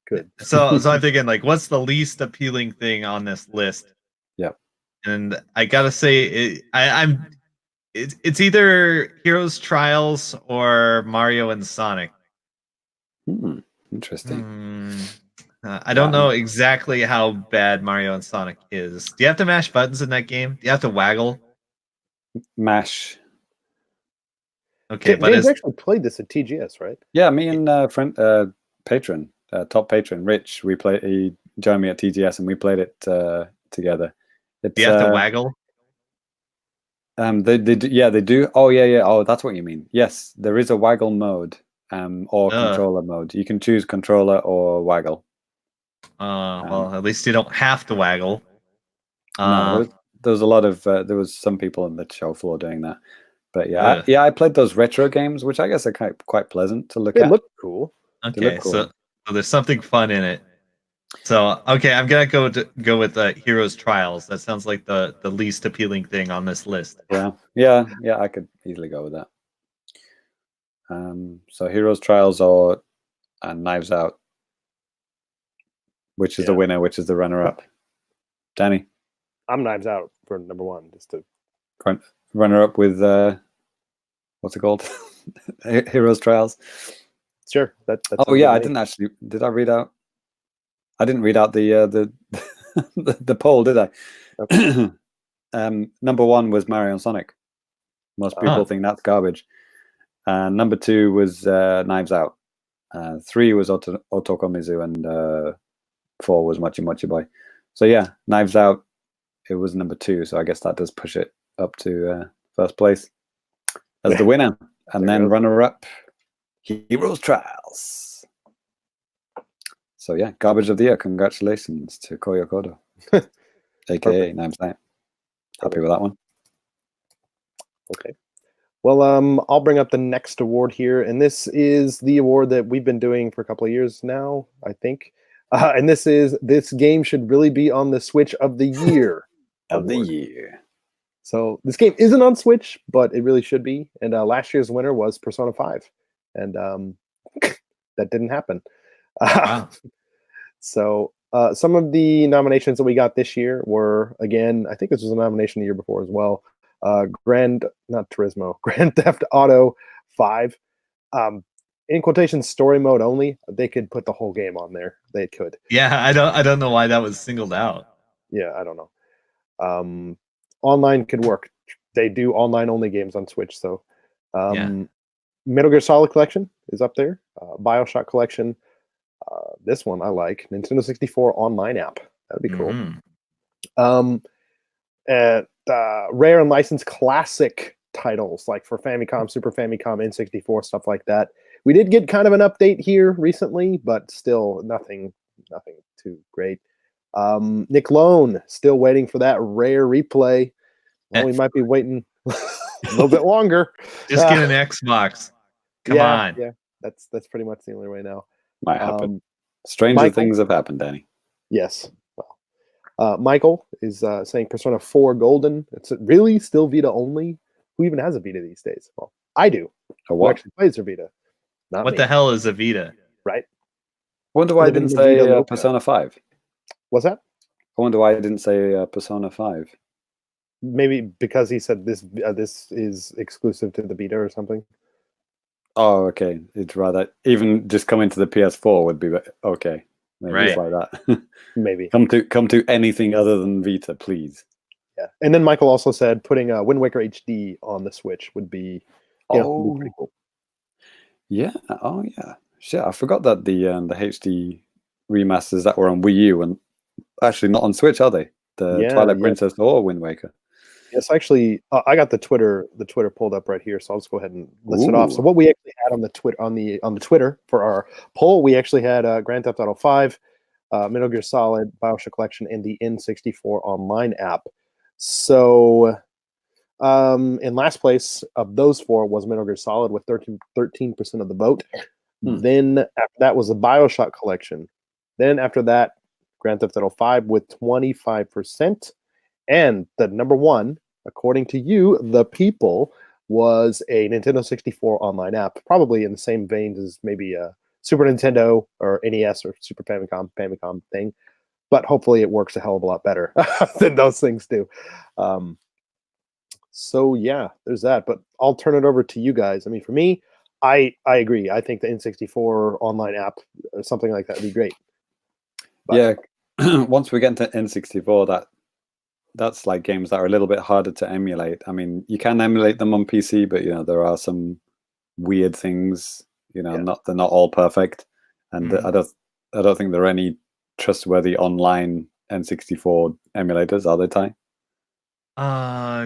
Good. So I'm thinking like, what's the least appealing thing on this list? Yep. And I gotta say, it's either Heroes Trials or Mario and Sonic. Interesting. I don't know exactly how bad Mario and Sonic is. Do you have to mash buttons in that game? Do you have to waggle? Mash. Okay, but James actually played this at TGS, right? Yeah, me and patron, top patron, Rich, he joined me at TGS and we played it together. Do you have to waggle? They do, yeah, they do. Oh yeah. Oh, that's what you mean. Yes, there is a waggle mode, or controller mode. You can choose controller or waggle. Well, at least you don't have to waggle. No, there was a lot of there was some people on the show floor doing that. But yeah, I played those retro games, which I guess are quite pleasant to look at. They look cool. Okay, cool. So there's something fun in it. So okay, I'm gonna go with Heroes Trials. That sounds like the least appealing thing on this list. Yeah, I could easily go with that. So Heroes Trials or Knives Out. Which is the winner? Which is the runner-up? Danny, I'm Knives Out for number one. Just to runner-up with what's it called? Heroes Trials. Sure. That's oh yeah, I didn't actually. Did I read out? I didn't read out the the poll, did I? Okay. Number one was Mario and Sonic. Most people think that's garbage. Number two was Knives Out. 3 was Otokomizu, and 4 was Mochi Mochi Boy. So yeah, Knives Out. It was number 2, so I guess that does push it up to first place as the winner, and then runner-up, Heroes Trials. So yeah, garbage of the year. Congratulations to Koyo Kodo, aka Knives Out. Happy with that one. Okay. Well, I'll bring up the next award here, and this is the award that we've been doing for a couple of years now, I think. And this game should really be on the Switch of the Year. Of the year. So this game isn't on Switch, but it really should be. And last year's winner was Persona 5, and that didn't happen. Wow. So some of the nominations that we got this year were, again, I think this was a nomination the year before as well. Grand Theft Auto 5. In quotation, story mode only. They could put the whole game on there. They could. Yeah, I don't know why that was singled out. Yeah, I don't know. Online could work. They do online only games on Switch. So, Metal Gear Solid Collection is up there. BioShock Collection. This one I like. Nintendo 64 online app. That'd be cool. Rare and licensed classic titles like for Famicom, Super Famicom, N64, stuff like that. We did get kind of an update here recently, but still nothing too great. Nick Lone, still waiting for that rare replay. Well, we might be waiting a little bit longer. Just get an Xbox. Come on. Yeah, that's pretty much the only way now. Might happen. Stranger things have happened, Danny. Yes. Well, Michael is saying Persona 4 Golden. It's really still Vita only. Who even has a Vita these days? Well, I do. Who actually plays their Vita? Not what me. the hell is a Vita? Right. I wonder why I didn't say Persona 5. What's that? I wonder why I didn't say Persona 5. Maybe because he said this is exclusive to the Vita or something. Oh, okay. It's rather even just coming to the PS4 would be okay. Maybe it's like that. Maybe come to anything other than Vita, please. Yeah, and then Michael also said putting Wind Waker HD on the Switch would be, would be pretty cool. Yeah. Oh, yeah. Shit, I forgot that the HD remasters that were on Wii U and actually not on Switch, are they? The Twilight Princess or Wind Waker. Yes, actually, I got the Twitter pulled up right here, so I'll just go ahead and list it off. So what we actually had on the Twitter for our poll, we actually had Grand Theft Auto 5, Metal Gear Solid, BioShock Collection, and the N64 online app. So in last place of those four was Metal Gear Solid with 13% of the vote. Then after that was the BioShock Collection. Then after that, Grand Theft Auto 5 with 25%. And the number one, according to you, the people, was a Nintendo 64 online app, probably in the same vein as maybe a Super Nintendo or NES or Super Famicom thing. But hopefully it works a hell of a lot better than those things do. So yeah, there's that. But I'll turn it over to you guys. I mean, for me, I agree. I think the N64 online app or something like that would be great. But, yeah, once we get into N64, that's like games that are a little bit harder to emulate. I mean, you can emulate them on PC, but there are some weird things. They're not all perfect, and I don't think there are any trustworthy online N64 emulators, are they, Ty?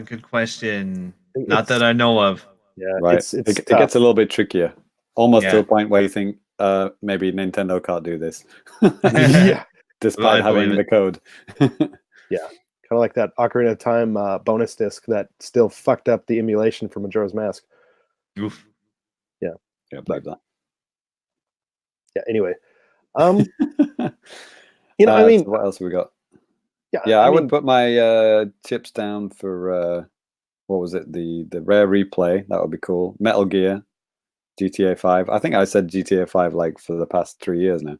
Good question. Not that I know of. Yeah, right. It gets a little bit trickier, almost to a point where you think maybe Nintendo can't do this. Yeah, despite having the code. Yeah. Kind of like that Ocarina of Time bonus disc that still fucked up the emulation for Majora's Mask. Oof. Yeah, I believe that. Yeah. Anyway, I mean, so what else have we got? Yeah, I would put my chips down for what was it? The rare replay. That would be cool. Metal Gear, GTA 5. I think I said GTA 5 like for the past 3 years now.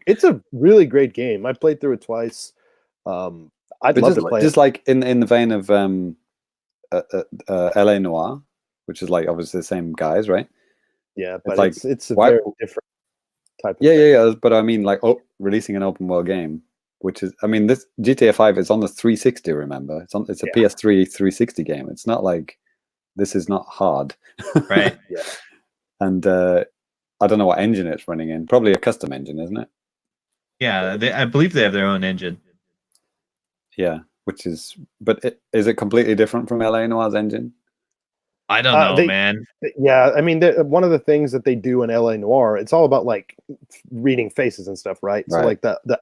It's a really great game. I played through it twice. I'd love to play just like in the vein of LA Noire, which is like obviously the same guys, right? Yeah, but it's a very different type of thing. Yeah. But I mean, like releasing an open world game, which is, I mean, this GTA 5 is on the 360. Remember, it's a PS3 360 game. It's not like this is not hard, right? Yeah, and I don't know what engine it's running in. Probably a custom engine, isn't it? Yeah, I believe they have their own engine. Yeah, but is it completely different from LA Noire's engine? I don't know, man. Yeah, I mean, one of the things that they do in LA Noire, it's all about like reading faces and stuff, right? So like the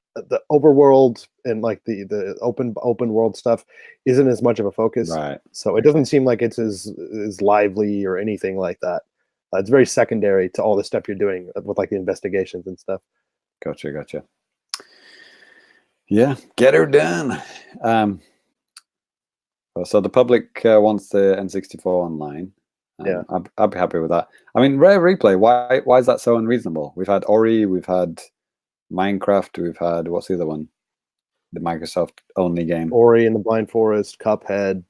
overworld and like the open world stuff isn't as much of a focus, right? So it doesn't seem like it's as lively or anything like that. It's very secondary to all the stuff you're doing with like the investigations and stuff. Gotcha. Yeah, get her done. So the public wants the N64 online. Yeah, I'd be happy with that. I mean, rare replay. Why is that so unreasonable? We've had Ori, we've had Minecraft. We've had, what's the other one? The Microsoft only game. Ori and the Blind Forest, Cuphead.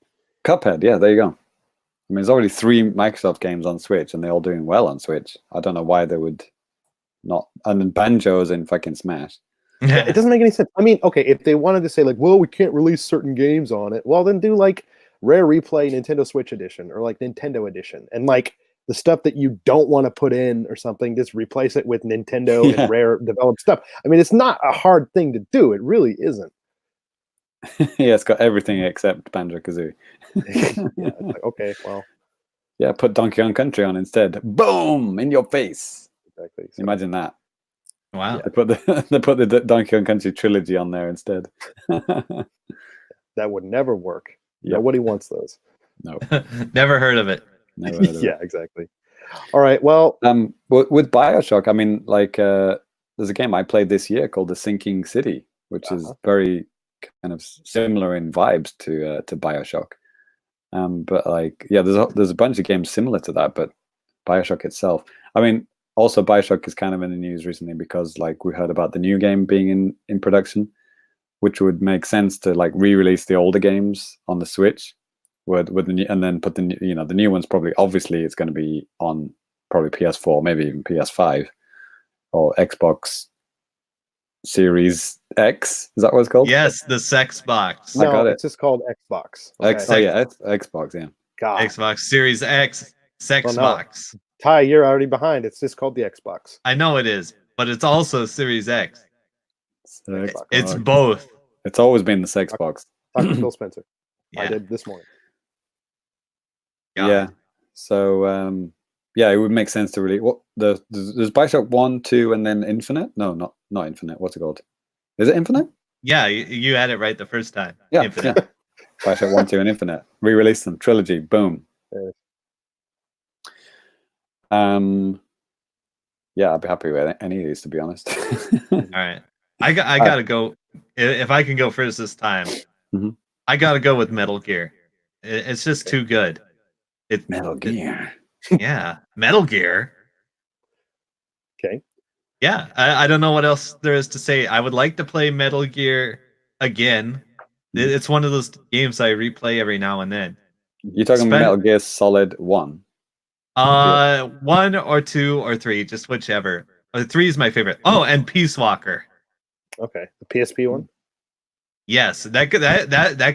Cuphead, yeah, there you go. I mean, there's already 3 Microsoft games on Switch, and they're all doing well on Switch. I don't know why they would not. And then Banjo's in fucking Smash. It doesn't make any sense. I mean, okay, if they wanted to say like, well, we can't release certain games on it, well, then do like Rare Replay Nintendo Switch Edition or like Nintendo Edition, and like the stuff that you don't want to put in or something, just replace it with Nintendo and Rare developed stuff. I mean, it's not a hard thing to do. It really isn't. Yeah, it's got everything except Banjo-Kazooie. Yeah, it's like, okay, well, yeah, put Donkey Kong Country on instead. Boom! In your face. exactly. So, Imagine that. Wow. They put the Donkey Kong Country trilogy on there instead. that would never work. Yep. Nobody wants those. No, Never heard of it. never heard of Yeah, exactly. All right. Well, with BioShock, I mean, like, there's a game I played this year called The Sinking City, which is very kind of similar in vibes to BioShock. But like, yeah, there's a bunch of games similar to that, but BioShock itself, I mean, also BioShock is kind of in the news recently because like we heard about the new game being in production, which would make sense to like re-release the older games on the Switch with the new, and then put the the new ones probably, obviously it's going to be on probably PS4, maybe even PS5 or Xbox Series X. Is that what it's called? Yes, the sex box. I got it. it's just called Xbox. Xbox, yeah. God. Xbox Series X, sex Well, no. box. Ty, you're already behind. It's just called the Xbox. I know it is, but it's also Series X. Xbox. It's both. It's always been the sex box. Talk to Phil Spencer. Yeah. I did this morning. God. Yeah. So yeah, it would make sense to really there's BioShock 1, 2, and then Infinite. No, not Infinite. What's it called? Is it Infinite? Yeah, you had it right the first time. Yeah. Infinite. Yeah. BioShock 1, 2, and Infinite. Re-release them. Trilogy. Boom. Yeah, I'd be happy with any of these, to be honest. All right. I gotta go. If I can go first this time, I gotta go with Metal Gear. It's just too good. Metal Gear. Yeah, Metal Gear. Okay. Yeah, I don't know what else there is to say. I would like to play Metal Gear again. It's one of those games I replay every now and then. You're talking Metal Gear Solid 1? 1 or 2 or 3, just whichever. 3 is my favorite. Oh, and Peace Walker. Okay, the PSP one. Yes, that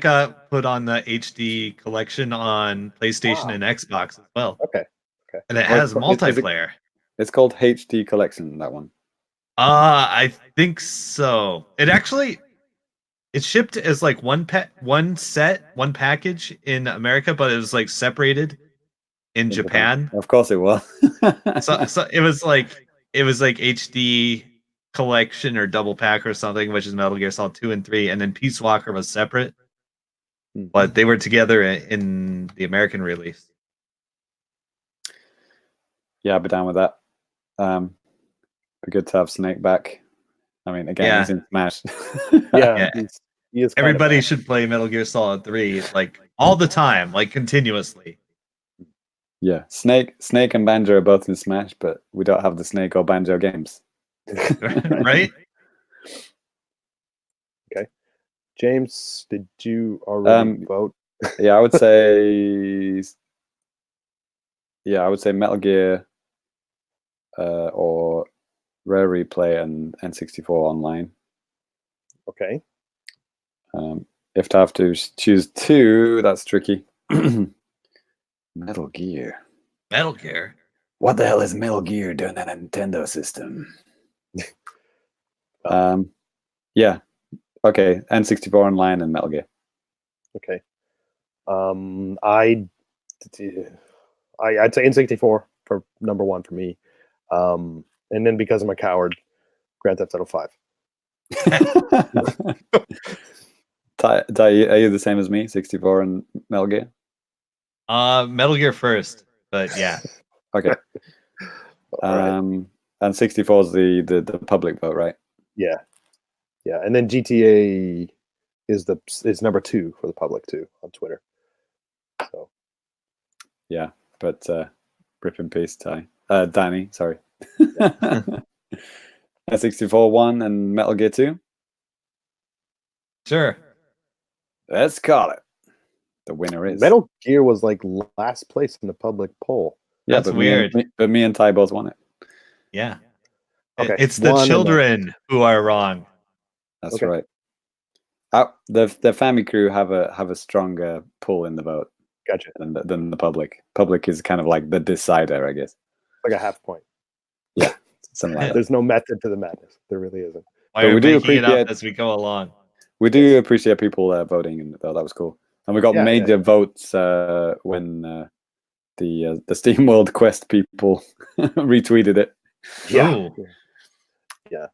got put on the HD collection on PlayStation and Xbox as well. Okay. And it has multiplayer. It's called HD Collection, that one. I think so. It shipped as like one package in America, but it was like separated in Japan. Of course it was. so it was like HD collection or double pack or something, which is Metal Gear Solid 2 and 3, and then Peace Walker was separate. But they were together in the American release. Yeah, I'd be down with that. Be good to have Snake back. I mean, again, he's in Smash. Yeah. He is Everybody should play Metal Gear Solid 3 like all the time, like continuously. Yeah, Snake and Banjo are both in Smash, but we don't have the Snake or Banjo games. Right? Okay. James, did you already vote? Yeah, I would say Metal Gear or Rare Replay and N64 Online. Okay. If I have to choose 2, that's tricky. Metal Gear. Metal Gear? What the hell is Metal Gear doing on a Nintendo system? Yeah. Okay, N64 Online and Metal Gear. Okay. I'd say N64 for number 1 for me. And then because I'm a coward, Grand Theft Auto 5. Ty, are you the same as me? 64 and Metal Gear? Metal Gear first, but yeah. Okay. And 64 is the public vote, right? Yeah. Yeah. And then GTA is number 2 for the public too on Twitter. So yeah, but rip in peace, Ty. Danny, sorry. N64 one and Metal Gear 2? Sure. Let's call it. The winner is Metal Gear was like last place in the public poll. Yeah, That's but weird. Me and Ty both won it. Yeah. Okay, It's the one and children who are wrong. That's Okay. right. The Fammy crew have a stronger pull in the vote Gotcha. than the public. Public is kind of like the decider, I guess. Like a half point. Yeah, something like that. There's no method to the madness. There really isn't. Why But are we do making it up appreciate- as we go along? We do appreciate people voting, and that was cool. And we got Yeah, major votes when the Steam World Quest people retweeted it. Yeah. Ooh. Yeah.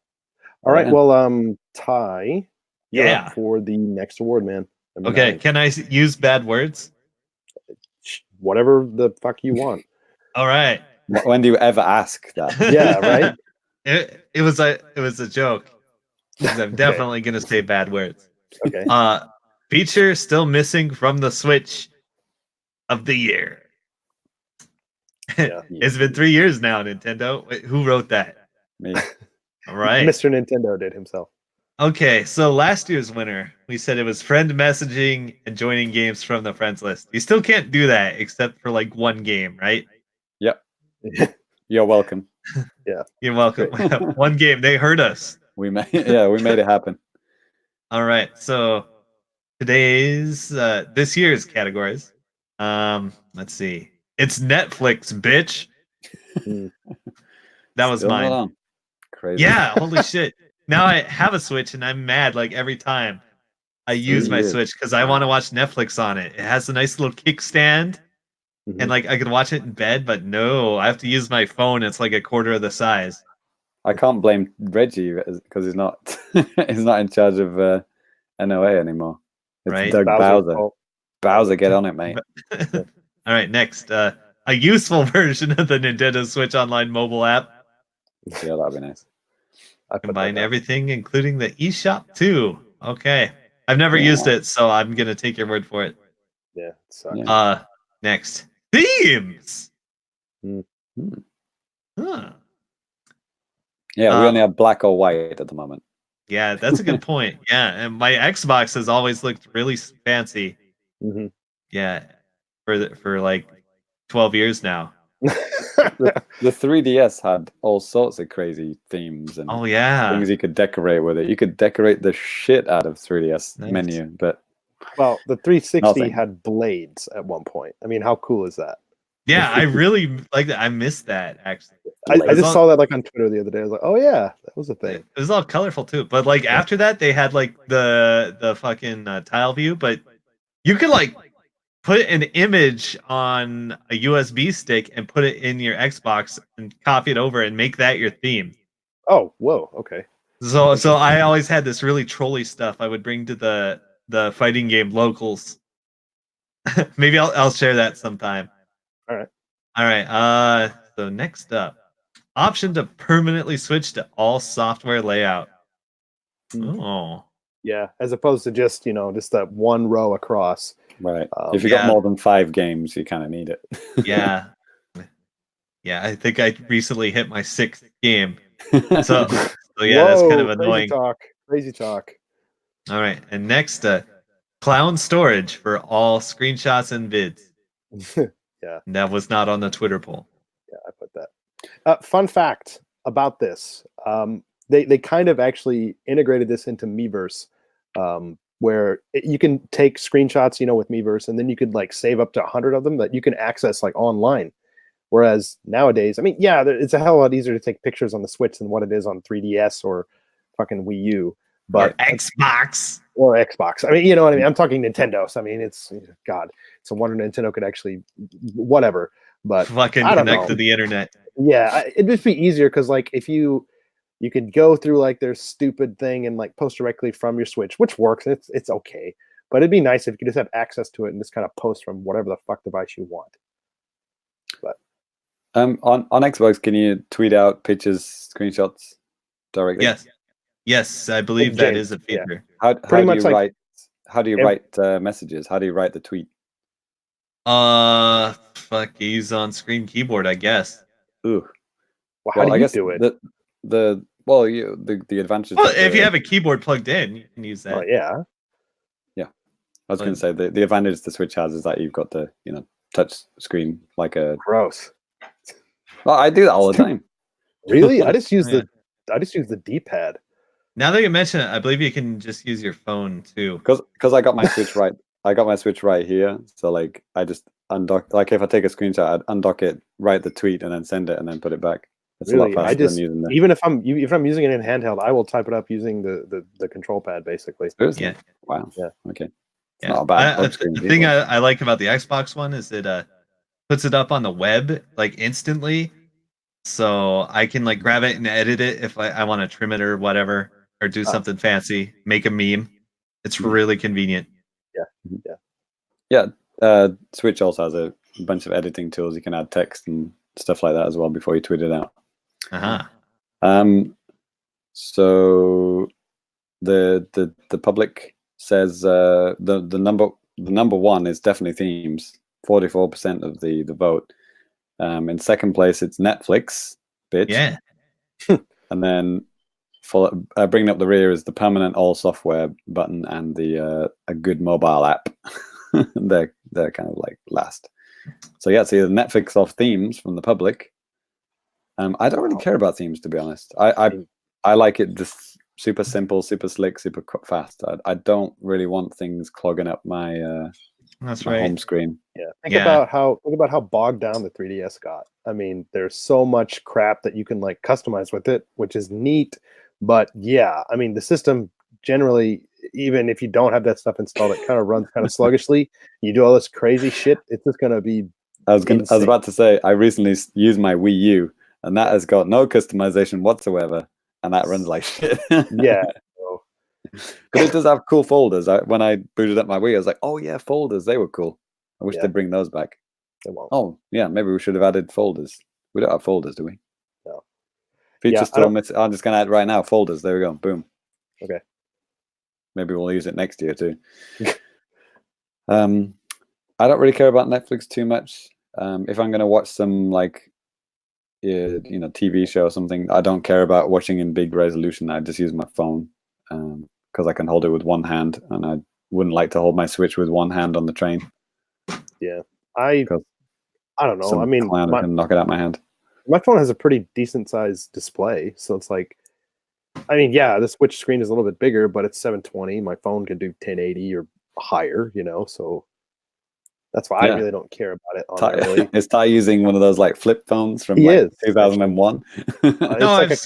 All right. Yeah. Well, Ty, you're Yeah. up for the next award, man. Number Okay, 9. can I use bad words? Whatever the fuck you want. All right. When do you ever ask that? Yeah, right? It was a joke. 'Cause I'm definitely gonna say bad words. Okay. Feature still missing from the Switch of the year. Yeah. It's been 3 years now, Nintendo. Wait, who wrote that? Me. All right. Mr. Nintendo did himself. Okay, so last year's winner, we said it was friend messaging and joining games from the friends list. You still can't do that except for like one game, right? You're welcome. You're welcome. One game. They heard us. We made it happen. All right. So this year's categories. Let's see. It's Netflix, bitch. Hmm. That was Still not mine. on. Crazy. Yeah, holy shit. Now I have a Switch and I'm mad like every time I use my years. Switch because I want to watch Netflix on it. It has a nice little kickstand Mhm. and like I can watch it in bed, but no, I have to use my phone. It's like a quarter of the size. I can't blame Reggie because he's not he's not in charge of NOA anymore. It's Right. Doug Bowser's Bowser. fault. Bowser, get on it, mate. All right, next. A useful version of the Nintendo Switch Online mobile app. Yeah, that'd be nice. I put that Combine down. everything, including the eShop too. Okay. I've never Yeah. used it, so I'm gonna take your word for it. Yeah, it sucks. Yeah. Next. Themes. Hmm. Huh. Yeah, we Uh, only have black or white at the moment. Yeah, that's a good point. Yeah, and my Xbox has always looked really fancy. Mhm. Yeah, for like 12 years now. The 3DS had all sorts of crazy themes and Oh yeah. things you could decorate with it. You could decorate the shit out of 3DS Nice. menu, but Well, the 360 Nothing. had blades at one point. I mean, how cool is that? Yeah, I really like that. I missed that actually. I Blades. just saw that like on Twitter the other day. I was like, oh yeah, that was a thing. It was all colorful too. But like after that, they had like the fucking tile view. But you could like put an image on a USB stick and put it in your Xbox and copy it over and make that your theme. Oh, whoa, okay. So I always had this really trolly stuff I would bring to the fighting game locals. Maybe I'll share that sometime. All right. All right. So next up, option to permanently switch to all software layout. Hmm. Oh, Yeah, as opposed to just just that one row across. right. Yeah. If you got more than 5 games, you kind of need it. yeah. Yeah, I think I recently hit my 6th game. So yeah, that's kind of Whoa, annoying. Crazy talk. All right. And next, cloud storage for all screenshots and vids. Yeah. That was not on the Twitter poll. Yeah, I put that. Fun fact about this: they kind of actually integrated this into Miiverse, where you can take screenshots, with Miiverse, and then you could like save up to 100 of them that you can access like online. Whereas nowadays, I mean, yeah, it's a hell of a lot easier to take pictures on the Switch than what it is on 3DS or fucking Wii U, but Or Xbox. or Xbox. I mean, you know what I mean? I'm talking Nintendo. So I mean, it's a wonder Nintendo could actually whatever. But Fucking I don't connect know. to the internet. yeah, it'd just be easier because like if you could go through like their stupid thing and like post directly from your Switch, which works. It's okay, but it'd be nice if you could just have access to it and just kind of post from whatever the fuck device you want. But on Xbox, can you tweet out pictures, screenshots directly? Yes, I believe that is a Yeah. feature. How Pretty do much you like write? How do you write messages? How do you write the tweet? Fuck, use on screen keyboard, I guess. Ooh. well, how do I you guess do it? the Well, the advantage. Well, that if the- you have a keyboard plugged in, you can use that. Oh yeah. I was going to say the advantage the Switch has is that you've got the touch screen like a. Gross. Well, I do that all the time. Really? I just use Yeah. the D-pad. Now that you mention it, I believe you can just use your phone too. Because I got my Switch right. I got my Switch right here, so like I just undock. Like if I take a screenshot, I'd undock it, write the tweet, and then send it, and then put it back. It's a lot Really, faster than using the. even if I'm using it in handheld, I will type it up using the control pad basically. Seriously? Yeah. Wow. Yeah. Okay. It's Yeah. not a bad touchscreen. The thing I like about the Xbox One is it puts it up on the web like instantly, so I can like grab it and edit it if I want to trim it or whatever, or do something fancy, make a meme. It's really convenient. Yeah. Switch also has a bunch of editing tools. You can add text and stuff like that as well before you tweet it out. So the public says the number one is definitely themes. 44% of the vote. In second place, it's Netflix, bitch. Yeah. And then bringing up the rear is the permanent all software button and the a good mobile app. they're kind of like last. So yeah, it's either Netflix or themes from the public. I don't really care about themes, to be honest. I like it just super simple, super slick, super fast. I don't really want things clogging up my That's my right. home screen. Yeah. Think about how bogged down the 3DS got. I mean, there's so much crap that you can like customize with it, which is neat. But yeah, I mean, the system generally, even if you don't have that stuff installed, it kind of runs kind of sluggishly. You do all this crazy shit, it's just gonna be. I was about to say I recently used my Wii U, and that has got no customization whatsoever, and that runs like shit. Yeah. But it does have cool folders. When I booted up my Wii, I was like, "Oh yeah, folders. They were cool. I wish they'd bring those back." They won't. Oh yeah, maybe we should have added folders. We don't have folders, do we? No. Feature store. I'm just gonna add right now. Folders. There we go. Boom. Okay. Maybe we'll use it next year too. I don't really care about Netflix too much. If I'm gonna watch some like TV show or something, I don't care about watching in big resolution. I just use my phone because I can hold it with one hand, and I wouldn't like to hold my Switch with one hand on the train. Yeah, I don't know. I mean, clown can knock it out my hand. My phone has a pretty decent sized display, so it's like, I mean, yeah, the Switch screen is a little bit bigger, but it's 720. My phone can do 1080 or higher, so that's why I really don't care about it. Really. Is Ty using one of those like flip phones from 2001? No, it's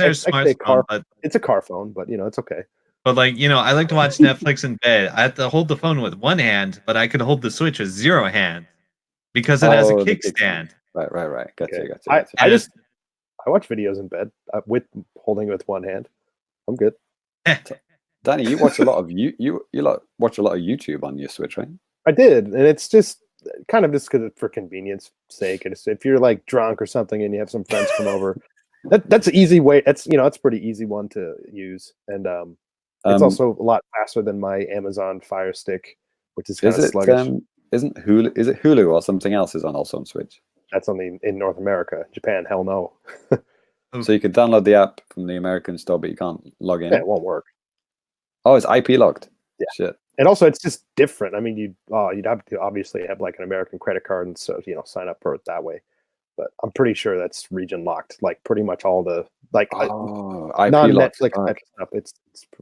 a car phone, but it's okay. But like, I like to watch Netflix in bed. I have to hold the phone with one hand, but I could hold the Switch with zero hands because it has a kickstand. Right. Gotcha. I watch videos in bed with holding it with one hand. I'm good. Danny, you watch a lot of you watch a lot of YouTube on your Switch, right? I did, and it's just kind of just for convenience sake. And if you're like drunk or something and you have some friends come over, that's an easy way. That's it's a pretty easy one to use, and it's also a lot faster than my Amazon Fire Stick, which is kind of sluggish. Isn't Hulu? Is it Hulu or something else is also on Switch? That's only in North America. Japan, hell no. So you can download the app from the American store, but you can't log in. Yeah, it won't work. Oh, it's IP locked. Yeah. Shit. And also, it's just different. I mean, you'd have to obviously have like an American credit card, and so sign up for it that way. But I'm pretty sure that's region locked. Like pretty much all the non-Netflix type stuff. It's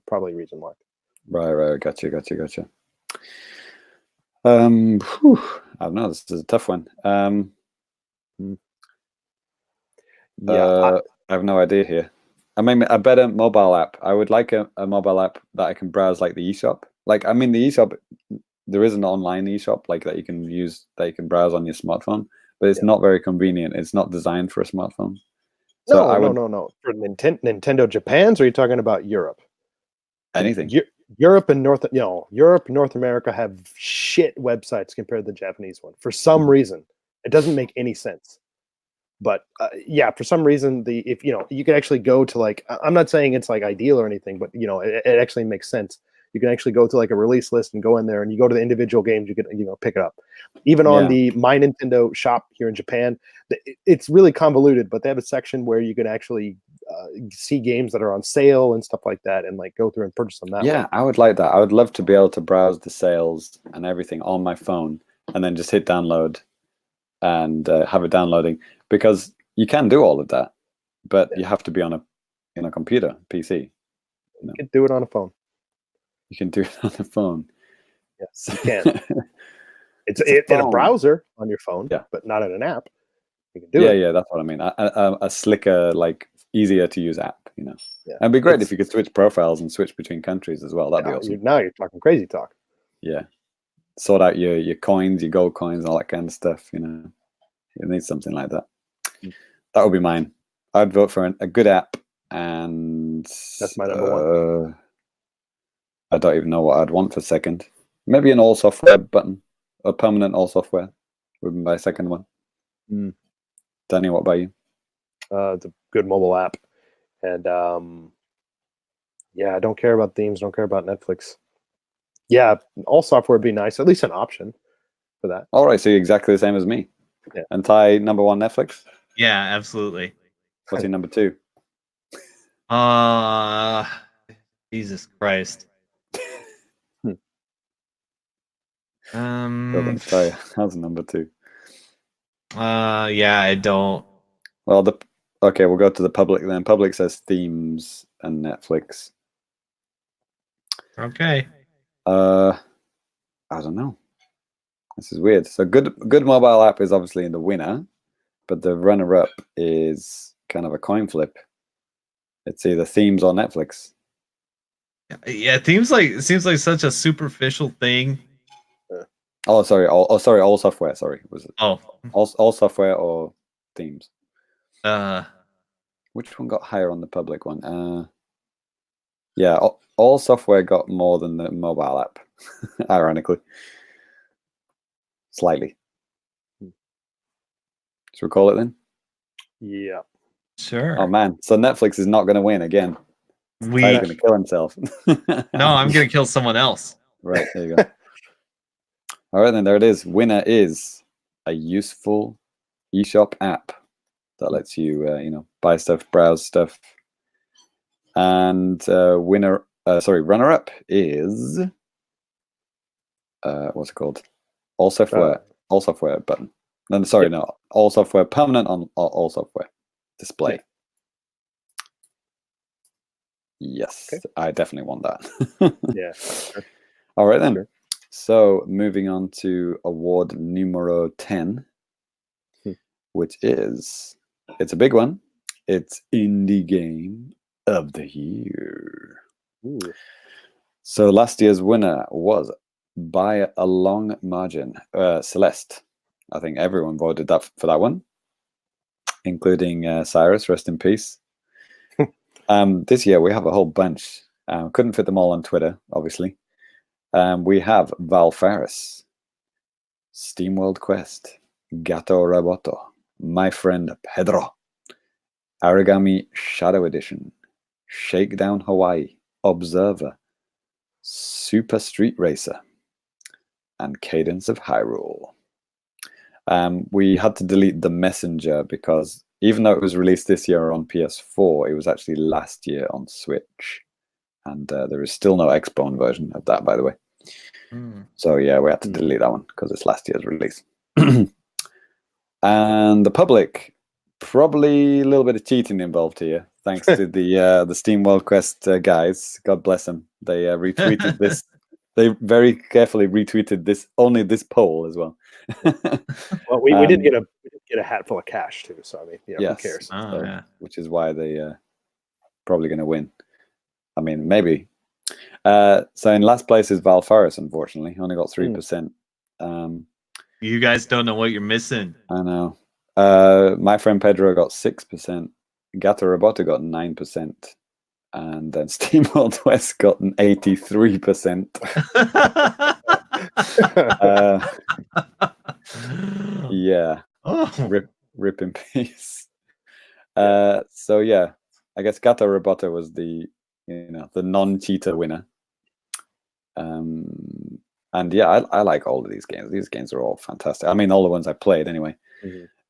probably region locked. Right. Gotcha. I don't know. This is a tough one. I have no idea here. I mean, a better mobile app. I would like a mobile app that I can browse like the eShop. Like, I mean, the eShop, there is an online eShop like that you can use, that you can browse on your smartphone, but it's not very convenient. It's not designed for a smartphone. So no. For Nintendo Japan's, or are you talking about Europe? Anything. Europe and North America have shit websites compared to the Japanese one. For some reason, it doesn't make any sense. But for some reason, if you can actually go to like, I'm not saying it's like ideal or anything, but it actually makes sense. You can actually go to like a release list and go in there, and you go to the individual games, you can pick it up. Even on the My Nintendo shop here in Japan, it's really convoluted, but they have a section where you can actually see games that are on sale and stuff like that, and like go through and purchase them that way. Yeah, I would like that. I would love to be able to browse the sales and everything on my phone, and then just hit download and have it downloading, because you can do all of that, but you have to be on a computer, PC. You can do it on a phone. You can do it on a phone. Yes, you can. It's a in a phone. browser on your phone, Yeah. but not in an app. You can do it. Yeah, that's what I mean. A slicker, like easier to use app, you know. Yeah. It'd be great if you could switch profiles and switch between countries as well. That'd be awesome. Now you're talking crazy talk. Yeah. Sort out your coins, your gold coins, all that kind of stuff, you know. You need something like that. That would be mine. I'd vote for a good app, and that's my number one. I don't even know what I'd want for second. Maybe an all software button, a permanent all software would be my second one. Danny, what about you? It's a good mobile app, and I don't care about themes, don't care about Netflix. Yeah, all software would be nice, at least an option for that. All right, so you're exactly the same as me. Yeah. And Ty, number one, Netflix. Yeah, absolutely. What's your number two? Jesus Christ. Ty, how's number two? Yeah, I don't. Well, okay, we'll go to the public then. Public says themes and Netflix. Okay. I don't know. This is weird. So good mobile app is obviously the winner, but the runner-up is kind of a coin flip. It's either themes or Netflix. Yeah, it seems like such a superficial thing. Oh, sorry. All software. Sorry, was it? Oh, all software or themes? Which one got higher on the public one? Yeah, all software got more than the mobile app, ironically. Slightly. Should we call it then? Yeah. Sure. Oh man, so Netflix is not going to win again. He's going to kill himself. No, I'm going to kill someone else. Right, there you go. All right, then there it is. Winner is a useful eShop app that lets you, buy stuff, browse stuff. And runner-up is what's it called? All software button. No, sorry, no, all software permanent on all software display. Yes, okay. I definitely want that. Yeah. Sure. All right then. Sure. So moving on to award numero 10, which is, it's a big one. It's Indie Game of the Year. Ooh. So last year's winner was, by a long margin, Celeste. I think everyone voted for that one, including Cyrus, rest in peace. This year we have a whole bunch. Couldn't fit them all on Twitter, obviously. We have Valfaris, SteamWorld Quest, Gato Roboto, My Friend Pedro, Origami Shadow Edition, Shakedown Hawaii, Observer, Super Street Racer, and Cadence of Hyrule. We had to delete The Messenger because even though it was released this year on PS4, it was actually last year on Switch. And there is still no Xbone version of that, by the way. So yeah, we had to delete that one because it's last year's release. And the public, probably a little bit of cheating involved here, thanks to the SteamWorld Quest guys. God bless them. They retweeted this. They very carefully retweeted this poll as well. Well, we did get a hat full of cash too. So I mean, yes, who cares? Which is why they probably going to win. I mean, maybe. So in last place is Valfaris, unfortunately. Only got 3%. You guys don't know what you're missing. I know. My Friend Pedro got 6%. Gato Roboto got 9%. And then SteamWorld Quest got an 83%. Yeah. Oh. Rip in peace. So yeah, I guess Gato Roboto was the non-cheater winner. And yeah, I like all of these games. These games are all fantastic. I mean, all the ones I played anyway.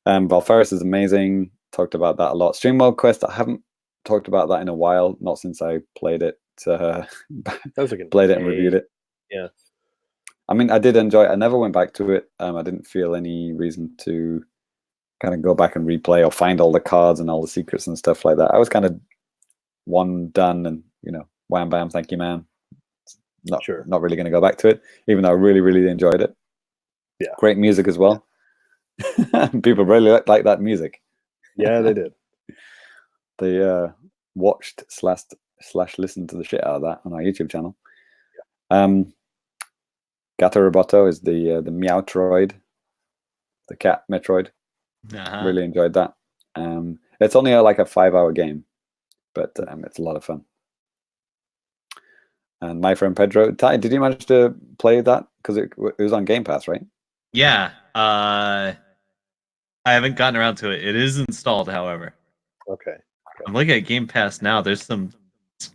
Valfaris is amazing. Talked about that a lot. SteamWorld Quest, I haven't talked about that in a while. Not since I played it. That's like played it and reviewed it. Yeah. I mean, I did enjoy it. I never went back to it. I didn't feel any reason to kind of go back and replay or find all the cards and all the secrets and stuff like that. I was kind of one done and, wham bam, thank you, man. Not really going to go back to it, even though I really, really enjoyed it. Yeah. Great music as well. People really like that music. Yeah, they did. They watched / listened to the shit out of that on our YouTube channel. Yeah. Gato Roboto is the Meowtroid, the cat Metroid. Really enjoyed that. It's only like a 5-hour game, but it's a lot of fun. And my friend Pedro, Ty, did you manage to play that? Because it was on Game Pass, right? Yeah. I haven't gotten around to it. It is installed, however. Okay. I'm looking at Game Pass now. There's some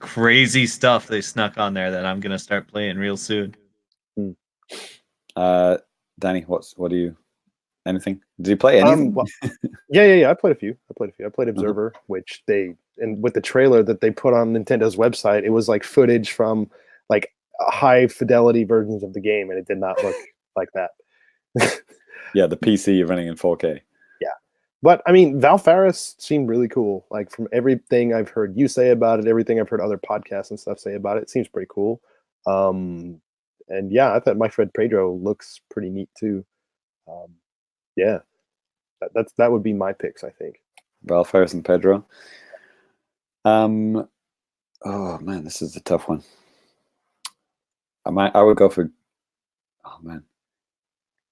crazy stuff they snuck on there that I'm gonna start playing real soon. Danny, what do you? Anything? Did you play anything? Yeah. I played a few. I played Observer, which and with the trailer that they put on Nintendo's website, it was like footage from like high fidelity versions of the game, and it did not look like that. Yeah, the PC running in 4K. Yeah, but I mean, Valfaris seemed really cool. Like from everything I've heard you say about it, everything I've heard other podcasts and stuff say about it, seems pretty cool. And yeah, I thought my friend Pedro looks pretty neat too. Yeah, that would be my picks, I think. Valfaris and Pedro. Oh man, this is a tough one. I would go for. Oh man,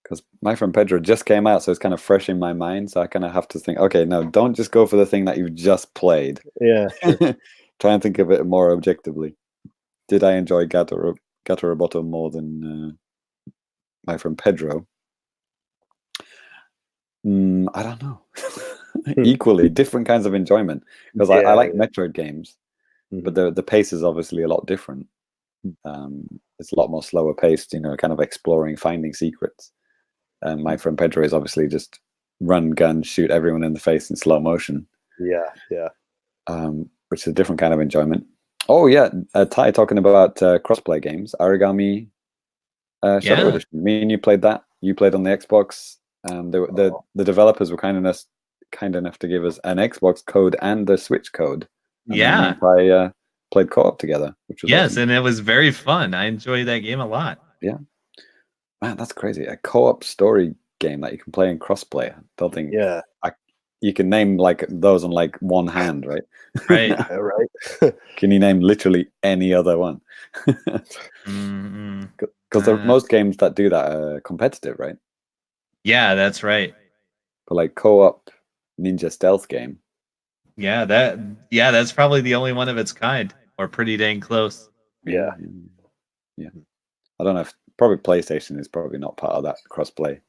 because my friend Pedro just came out, so it's kind of fresh in my mind. So I kind of have to think. Okay, no, don't just go for the thing that you've just played. Yeah. Sure. Try and think of it more objectively. Did I enjoy Gato Roboto more than my friend Pedro? I don't know. Equally, different kinds of enjoyment. Because I like Metroid games, but the pace is obviously a lot different. It's a lot more slower paced, kind of exploring, finding secrets. And my friend Pedro is obviously just run, gun, shoot everyone in the face in slow motion. Yeah. Which is a different kind of enjoyment. Oh yeah, Ty talking about crossplay games, Origami Shadow Edition. Me and you played that. You played on the Xbox. The developers were kind enough to give us an Xbox code and the Switch code. And me and Ty played co-op together, which was awesome. And it was very fun. I enjoyed that game a lot. Yeah, man, that's crazy. A co-op story game that you can play in crossplay. I don't think. Yeah. You can name like those on like one hand, right? Right. Right. Can you name literally any other one? Because most games that do that are competitive, right? Yeah, that's right. But like co-op ninja stealth game. Yeah, that's probably the only one of its kind, or pretty dang close. Yeah. I don't know if probably PlayStation is probably not part of that crossplay.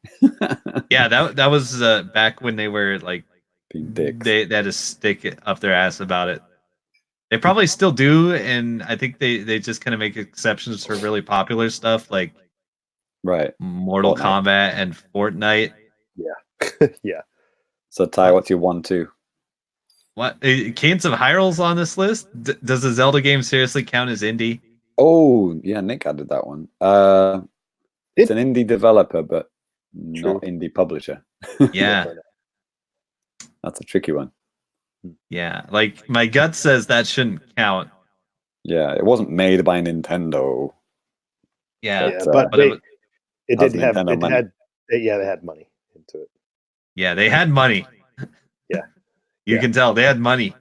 Yeah, that was back when they were like being dicks. They had to stick it up their ass about it. They probably still do, and I think they just kind of make exceptions for really popular stuff like Mortal Kombat and Fortnite. Yeah. Yeah. So Ty, what's your 1-2? What? Cadence of Hyrule's on this list? Does the Zelda game seriously count as indie? Oh yeah, Nick added that one. It's an indie developer, but not indie publisher. Yeah. That's a tricky one. Yeah, like my gut says that shouldn't count. Yeah, it wasn't made by Nintendo. Yeah, but they had money into it. Yeah, they had money. Yeah. You can tell they had money.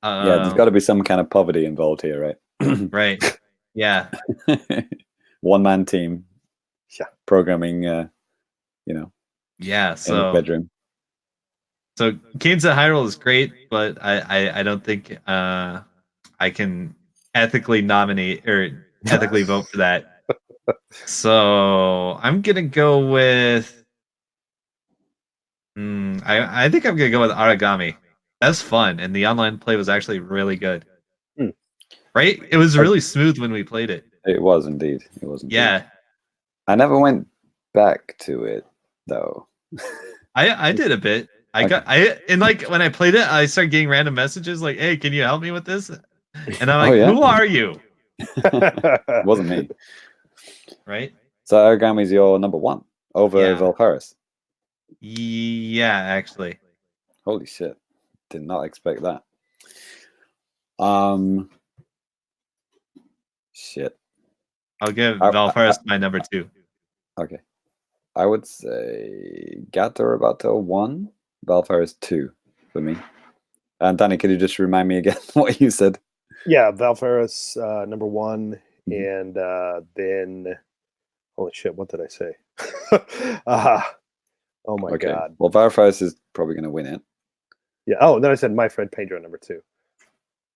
Yeah, there's got to be some kind of poverty involved here, right? Right. Yeah. One-man team. Yeah. Programming, Yeah, in the bedroom. So Cadence of Hyrule is great, but I don't think I can ethically nominate or ethically vote for that. So I'm gonna go with I think I'm gonna go with Origami. That's fun, and the online play was actually really good. Right? It was really smooth when we played it. It was indeed. It was indeed. Yeah. I never went back to it though. I did a bit. And like when I played it, I started getting random messages like, "Hey, can you help me with this?" And I'm Oh, like, yeah? "Who are you?" It wasn't me. Right? So Origami's your number 1 over Yeah. Valfaris. Yeah, actually. Holy shit. Did not expect that. Shit. I'll give I- Valfaris my number 2. Okay. I would say Gato Roboto 1, Valfaris 2 for me. And Danny, could you just remind me again what you said? Yeah, Valfaris number 1, Mhm. and then holy shit, what did I say? Oh my Okay. god. Well, Valfaris is probably going to win it. Yeah. Oh, then I said my friend Pedro number 2.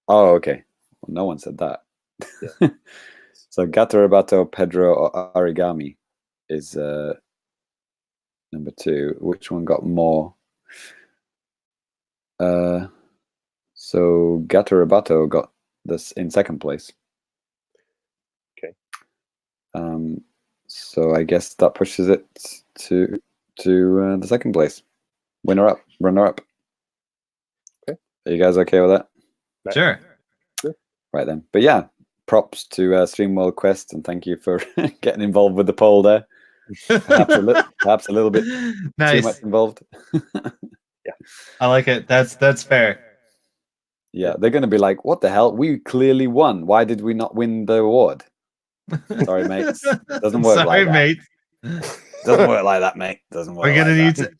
Oh, okay. Well, no one said that. Yeah. So Gato Roboto, Pedro, or Origami is number 2. Which one got more? So Gato Roboto got this in second place. Okay. So I guess that pushes it to the second place. Runner up. Okay. Are you guys okay with that? Sure. Right then. But yeah, props to StreamWorld Quest, and thank you for getting involved with the poll there. Perhaps a little bit too much involved. Yeah, I like it. That's fair. Yeah, they're going to be like, "What the hell? We clearly won. Why did we not win the award?" Sorry, mates. Doesn't work Sorry, like that. mate. Doesn't work like that, mate. Doesn't work. We're gonna like need that. to.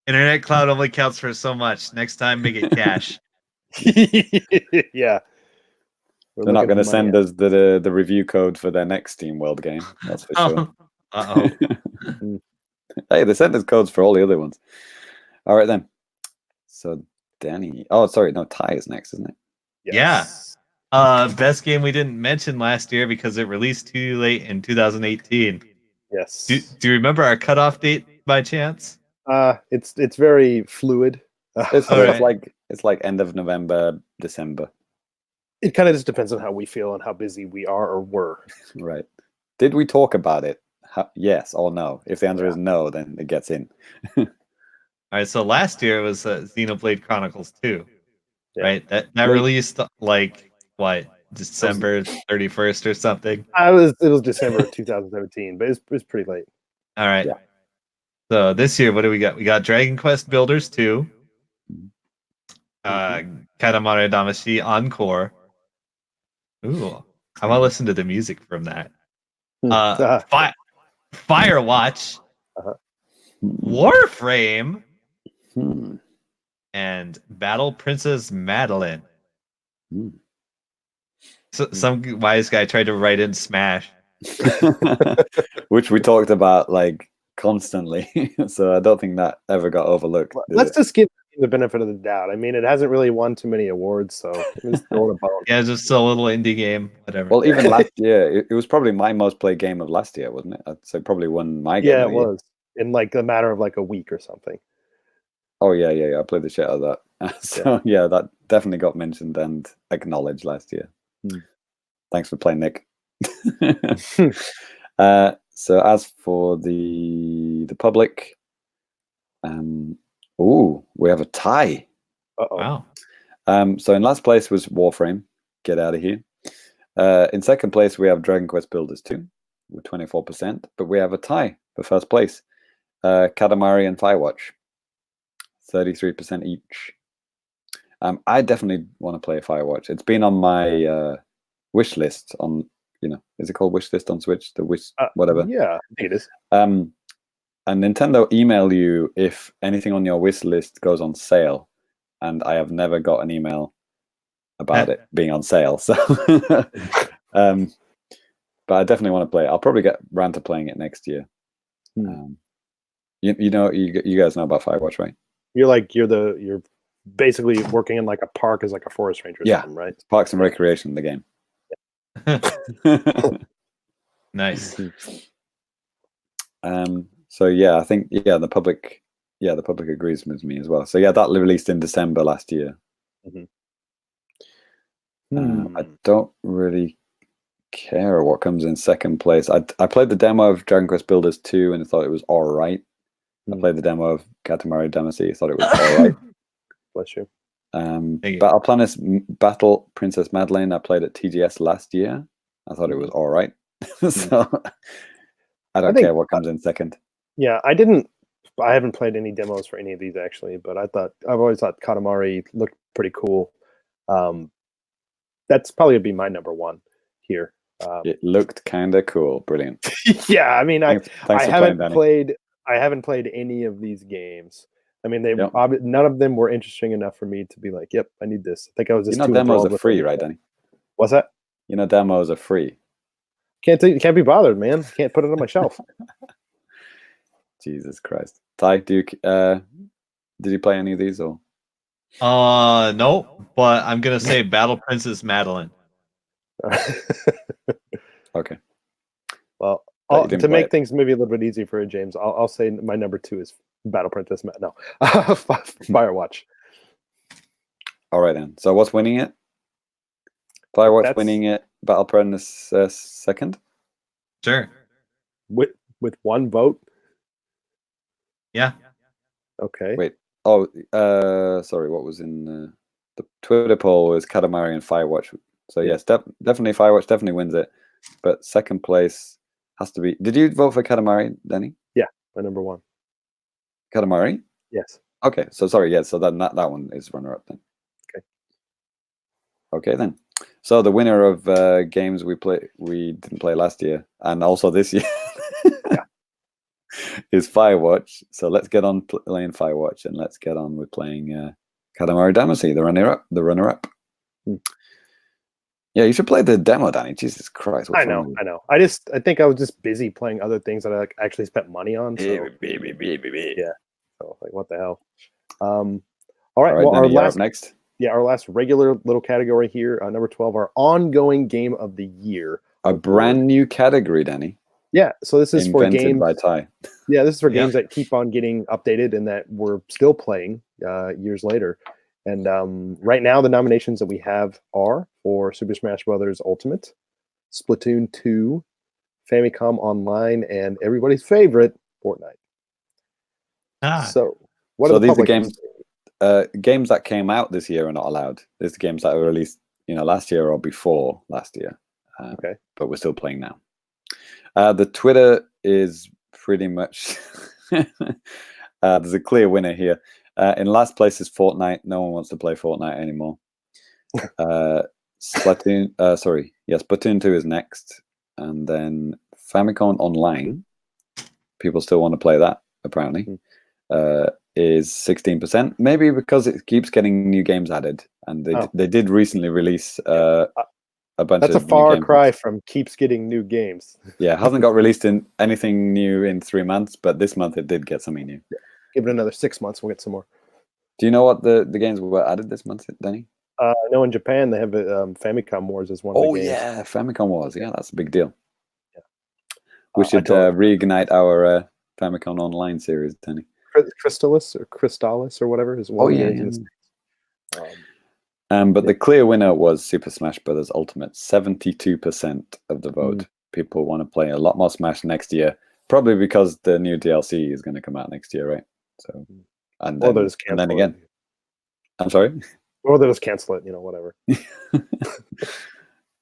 Internet cloud only counts for so much. Next time, make it cash. yeah. They're not going to send us the review code for their next Steam World game. That's for sure. Uh-oh. Hey, they sent us codes for all the other ones. All right then. So Danny. Oh, sorry. No, Ty is next, isn't it? Yes. Yeah. Best game we didn't mention last year because it released too late in 2018. Yes. Do you remember our cutoff date by chance? It's very fluid. It's like end of November, December. It kind of just depends on how we feel and how busy we are or were. Right. Did we talk about it? Yes or no? If the answer is no, then it gets in. All right. So last year was Xenoblade Chronicles 2. Yeah. Right. That released like what, December 31st or something. It was December of 2017, but it was pretty late. All right. Yeah. So this year, what do we got? We got Dragon Quest Builders 2, Katamari Damacy Encore. Ooh, I want to listen to the music from that. Firewatch, Warframe, and Battle Princess Madeline. So some wise guy tried to write in Smash, which we talked about like constantly. So I don't think that ever got overlooked. Let's just give the benefit of the doubt. I mean, it hasn't really won too many awards, so it was throwing a bone. Yeah, just a little indie game, whatever. Well, even last year, it was probably my most played game of last year, wasn't it? I'd say probably won my game. Yeah, it was in like a matter of like a week or something. Oh yeah. I played the shit out of that. So yeah, that definitely got mentioned and acknowledged last year. Thanks for playing, Nick. So as for the public, we have a tie. Wow. So in last place was Warframe. Get out of here. In second place we have Dragon Quest Builders 2 with 24%, but we have a tie for first place. Katamari and Firewatch, 33% each. I definitely want to play Firewatch. It's been on my wish list on, is it called wish list on Switch? The wish, whatever. Yeah, it is. And Nintendo email you if anything on your wish list goes on sale, and I have never got an email about it being on sale. So, but I definitely want to play it. I'll probably get round to playing it next year. You guys know about Firewatch, right? You're basically working in like a park as like a forest ranger or something, right? Parks and Recreation, the game. Nice. So yeah, I think the public agrees with me as well. So yeah, that released in December last year. I don't really care what comes in second place. I played the demo of Dragon Quest Builders 2 and I thought it was all right. I played the demo of Katamari Damacy. Thought it was all right. Bless you. Thank you. Battle Princess Madeline. I played at TGS last year. I thought it was all right. So I don't care what comes in second. Yeah, I haven't played any demos for any of these actually, but I've always thought Katamari looked pretty cool. That's probably gonna be my number one here. It looked kind of cool. Brilliant. Yeah, I mean, Thanks I for haven't playing, I haven't played any of these games. I mean, Yep. none of them were interesting enough for me to be like, "Yep, I need this." I think I was just too demos enthralled are with free, it. right, Danny? What's that? Demos are free. Can't be bothered, man. Can't put it on my shelf. Jesus Christ. Ty, did you play any of these or? No, but I'm gonna say Battle Princess Madeline. Okay. Well, to make things maybe a little bit easier for James, I'll say my number 2 is Battle Princess. No, Firewatch. All right then. So what's winning it? Firewatch winning it. Battle Princess second. Sure. With one vote. Yeah. Okay. Wait. Oh, sorry. What was in the Twitter poll was Katamari and Firewatch. So yes, definitely Firewatch definitely wins it, but second place has to be. Did you vote for Katamari, Danny? Yeah, my number 1. Katamari? Yes. Okay. So sorry. Yeah. So then that one is runner up then. Okay. Okay then. So the winner of games we didn't play last year and also this year is Firewatch. So let's get on playing Firewatch and let's get on with playing Katamari Damacy, the runner up. Yeah, you should play the demo, Danny. Jesus Christ! I know. I think I was just busy playing other things that I actually spent money on. So. Yeah. So like, what the hell? All right. Well, Danny, you're up next. Yeah, our last regular little category here, number 12, our ongoing game of the year. A brand new category, Danny. Yeah, so this is for games by Ty. Yeah, this is for games that keep on getting updated and that we're still playing years later. And right now, the nominations that we have are for Super Smash Bros. Ultimate, Splatoon 2, Famicom Online, and everybody's favorite, Fortnite. So, what are these are games? Games that came out this year are not allowed. These are games that were released, last year or before last year. Okay, but we're still playing now. The Twitter is pretty much there's a clear winner here. In last place is Fortnite. No one wants to play Fortnite anymore. Splatoon 2 is next, and then Famicom Online. People still want to play that apparently. Is 16%, maybe because it keeps getting new games added, and they did recently release a bunch. That's a far cry from keeps getting new games. Yeah, hasn't got released in anything new in 3 months, but this month it did get something new. Yeah. Give it another 6 months, we'll get some more. Do you know what the games were added this month, Danny? I know in Japan they have Famicom Wars as one of the games. Oh yeah, Famicom Wars. Yeah, that's a big deal. Yeah. We should reignite our Famicom Online series, Danny. Crystalis or whatever is one of the games. But the clear winner was Super Smash Bros. Ultimate. 72% of the vote. People want to play a lot more Smash next year, probably because the new DLC is going to come out next year, right? So, and then again, I'm sorry. Or they'll just cancel it, whatever.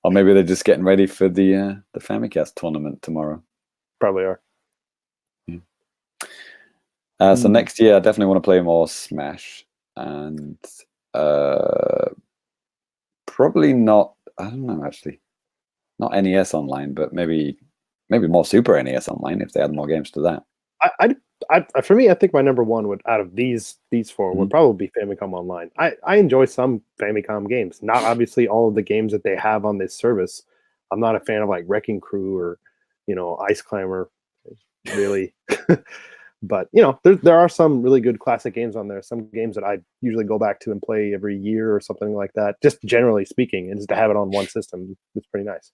Or maybe they're just getting ready for the Famicast tournament tomorrow. Probably are. So next year, I definitely want to play more Smash, and probably not. I don't know, actually, not NES Online, but maybe more Super NES Online if they add more games to that. For me, I think my number 1 would out of these 4 would probably be Famicom Online. I enjoy some Famicom games, not obviously all of the games that they have on this service. I'm not a fan of like Wrecking Crew or Ice Climber, really. But there are some really good classic games on there. Some games that I usually go back to and play every year or something like that. Just generally speaking, and just to have it on one system, it's pretty nice.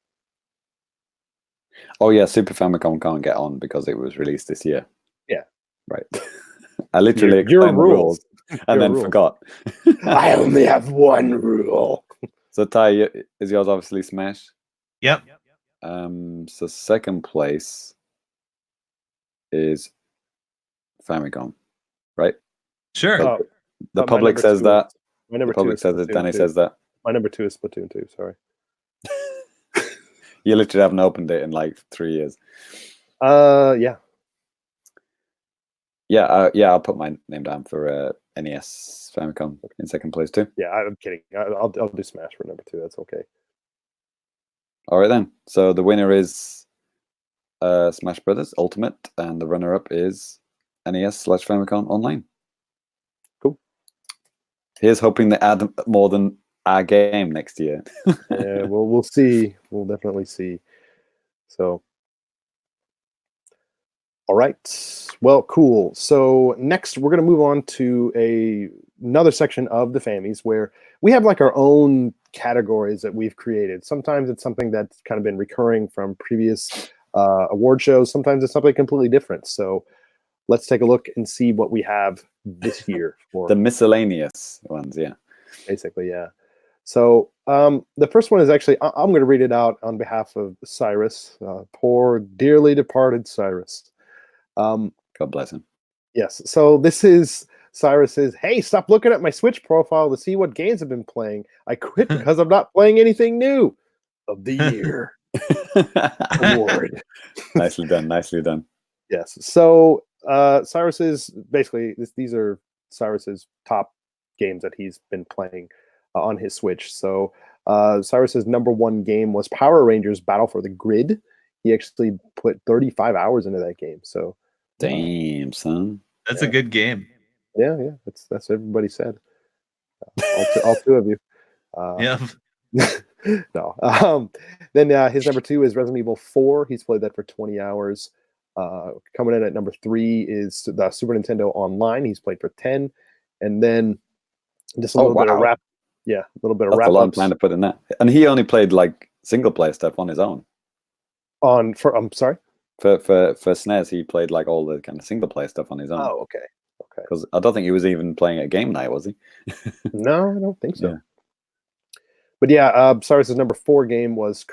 Oh yeah, Super Famicom can't get on because it was released this year. Yeah, right. I literally explained the rules and then forgot. I only have one rule. So Ty, is yours obviously Smash? Yep. So second place is Famicom, right? Sure. Like, Oh, the my public number says two that. My number The public two is says it. Splatoon Danny 2. says that. My number 2 is Splatoon 2. Sorry. You literally haven't opened it in like 3 years. Yeah. Yeah. I'll put my name down for NES Famicom in second place too. Yeah, I'm kidding. I'll do Smash for number 2. That's okay. All right then. So the winner is Smash Brothers Ultimate, and the runner-up is NES/Famicom Online. Cool. Here's hoping they add more than our game next year. Yeah, we'll see. We'll definitely see. So, all right. Well, cool. So next, we're going to move on to another section of the Fammies where we have like our own categories that we've created. Sometimes it's something that's kind of been recurring from previous award shows. Sometimes it's something completely different. So let's take a look and see what we have this year for The miscellaneous ones, yeah. basically, yeah. So the first one is actually, I'm going to read it out on behalf of Cyrus, poor dearly departed Cyrus. God bless him. Yes. So this is Cyrus says, "Hey, stop looking at my Switch profile to see what games I've been playing. I quit because I'm not playing anything new." Of the year award. Nicely done. Nicely done. Yes. So Cyrus is basically these are Cyrus's top games that he's been playing on his Switch. So Cyrus's number one game was Power Rangers Battle for the Grid. He actually put 35 hours into that game. So damn, son. That's a good game. yeah, that's what everybody said. All two of you. Yeah. No. Then his number 2 is Resident Evil 4. He's played that for 20 hours. Coming in at number 3 is the Super Nintendo Online. He's played for 10. And then just a little bit of wrap. Yeah, a little bit of That's wrap a lot I'm ups. trying to put in that. And he only played like single player stuff on his own. I'm sorry? For SNES, he played like all the kind of single player stuff on his own. Oh, okay. Because I don't think he was even playing at game night, was he? No, I don't think so. Yeah. But yeah, Cyrus's number 4 game was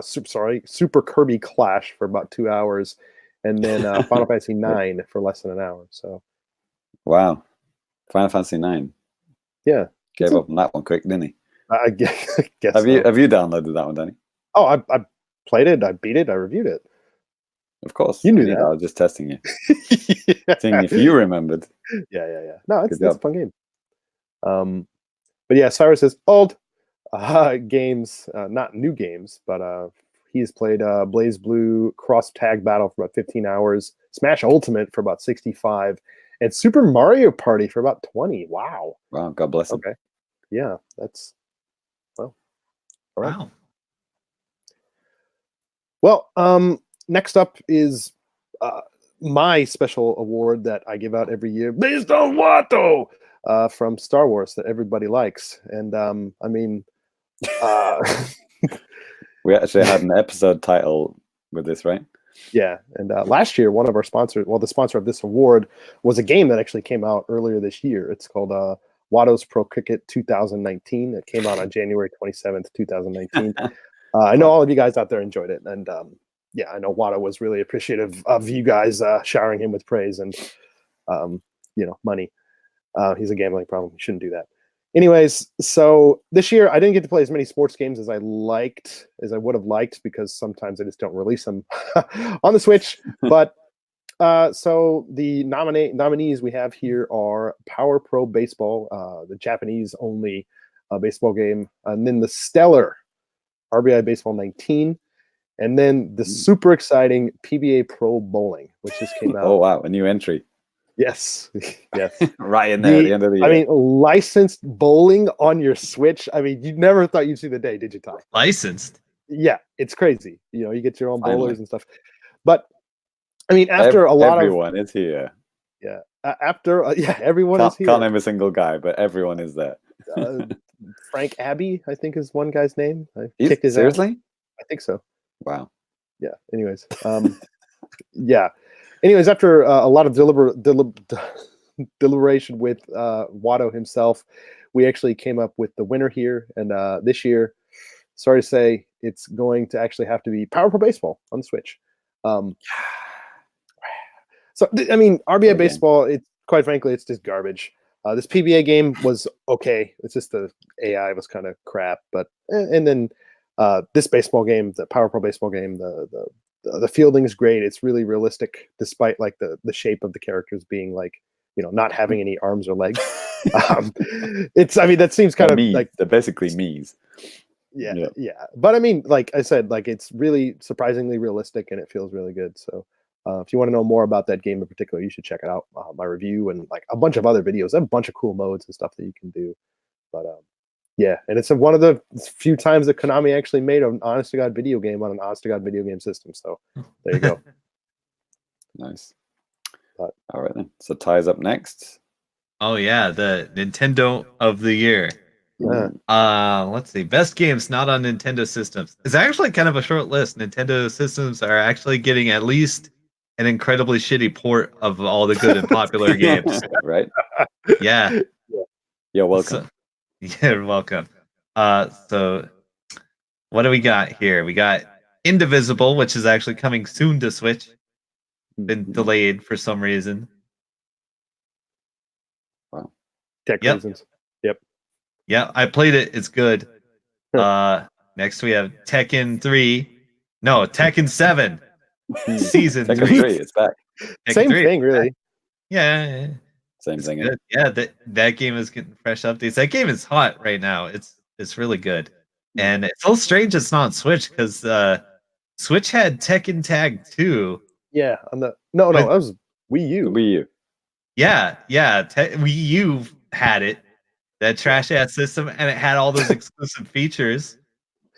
Super Kirby Clash for about 2 hours, and then Final Fantasy 9 for less than an hour. So, wow, Final Fantasy 9. Yeah, gave up on that one quick, didn't he? I guess. Have you downloaded that one, Danny? Oh, I played it. I beat it. I reviewed it. Of course, you knew that. I was just testing you, seeing if you remembered. Yeah. No, it's a fun game. But yeah, Cyrus is old. Games, not new games, but he's played Blaze Blue Cross Tag Battle for about 15 hours, Smash Ultimate for about 65, and Super Mario Party for about 20. Wow, God bless him. Okay, yeah, that's well, all right. Wow. Well, next up is my special award that I give out every year, based on Watto, from Star Wars that everybody likes, and I mean. We actually had an episode title with this, right? Yeah, and last year, one of our sponsors, the sponsor of this award, was a game that actually came out earlier this year. It's called Watto's Pro Cricket 2019. It came out on January 27th, 2019. I know all of you guys out there enjoyed it, and yeah, I know Watto was really appreciative of you guys showering him with praise and money. He's a gambling problem. You shouldn't do that. Anyways, so this year I didn't get to play as many sports games as I would have liked, because sometimes I just don't release them on the Switch. But so the nominees we have here are Power Pro Baseball, the Japanese only baseball game, and then the stellar RBI Baseball 19, and then the super exciting PBA Pro Bowling, which just came out. Oh wow, a new entry. Yes. Right in there at the end of the year. I mean, licensed bowling on your Switch. I mean, you never thought you'd see the day, did you, Ty? Licensed? Yeah, it's crazy. You get your own bowlers and stuff. But I mean, after everyone is here. Yeah, everyone is here. Can't name a single guy, but everyone is there. Frank Abbey, I think, is one guy's name. Seriously? Ass. I think so. Wow. Yeah. Anyways, yeah. Anyways, after a lot of deliberation with Watto himself, we actually came up with the winner here. And this year, sorry to say, it's going to actually have to be Power Pro Baseball on the Switch. So I mean, RBI game. baseball. It's quite frankly, it's just garbage. This PBA game was okay. It's just the AI was kind of crap. But and then this baseball game, the Power Pro baseball game, the fielding is great. It's really realistic, despite like the shape of the characters being like not having any arms or legs. It's I mean that seems kind of like they're basically me's. Yeah. But I mean, like I said, like it's really surprisingly realistic and it feels really good. So if you want to know more about that game in particular, you should check it out. My review and like a bunch of other videos. I have a bunch of cool modes and stuff that you can do. But yeah, and it's one of the few times that Konami actually made an honest to God video game on an honest to God video game system. So there you go. Nice. All right then. So Ty's up next. Oh yeah, the Nintendo of the year. Yeah. Let's see. Best games not on Nintendo systems. It's actually kind of a short list. Nintendo systems are actually getting at least an incredibly shitty port of all the good and popular games. Right? Yeah. You're welcome. You're welcome. So what do we got here? We got Indivisible, which is actually coming soon to Switch. Been delayed for some reason. Wow. Tech reasons. Yep. Yeah, I played it. It's good. Next we have Tekken 3. No, Tekken 7. Season Tekken 3. 3, it's back. Tekken Same 3, thing, really. Yeah. Same thing. Good. Yeah, that game is getting fresh updates. That game is hot right now. It's really good. And it's so strange it's not on Switch because Switch had Tekken Tag 2. Yeah, on the no, that was Wii U. Wii U. Yeah. Wii U had it, that trash ass system, and it had all those exclusive features.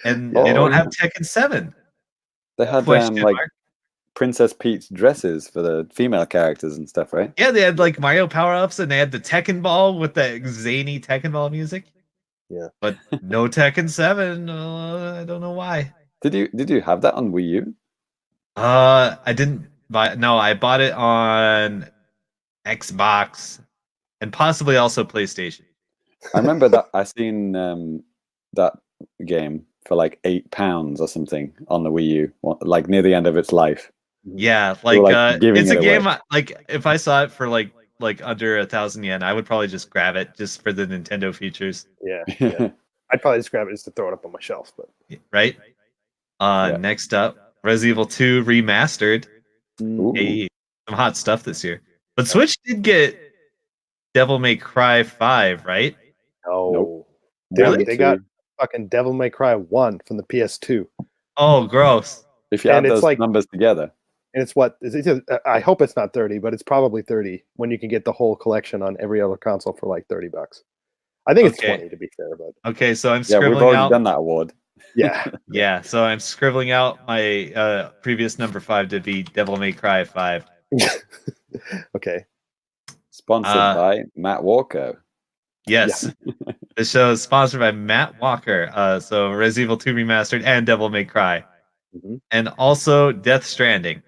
And they don't have Tekken 7. They had like Princess Peach dresses for the female characters and stuff, right? Yeah, they had like Mario power-ups, and they had the Tekken Ball with the zany Tekken Ball music. Yeah, but no Tekken 7. I don't know why. Did you have that on Wii U? I didn't buy. No, I bought it on Xbox and possibly also PlayStation. I remember that I seen that game for like £8 or something on the Wii U, like near the end of its life. Yeah, like it's a game. Like if I saw it for like under 1,000 yen, I would probably just grab it just for the Nintendo features. Yeah. I'd probably just grab it just to throw it up on my shelf. But right. Next up, Resident Evil 2 remastered. Hey, some hot stuff this year. But Switch did get Devil May Cry 5, right? Oh, really? They got fucking Devil May Cry 1 from the PS2. Oh, gross. If you add those numbers together. And it's what is it? I hope it's not 30, but it's probably 30 when you can get the whole collection on every other console for like $30. I think it's 20 to be fair, but okay. So I'm scribbling we've already out. done that award. Yeah. So I'm scribbling out my previous number 5 to be Devil May Cry 5. Okay. Sponsored by Matt Walker. Yes. This show is sponsored by Matt Walker. So Resident Evil 2 remastered and Devil May Cry, and also Death Stranding.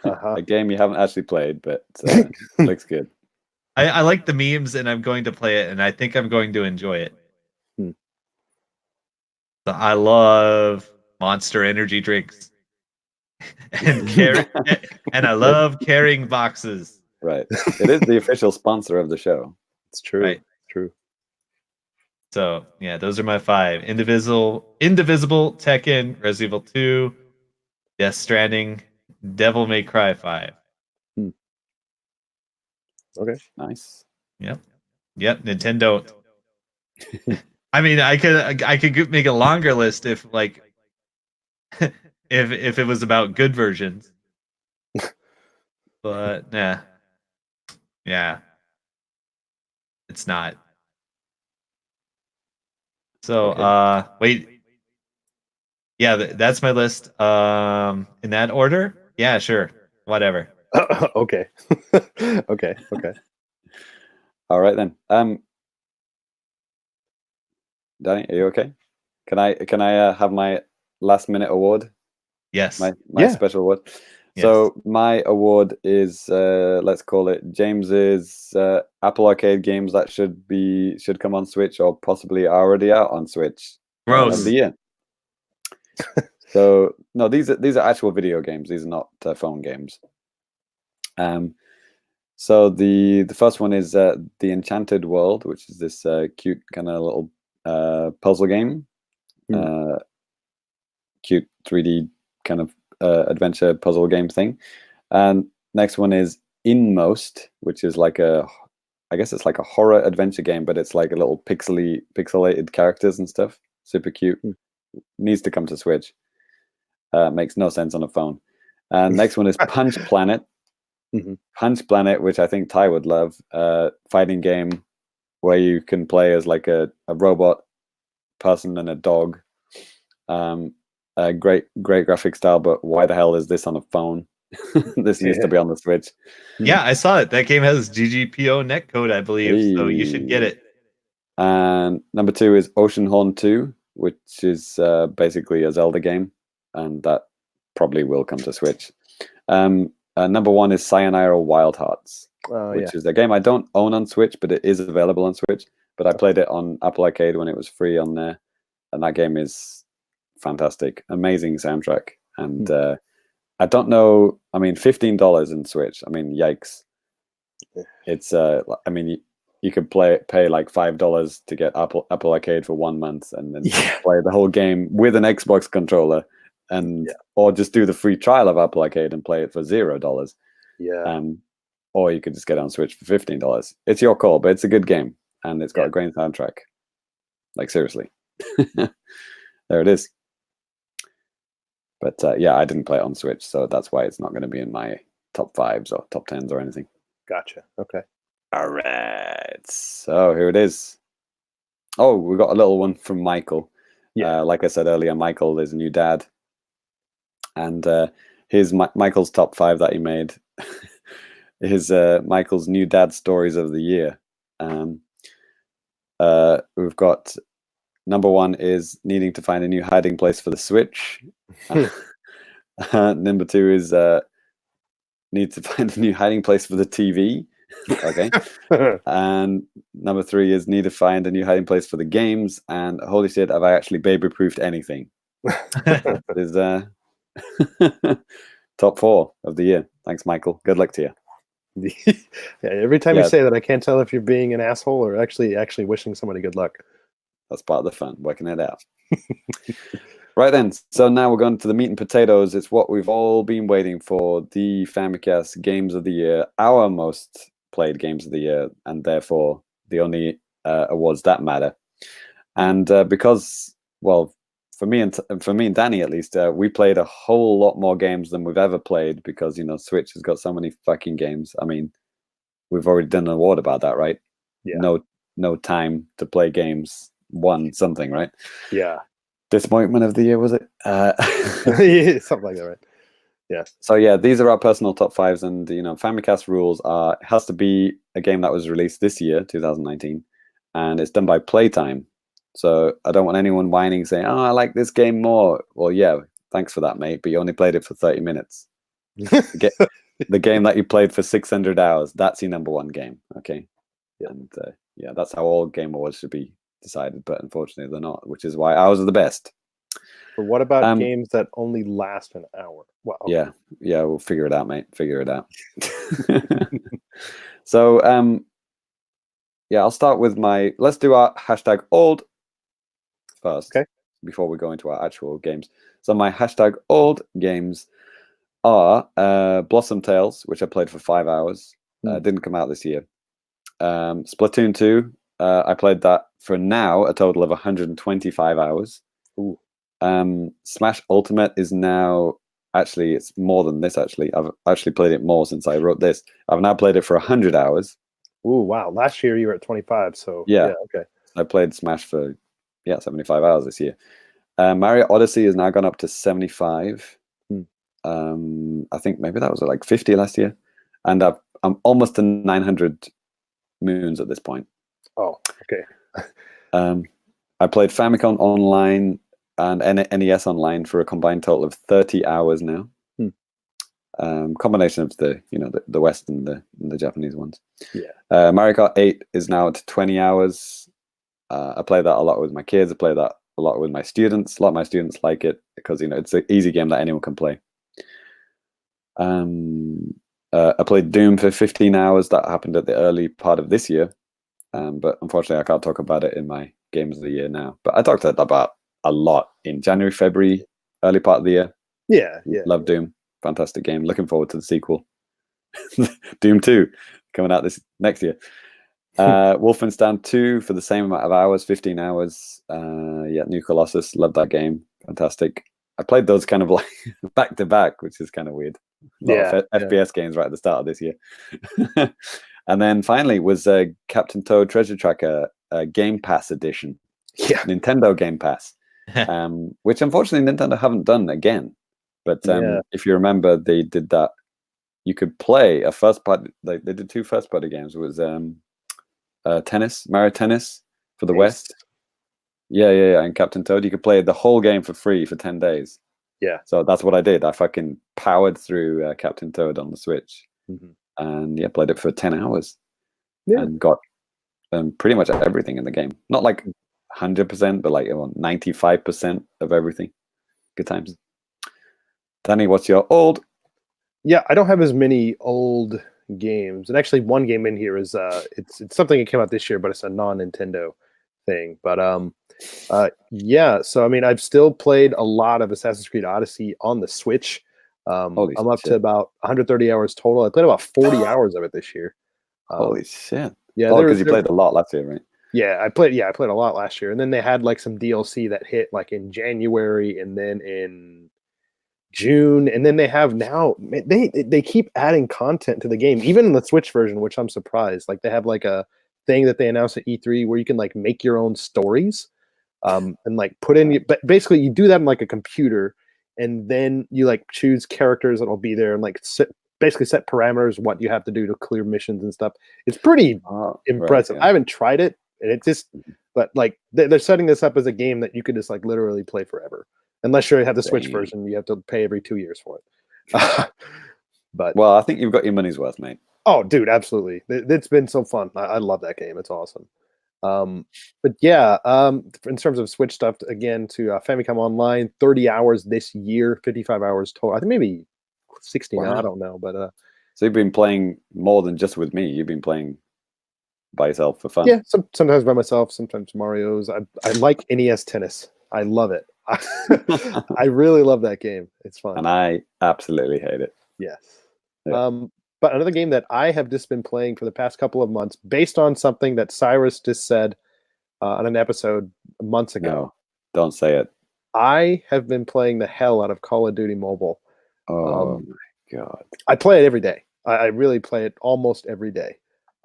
A game you haven't actually played, but looks good. I like the memes, and I'm going to play it, and I think I'm going to enjoy it. So I love Monster energy drinks, and I love carrying boxes. Right. It is the official sponsor of the show. It's true. Right. True. So yeah, those are my 5: Indivisible, Tekken, Resident Evil 2, Death Stranding, Devil May Cry 5. Okay. Nice. Yep. Nintendo. I mean, I could make a longer list if like if it was about good versions. But yeah, it's not. So wait. Yeah, that's my list. In that order? Yeah, sure. Whatever. Okay. Okay. All right then. Danny, are you okay? Can I have my last minute award? Yes. My special award. Yes. So my award is let's call it James's Apple Arcade games that should come on Switch or possibly are already out on Switch. Gross. Of the year. So no, these are actual video games. These are not phone games. So the first one is The Enchanted World, which is this cute kind of little puzzle game. Cute 3D kind of adventure puzzle game thing. And next one is Inmost, which is like I guess it's like a horror adventure game, but it's like a little pixelated characters and stuff. Super cute. Needs to come to Switch. Makes no sense on a phone. And next one is Punch Planet. Punch Planet, which I think Ty would love. Fighting game where you can play as like a robot person and a dog. A great graphic style, but why the hell is this on a phone? This needs to be on the Switch. Yeah, I saw it. That game has GGPO netcode, I believe, so you should get it. And number 2 is Oceanhorn 2, which is basically a Zelda game, and that probably will come to Switch. Number 1 is Sayonara Wild Hearts, which is a game I don't own on Switch, but it is available on Switch. But I played it on Apple Arcade when it was free on there, and that game is fantastic. Amazing soundtrack. And I don't know, I mean, $15 in Switch, I mean, yikes. It's I mean, you could pay like $5 to get Apple Arcade for 1 month and then play the whole game with an Xbox controller, and or just do the free trial of Apple Arcade and play it for $0. Or you could just get it on Switch for $15. It's your call, but it's a good game, and it's got a great soundtrack. Like, seriously. There it is. But I didn't play it on Switch, so that's why it's not going to be in my top 5s or top 10s or anything. Gotcha. Okay. All right. So here it is. Oh, we got a little one from Michael. Like I said earlier, Michael is a new dad. And here's Michael's top 5 that he made. Is Michael's new dad stories of the year. We've got number 1 is needing to find a new hiding place for the Switch. Number 2 is need to find a new hiding place for the TV. Okay. And number 3 is need to find a new hiding place for the games. And holy shit, have I actually baby-proofed anything? That is top 4 of the year. Thanks, Michael. Good luck to you. Every time you say that, I can't tell if you're being an asshole or actually wishing somebody good luck. That's part of the fun, working it out. Right then, so now we're going to the meat and potatoes. It's what we've all been waiting for, the Famicast Games of the Year, our most played games of the year, and therefore the only awards that matter. And because, well, for me and Danny at least, we played a whole lot more games than we've ever played because, you know, Switch has got so many fucking games. I mean, we've already done an award about that, right? Yeah. No time to play games. Won something, right? Yeah. Disappointment of the year, was it? Something like that, right? Yeah. So yeah, these are our personal top 5s, and you know, Famicast rules are it has to be a game that was released this year, 2019, and it's done by playtime. So I don't want anyone whining saying, "Oh, I like this game more." Well, yeah, thanks for that, mate, but you only played it for 30 minutes. The game that you played for 600 hours, that's your number 1 game, okay? Yeah. And that's how all game awards should be decided, but unfortunately they're not, which is why ours are the best. But what about games that only last an hour? Well, yeah, we'll figure it out, mate. Figure it out. So I'll start with let's do our hashtag old first, okay, before we go into our actual games. So my hashtag old games are Blossom Tales, which I played for 5 hours. Didn't come out this year. Splatoon 2, I played that for now a total of 125 hours. Ooh. Smash Ultimate is now, actually, it's more than this, actually. I've actually played it more since I wrote this. I've now played it for 100 hours. Ooh, wow. Last year you were at 25, so yeah okay. I played Smash for 75 hours this year. Mario Odyssey has now gone up to 75. I think maybe that was like 50 last year. And I'm almost to 900 moons at this point. Oh, okay. I played Famicom Online and NES Online for a combined total of 30 hours now. Combination of the West and the Japanese ones. Yeah. Mario Kart 8 is now at 20 hours. I play that a lot with my kids. I play that a lot with my students. A lot of my students like it because it's an easy game that anyone can play. I played Doom for 15 hours. That happened at the early part of this year. But unfortunately, I can't talk about it in my Games of the Year now. But I talked about a lot in January, February, early part of the year. Yeah. Love Doom. Fantastic game. Looking forward to the sequel. Doom 2 coming out this next year. Wolfenstein 2 for the same amount of hours, 15 hours. New Colossus. Love that game. Fantastic. I played those kind of like back to back, which is kind of weird. A lot of FPS games right at the start of this year. And then finally was Captain Toad Treasure Tracker Game Pass edition. Yeah. Nintendo Game Pass. Which unfortunately Nintendo haven't done again. But if you remember, they did that. You could play a first party. They did 2 first party games. It was tennis, Mario Tennis for the West. Yeah. And Captain Toad, you could play the whole game for free for 10 days. Yeah. So that's what I did. I fucking powered through Captain Toad on the Switch, and played it for 10 hours, and got pretty much everything in the game. Not like 100%, but like 95% of everything. Good times. Danny, what's your old? Yeah, I don't have as many old games, and actually, one game in here is it's something that came out this year, but it's a non-Nintendo thing. But so I mean, I've still played a lot of Assassin's Creed Odyssey on the Switch. I'm up to about 130 hours total. I played about 40 hours of it this year. Holy shit! Yeah, because you played a lot last year, right? Yeah, I played a lot last year, and then they had like some DLC that hit like in January, and then in June, and then they have now they keep adding content to the game, even in the Switch version, which I'm surprised. Like they have like a thing that they announced at E3 where you can like make your own stories, and like put in. But basically, you do that in like a computer, and then you like choose characters that will be there and like basically set parameters what you have to do to clear missions and stuff. It's pretty impressive. Right, yeah. I haven't tried it, and it just, but like they're setting this up as a game that you could just like literally play forever. Unless you have the Switch version, you have to pay every 2 years for it. But well, I think you've got your money's worth, mate. Oh, dude, absolutely! It's been so fun. I love that game. It's awesome. But yeah, in terms of Switch stuff, again to Famicom Online, 30 hours this year, 55 hours total. I think maybe 60 now. I don't know, but so you've been playing more than just with me. You've been playing by yourself for fun. Yeah, sometimes by myself, sometimes Mario's. I like NES Tennis. I love it. I really love that game. It's fun. And I absolutely hate it. Yes. Yeah. But another game that I have just been playing for the past couple of months, based on something that Cyrus just said on an episode months ago. No, don't say it. I have been playing the hell out of Call of Duty Mobile. Oh my God. I play it every day. I really play it almost every day.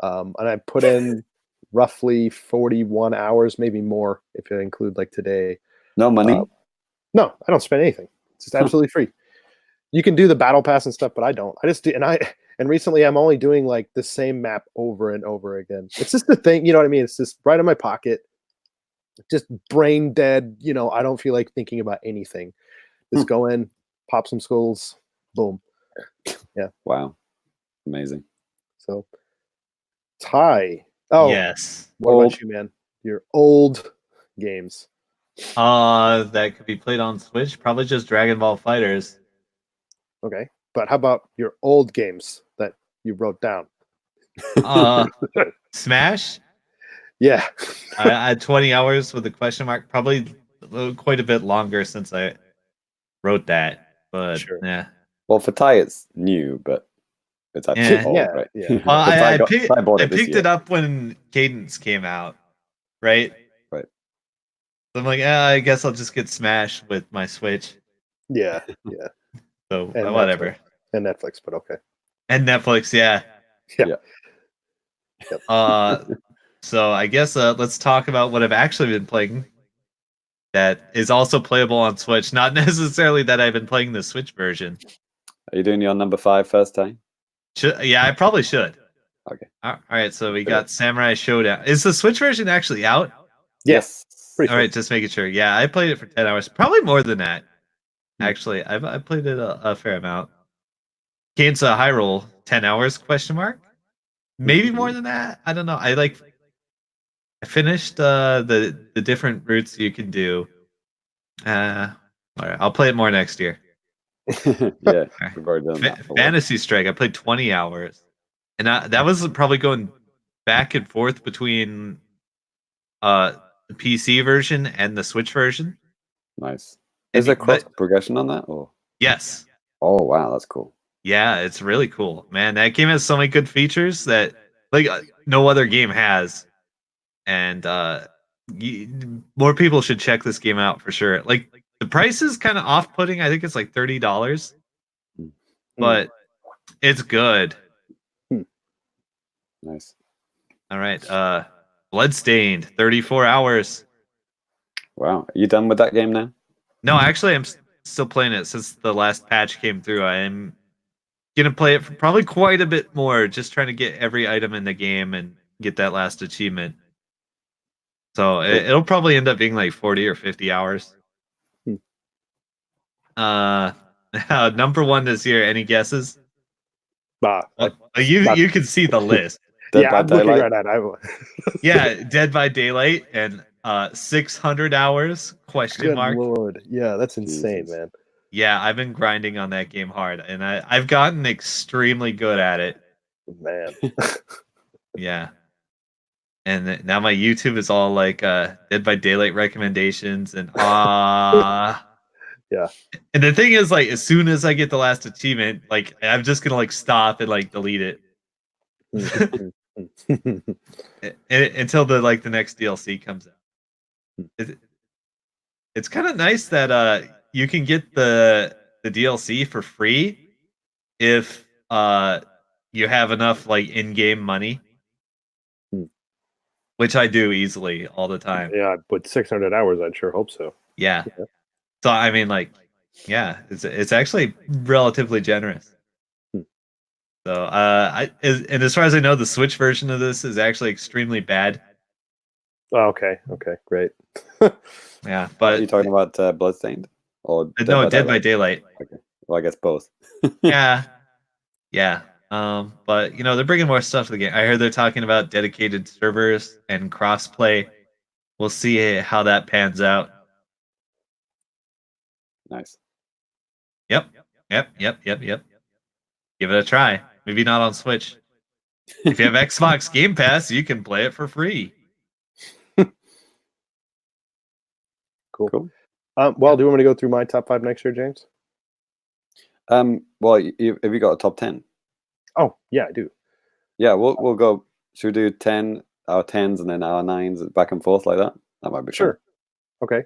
And I put in roughly 41 hours, maybe more if you include like today. No money? No, I don't spend anything. It's just absolutely free. You can do the battle pass and stuff, but I don't. I just do, and recently I'm only doing like the same map over and over again. It's just the thing, you know what I mean? It's just right in my pocket, just brain dead. I don't feel like thinking about anything. Just go in, pop some skulls, boom. Yeah. Wow. Amazing. So, Ty. Oh yes. What about you, man? Your old games. That could be played on Switch. Probably just Dragon Ball Fighters. Okay, but how about your old games that you wrote down? Smash. Yeah. I had 20 hours with a question mark. Probably quite a bit longer since I wrote that. But Sure. Yeah. Well, for Ty, it's new, but it's actually old, right? Yeah. I picked it up when Cadence came out, right? Right. So I'm like, I guess I'll just get Smash with my Switch. Yeah. So And whatever. Netflix. And Netflix, but okay. And Netflix, yeah. Yep. So I guess let's talk about what I've actually been playing that is also playable on Switch. Not necessarily that I've been playing the Switch version. Are you doing your number 5 first time? Yeah, I probably should. Okay. All right, so we got Samurai Showdown. Is the Switch version actually out? Yes. All right, just making sure. Yeah, I played it for 10 hours. Probably more than that. Actually, I played it a fair amount. Games of Hyrule, 10 hours, question mark? Maybe more than that. I don't know. I finished the different routes you can do. All right, I'll play it more next year. Yeah, we've already done that. Fantasy Strike. I played 20 hours, and that was probably going back and forth between the PC version and the Switch version. Nice. And Is there cross progression on that? Or yes. oh wow, that's cool. Yeah, it's really cool, man. That game has so many good features that like no other game has, and more people should check this game out for sure. Like the price is kind of off-putting. I think it's like $30, but it's good. Nice. All right, Bloodstained, 34 hours. Wow, are you done with that game now? No, actually, I'm still playing it since the last patch came through. I am gonna play it for probably quite a bit more, just trying to get every item in the game and get that last achievement. So it'll probably end up being like 40 or 50 hours. Number one this year. Any guesses? You can see the list. Dead by I'm looking Daylight? right at it. Yeah, Dead by Daylight and 600 hours? Question Good mark. Lord, yeah, that's insane, Jesus. man. Yeah, I've been grinding on that game hard, and I've gotten extremely good at it. Man, Yeah. And now my YouTube is all like Dead by Daylight recommendations and yeah. And the thing is, like, as soon as I get the last achievement, like I'm just gonna like stop and like delete it until the next DLC comes out. It's kind of nice that you can get the DLC for free if you have enough like in-game money. Which I do easily all the time. Yeah, with 600 hours, I'd sure hope so. Yeah. So I mean, like, yeah, it's actually relatively generous. So and as far as I know, the Switch version of this is actually extremely bad. Oh, okay, great. Yeah, but are you talking about Bloodstained or Dead by Daylight? Okay, well, I guess both. Yeah. But they're bringing more stuff to the game. I heard they're talking about dedicated servers and crossplay. We'll see how that pans out. Nice. Yep. Give it a try. Maybe not on Switch. If you have Xbox Game Pass, you can play it for free. Cool. Well, do you want me to go through my top 5 next year, James? Well, have you got a top 10? Oh, yeah, I do. Yeah, we'll go. Should we do 10, our 10s, and then our 9s back and forth like that? That might be sure. Fun. Okay.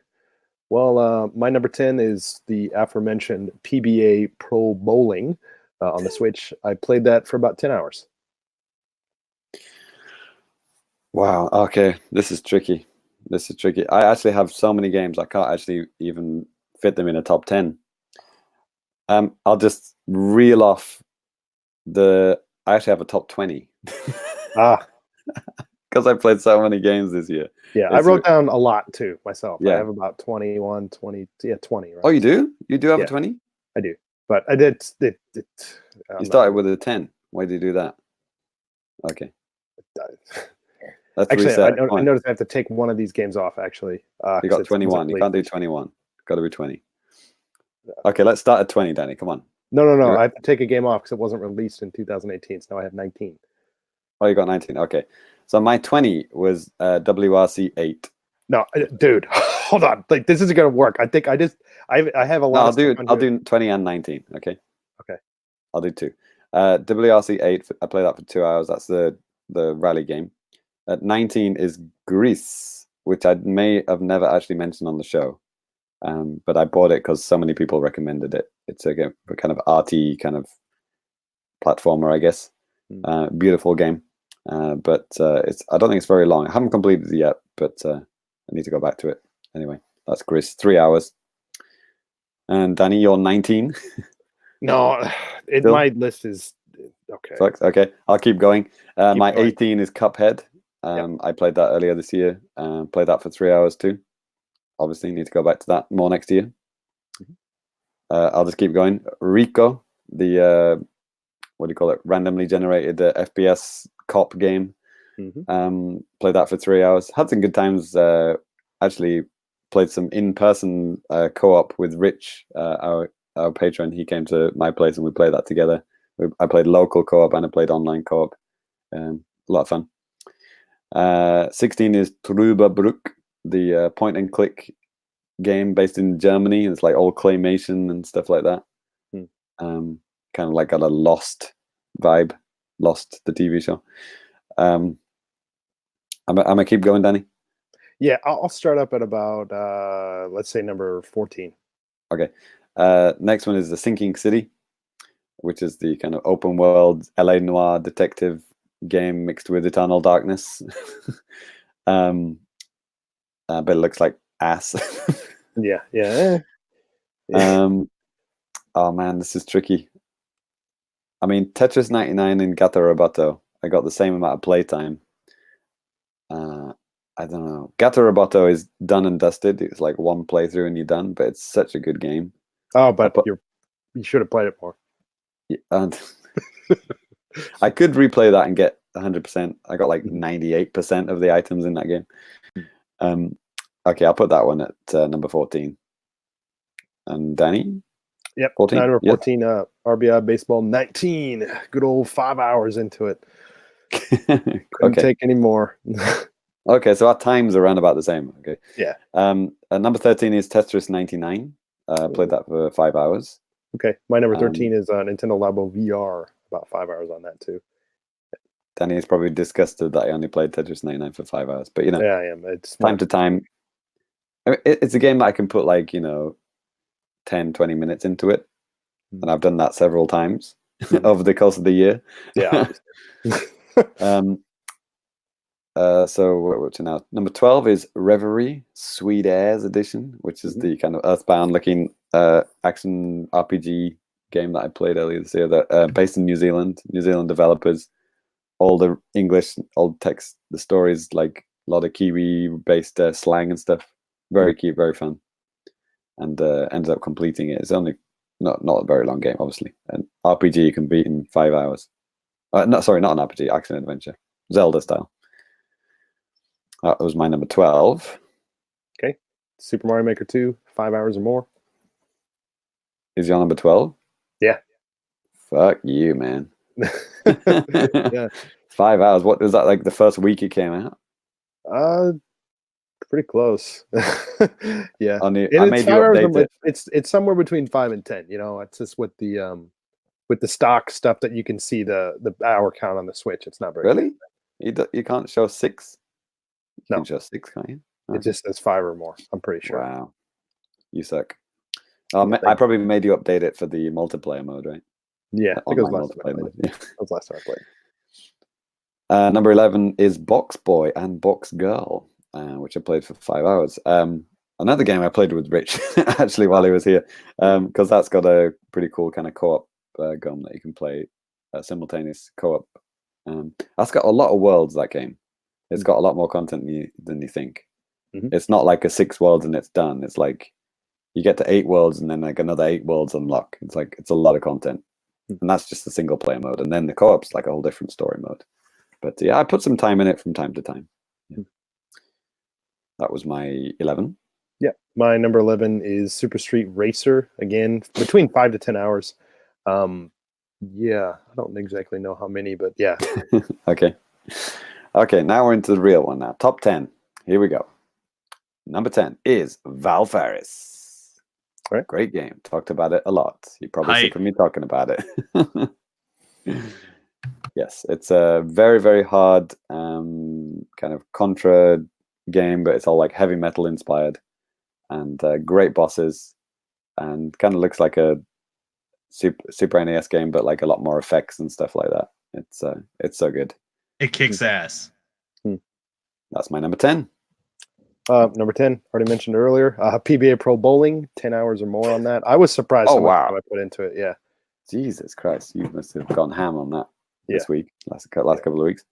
Well, my number 10 is the aforementioned PBA Pro Bowling on the Switch. I played that for about 10 hours. Wow. Okay, this is tricky. I actually have so many games I can't actually even fit them in a top 10. I'll just reel off I actually have a top 20. Because I played so many games this year. Yeah, I wrote down a lot too myself. Yeah. I have about 21, 20, 20. Right? Oh, you do? You do have a 20? I do. But I did. You started with a 10. Why did you do that? Okay. Let's actually, reset. I noticed I have to take one of these games off, actually. You got 21. You can't do 21. Got to be 20. Okay, let's start at 20, Danny. Come on. No. I have to take a game off because it wasn't released in 2018. So now I have 19. Oh, you got 19. Okay. So my 20 was WRC 8. No, dude, hold on. Like, this isn't going to work. I think I have a lot. No, I'll do 20 and 19. Okay. Okay. I'll do 2. WRC 8. I played that for 2 hours. That's the rally game. At 19 is Greece, which I may have never actually mentioned on the show, but I bought it because so many people recommended it. It's a kind of arty kind of platformer, I guess. Beautiful game, but I don't think it's very long. I haven't completed it yet, but I need to go back to it. Anyway, that's Greece. 3 hours. And Danny, you're 19. No, my list is okay. Okay, I'll keep going. My going. 18 is Cuphead. I played that earlier this year. Played that for 3 hours too. Obviously, need to go back to that more next year. I'll just keep going. Rico, the what do you call it? Randomly generated FPS cop game. Played that for 3 hours. Had some good times. Actually, played some in-person co-op with Rich, our our patron, he came to my place and we played that together. I played local co-op and I played online co-op. A lot of fun. 16 is Trüberbruck, the point and click game based in Germany. It's like all claymation and stuff like that. Kind of like got a Lost vibe. Lost, the TV show. I'm gonna keep going, Danny. Yeah, I'll start up at about let's say number 14. Okay. Next one is The Sinking City, which is the kind of open world LA noir detective game mixed with Eternal Darkness. But it looks like ass. Yeah. Oh man, this is tricky. I mean, Tetris 99 and Gato Roboto, I got the same amount of playtime. I don't know. Gato Roboto is done and dusted. It's like one playthrough and you're done, but it's such a good game. Oh, but you should have played it more. Yeah, and I could replay that and get 100%. I got like 98% of the items in that game. Okay, I'll put that one at number 14. And Danny? Yep, 14? Number 14, RBI Baseball 19. Good old 5 hours into it. Couldn't take any more. Okay, so our times are around about the same. Okay. Yeah. Number 13 is Tetris 99. Played that for 5 hours. Okay, my number 13 is Nintendo Labo VR. About 5 hours on that too. Danny is probably disgusted that I only played Tetris 99 for 5 hours, but yeah, I am. It's time to time. I mean, it's a game that I can put like 10, 20 minutes into it, and I've done that several times over the course of the year. Yeah. So we're to now. Number 12 is Reverie Sweet Airs Edition, which is the kind of Earthbound-looking action RPG game that I played earlier this year. That based in New Zealand developers. All the English, old text, the stories like a lot of Kiwi-based slang and stuff. Very cute, very fun, and ended up completing it. It's only not a very long game, obviously. An RPG you can beat in 5 hours. Not an RPG, action adventure, Zelda style. That was my number 12. Okay. Super Mario Maker 2, 5 hours or more. Is your number 12? Yeah. Fuck you, man. Yeah. 5 hours. What was that, like the first week it came out? Pretty close. Yeah. I made you update it. It's somewhere between 5 and 10. It's just with the stock stuff that you can see the hour count on the Switch. It's not very Really? You can't show 6? You No. can show 6, can't you? It just says 5 or more. I'm pretty sure. Wow. You suck. I probably made you update it for the multiplayer mode, right? Yeah, I think it was Online last time I played. Yeah. That was last time I played. Number 11 is Box Boy and Box Girl, which I played for 5 hours. Another game I played with Rich, actually, while he was here, because that's got a pretty cool kind of co-op game that you can play, simultaneous co-op. That's got a lot of worlds, that game. It's got a lot more content than you think. It's not like a 6 worlds and it's done. It's like you get to 8 worlds and then like another 8 worlds unlock. It's a lot of content. And that's just the single player mode. And then the co-op's like a whole different story mode. But yeah, I put some time in it from time to time. Yeah. That was my 11. Yeah, my number 11 is Super Street Racer. Again, between 5 to 10 hours. Yeah, I don't exactly know how many, but yeah. Okay, now we're into the real one now. Top 10. Here we go. Number 10 is Valfaris. Right. Great game. Talked about it a lot. You're probably sick of me talking about it. Yes, it's a very, very hard kind of Contra game, but it's all like heavy metal inspired and great bosses, and kind of looks like a Super NES game, but like a lot more effects and stuff like that. It's so good. It kicks ass. That's my number 10. Number 10, already mentioned earlier, PBA Pro Bowling, 10 hours or more on that. I was surprised how much time I put into it. Yeah. Jesus Christ, you must have gone ham on that this week, last couple of weeks.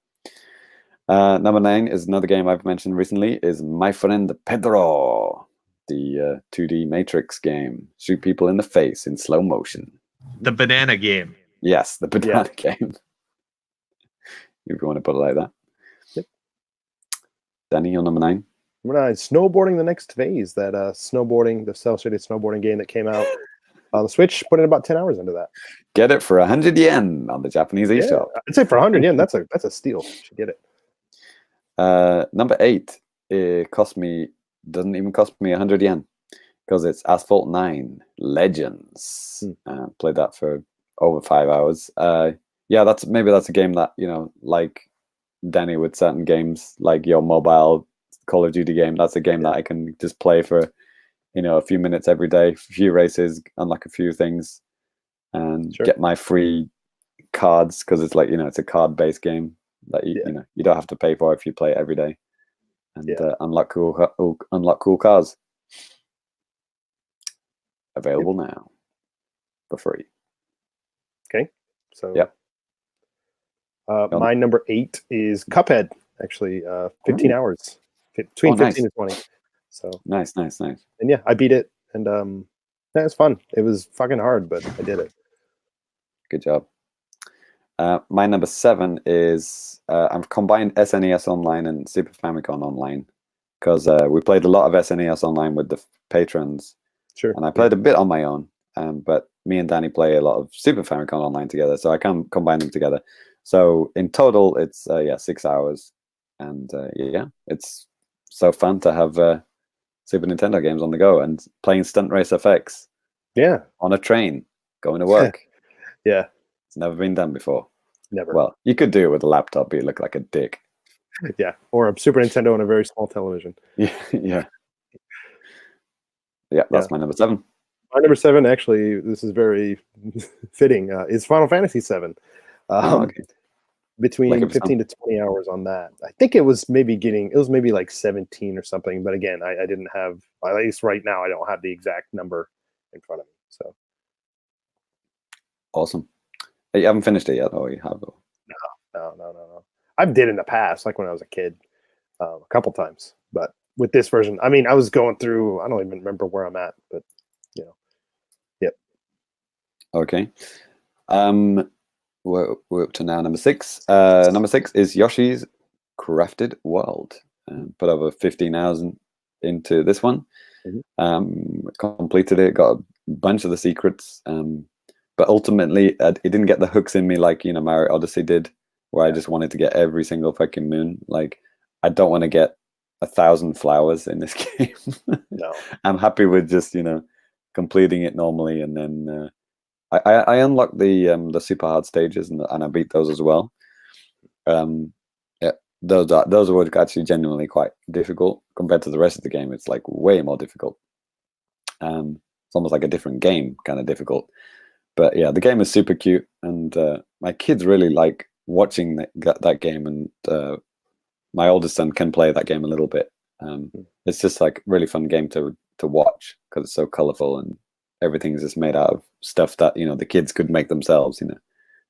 Number 9 is another game I've mentioned recently, is My Friend Pedro, the 2D Matrix game. Shoot people in the face in slow motion. The banana game. Yes, the banana game. If you want to put it like that. Yep. Danny, your number 9? Number 9, Snowboarding the Next Phase, that the cell-shaded snowboarding game that came out On the Switch, putting about 10 hours into that. Get it for 100 yen on the Japanese eShop. I'd say for 100 yen, that's a steal. You should get it. Number 8, it doesn't even cost me 100 yen because it's Asphalt 9 Legends. Played that for over 5 hours. Yeah, that's a game that, like Danny with certain games, like your mobile Call of Duty game, that's a game that I can just play for, a few minutes every day, a few races, unlock a few things, and get my free cards because it's like, it's a card-based game that you don't have to pay for if you play it every day, and unlock cool cars. Available now for free. Okay, so yeah. My number 8 is Cuphead. Actually, 15 hours, between 15 and 20. So nice. And yeah, I beat it, and that was fun. It was fucking hard, but I did it. Good job. My number 7 is I've combined SNES Online and Super Famicom Online because we played a lot of SNES Online with the patrons. Sure. And I played a bit on my own, but me and Danny play a lot of Super Famicom Online together, so I can combine them together. So in total, it's 6 hours, and it's so fun to have Super Nintendo games on the go and playing Stunt Race FX. Yeah. On a train, going to work. Yeah. It's never been done before. Never. Well, you could do it with a laptop, but you look like a dick. Yeah, or a Super Nintendo on a very small television. Yeah, that's my number 7. My number 7, actually, this is very fitting, is Final Fantasy 7. Okay. Between 15 to 20 hours on that. I think it was maybe like 17 or something, but again, I didn't have, at least right now, I don't have the exact number in front of me. So awesome. You haven't finished it yet, or you have? No. I did in the past, like when I was a kid, a couple times. But with this version, I mean, I was going through, I don't even remember where I'm at, but yep. Okay. We're up to now number 6. Number 6 is Yoshi's Crafted World. Put over 15 hours into this one. Completed it, got a bunch of the secrets. But ultimately, it didn't get the hooks in me like, Mario Odyssey did, where I just wanted to get every single fucking moon. Like, I don't want to get 1,000 flowers in this game. No. I'm happy with just, completing it normally, and then I unlocked the super hard stages, and I beat those as well. Those were actually genuinely quite difficult compared to the rest of the game. It's like way more difficult. It's almost like a different game, kind of difficult. But yeah, the game is super cute, and my kids really like watching that game, and my oldest son can play that game a little bit. It's just like really fun game to watch because it's so colorful and everything's just made out of stuff that the kids could make themselves.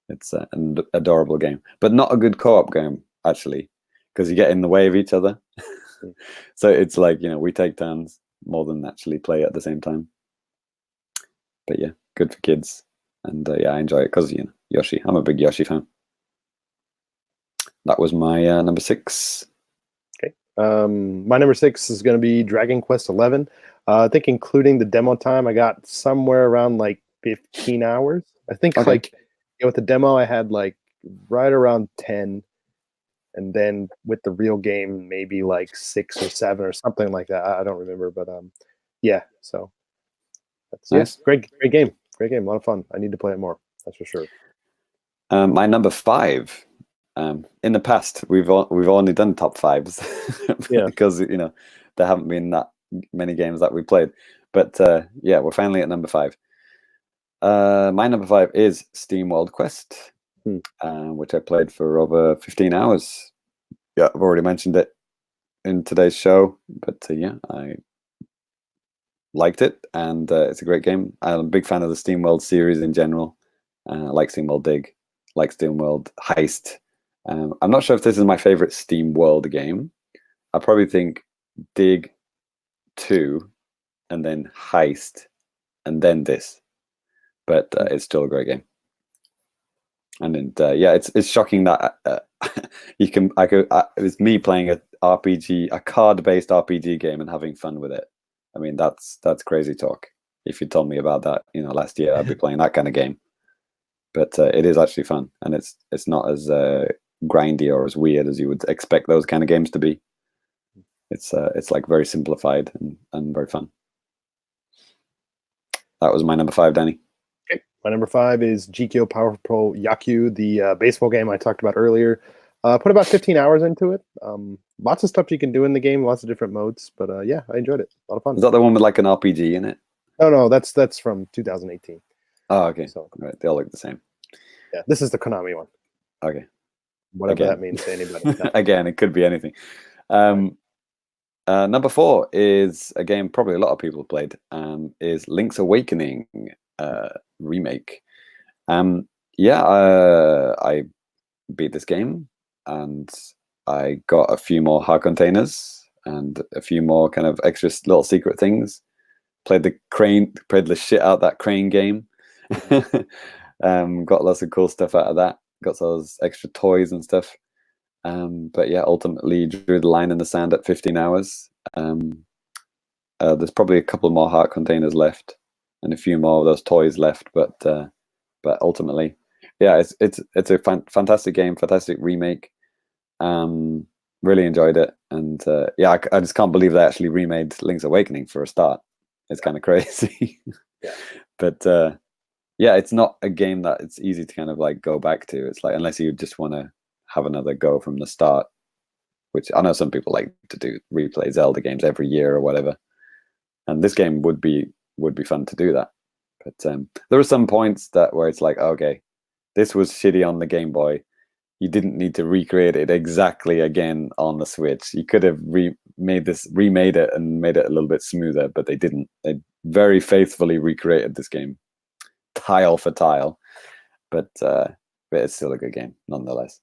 It's an adorable game, but not a good co-op game actually, because you get in the way of each other. So it's like we take turns more than actually play at the same time. But yeah, good for kids, and I enjoy it because Yoshi. I'm a big Yoshi fan. That was my number 6. Okay. My number 6 is going to be Dragon Quest 11. I think including the demo time, I got somewhere around like 15 hours. I think with the demo, I had like right around 10. And then with the real game, maybe like 6 or 7 or something like that. I don't remember, but yeah. So that's nice. Great game. Great game. A lot of fun. I need to play it more. That's for sure. My number 5. In the past, we've only done top 5s because there haven't been that many games that we played. But we're finally at number 5. My number 5 is Steam World Quest, which I played for over 15 hours. Yeah, I've already mentioned it in today's show, but I liked it, and it's a great game. I'm a big fan of the Steam World series in general. I like Steam World Dig, like Steam World Heist. I'm not sure if this is my favorite Steam World game. I probably think Dig 2, and then Heist, and then this. But it's still a great game. And it's shocking that it was me playing a card-based RPG game and having fun with it. I mean, that's crazy talk. If you told me about that, last year, I'd be playing that kind of game. But it is actually fun, and it's not as grindy or as weird as you would expect those kind of games to be. It's like very simplified and very fun. That was my number 5, Danny. Okay. My number 5 is GKO Power Pro Yaku, the baseball game I talked about earlier. Put about 15 hours into it. Lots of stuff you can do in the game, lots of different modes. But yeah, I enjoyed it. A lot of fun. Is that the one with like an RPG in it? No, that's from 2018. Oh, okay. So, right, they all look the same. Yeah, this is the Konami one. Okay. Whatever that means to anybody. Again, it could be anything. Number 4 is a game probably a lot of people played. Is Link's Awakening remake. I beat this game, and I got a few more heart containers and a few more kind of extra little secret things. Played the shit out that crane game. Got lots of cool stuff out of that. Got those extra toys and stuff. But yeah, ultimately drew the line in the sand at 15 hours. There's probably a couple more heart containers left and a few more of those toys left. But ultimately, yeah, it's a fantastic game, fantastic remake. Really enjoyed it, and yeah, I just can't believe they actually remade Link's Awakening for a start. It's kind of crazy. Yeah. But yeah, it's not a game that it's easy to kind of like go back to. It's like, unless you just want to have another go from the start, which I know some people like to replay Zelda games every year or whatever. And this game would be fun to do that. But there are some points where it's like, okay, this was shitty on the Game Boy. You didn't need to recreate it exactly again on the Switch. You could have remade it and made it a little bit smoother, but they didn't. They very faithfully recreated this game, tile for tile. But it's still a good game nonetheless.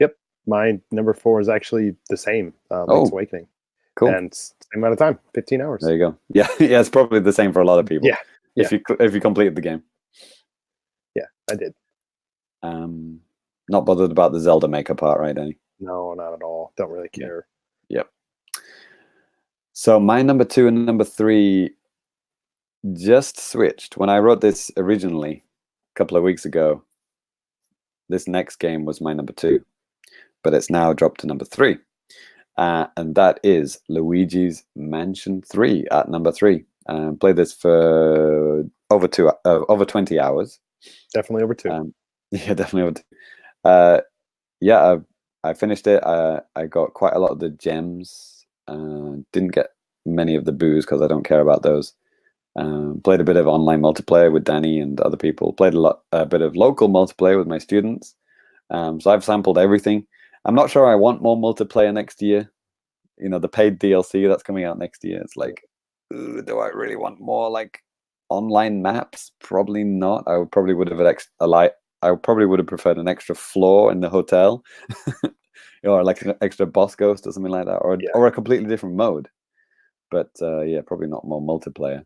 Yep, my number 4 is actually the same. Link's Awakening. Cool. And same amount of time, 15 hours. There you go. Yeah, yeah, it's probably the same for a lot of people. Yeah. If you completed the game. Yeah, I did. Not bothered about the Zelda Maker part, right, Danny? No, not at all. Don't really care. Yep. So my number 2 and number 3 just switched. When I wrote this originally a couple of weeks ago, this next game was my number 2, but it's now dropped to number 3. And that is Luigi's Mansion 3 at number 3. Played this for over 20 hours. Definitely over 2. Yeah, definitely over 2. Yeah, I finished it. I got quite a lot of the gems. Didn't get many of the boos because I don't care about those. Played a bit of online multiplayer with Danny and other people. Played a bit of local multiplayer with my students. So I've sampled everything. I'm not sure I want more multiplayer next year. The paid DLC that's coming out next year. It's like, do I really want more like online maps? Probably not. I probably would have preferred an extra floor in the hotel, or like an extra boss ghost or something like that, or a completely different mode. But yeah, probably not more multiplayer.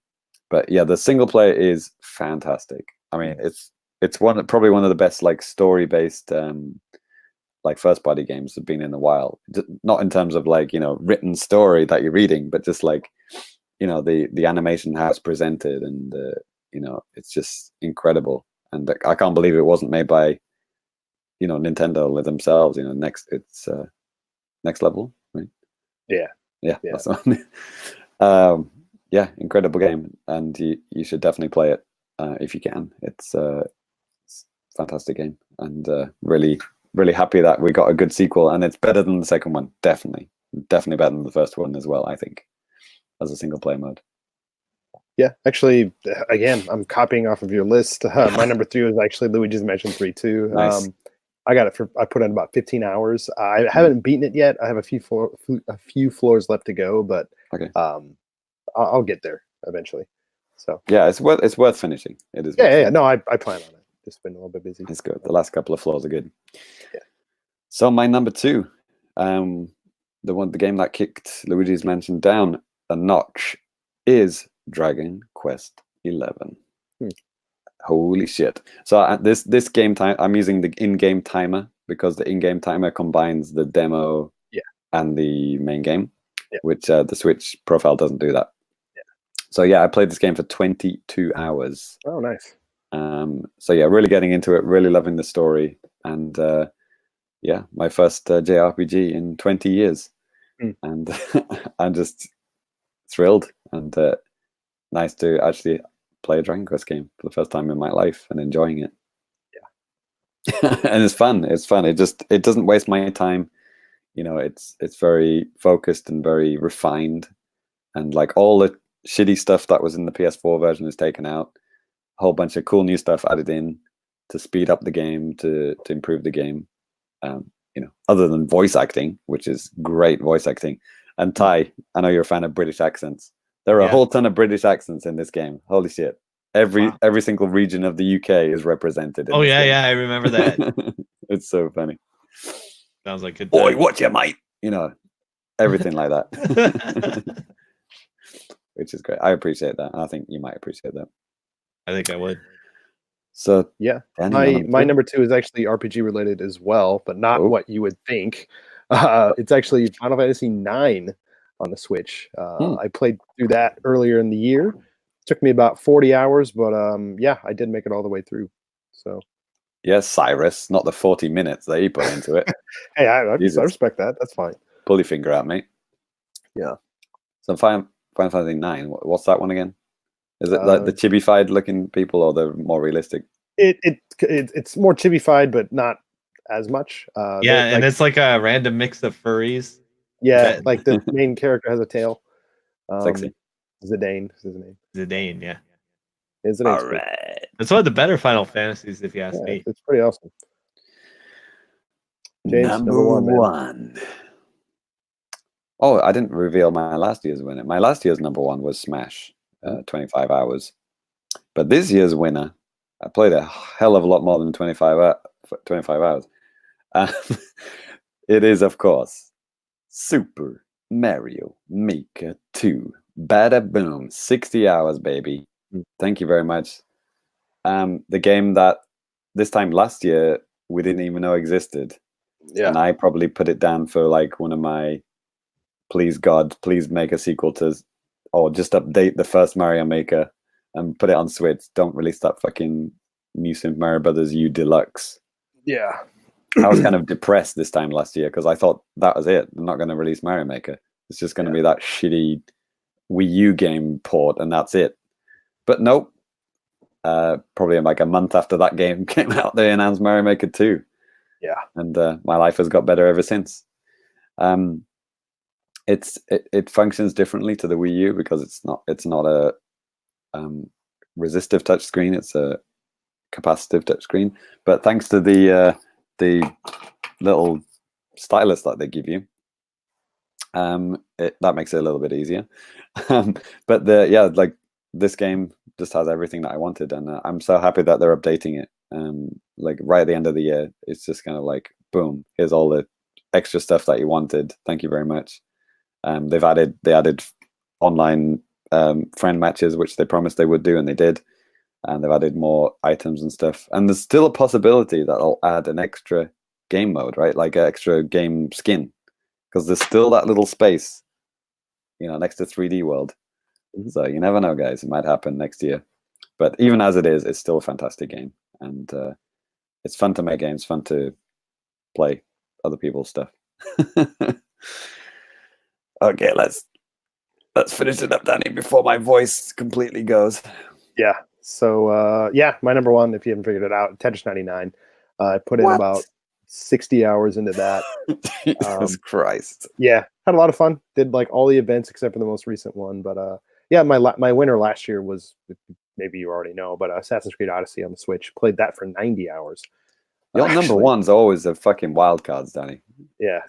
But yeah, the single player is fantastic. I mean, it's probably one of the best like story based like first party games have been in a while. Not in terms of like written story that you're reading, but just like the animation, how it's presented, and it's just incredible. And I can't believe it wasn't made by Nintendo themselves. It's next level, right? Yeah. That's one. Yeah, incredible game, and you should definitely play it if you can. It's a fantastic game, and really happy that we got a good sequel, and it's better than the second one. Definitely better than the first one as well, I think, as a single player mode. Yeah, actually, again, I'm copying off of your list. My number 3 was actually Luigi's Mansion 3 too. Nice. I put in about 15 hours. I haven't beaten it yet. I have a few floors left to go, but okay. I'll get there eventually. So yeah, it's worth finishing. It is. Yeah. No, I plan on it. Just been a little bit busy. It's good. The last couple of floors are good. Yeah. So my number 2, the game that kicked Luigi's Mansion down a notch is Dragon Quest 11. Holy shit! So this game time, I'm using the in-game timer because the in-game timer combines the demo and the main game, which the Switch profile doesn't do that. So yeah, I played this game for 22 hours. Oh, nice. So yeah, really getting into it, really loving the story, and yeah, my first JRPG in 20 years, and I'm just thrilled and nice to actually play a Dragon Quest game for the first time in my life and enjoying it. Yeah, and it's fun. It's fun. It doesn't waste my time. You know, it's very focused and very refined, and like all the shitty stuff that was in the PS4 version is taken out. A whole bunch of cool new stuff added in to speed up the game, to improve the game. You know, other than voice acting, which is great voice acting. And Ty, I know you're a fan of British accents. There are a whole ton of British accents in this game. Holy shit! Every single region of the UK is represented. Oh yeah, yeah, I remember that. It's so funny. Sounds like good. Boy, watch your mate. You know, everything like that. Which is great. I appreciate that, and I think you might appreciate that. I think I would. So yeah, Danny, my number 2 is actually RPG related as well, but not what you would think. It's actually Final Fantasy IX on the Switch. I played through that earlier in the year. Took me about 40 hours, but yeah, I did make it all the way through. So yes, Cyrus, not the 40 minutes that he put into it. hey, I respect that. That's fine. Pull your finger out, mate. Yeah. So Final Fantasy IX, what's that one again? Is it like the chibified looking people or the more realistic? It's more chibified, but not as much. Yeah, and it's like a random mix of furries. Yeah, like the main character has a tail. Sexy. Zidane is his name. Zidane, yeah. All right. That's one of the better Final Fantasies, if you ask me. It's pretty awesome. James, number one. Oh, I didn't reveal my last year's winner. My last year's number one was Smash, 25 hours. But this year's winner, I played a hell of a lot more than 25 hours. It is, of course, Super Mario Maker 2. Bada boom, 60 hours, baby. Thank you very much. The game that this time last year we didn't even know existed. Yeah. And I probably put it down for like one of my, please God, please make a sequel to, or just update the first Mario Maker and put it on Switch. Don't release that fucking new Super Mario Brothers U Deluxe. Yeah. I was kind of depressed this time last year because I thought that was it. I'm not going to release Mario Maker. It's just going to be that shitty Wii U game port and that's it. But nope. Probably like a month after that game came out, they announced Mario Maker 2. Yeah. And my life has got better ever since. It functions differently to the Wii U because it's not a resistive touchscreen, it's a capacitive touchscreen. But thanks to the little stylus that they give you, that makes it a little bit easier. But like this game just has everything that I wanted, and I'm so happy that they're updating it. Like right at the end of the year, it's just kind of like boom, here's all the extra stuff that you wanted. Thank you very much. They added online friend matches, which they promised they would do, and they did. And they've added more items and stuff. And there's still a possibility that I'll add an extra game mode, right? Like an extra game skin, because there's still that little space, next to 3D World. So you never know, guys. It might happen next year. But even as it is, it's still a fantastic game, and it's fun to make games, fun to play other people's stuff. Okay, let's finish it up, Danny, before my voice completely goes. Yeah. So my number one, if you haven't figured it out, Tetris 99. I put in about 60 hours into that. Jesus Christ. Yeah, had a lot of fun. Did like all the events except for the most recent one. But my winner last year was, maybe you already know, but Assassin's Creed Odyssey on the Switch. Played that for 90 hours. Your number one's always a fucking wild cards, Danny. Yeah.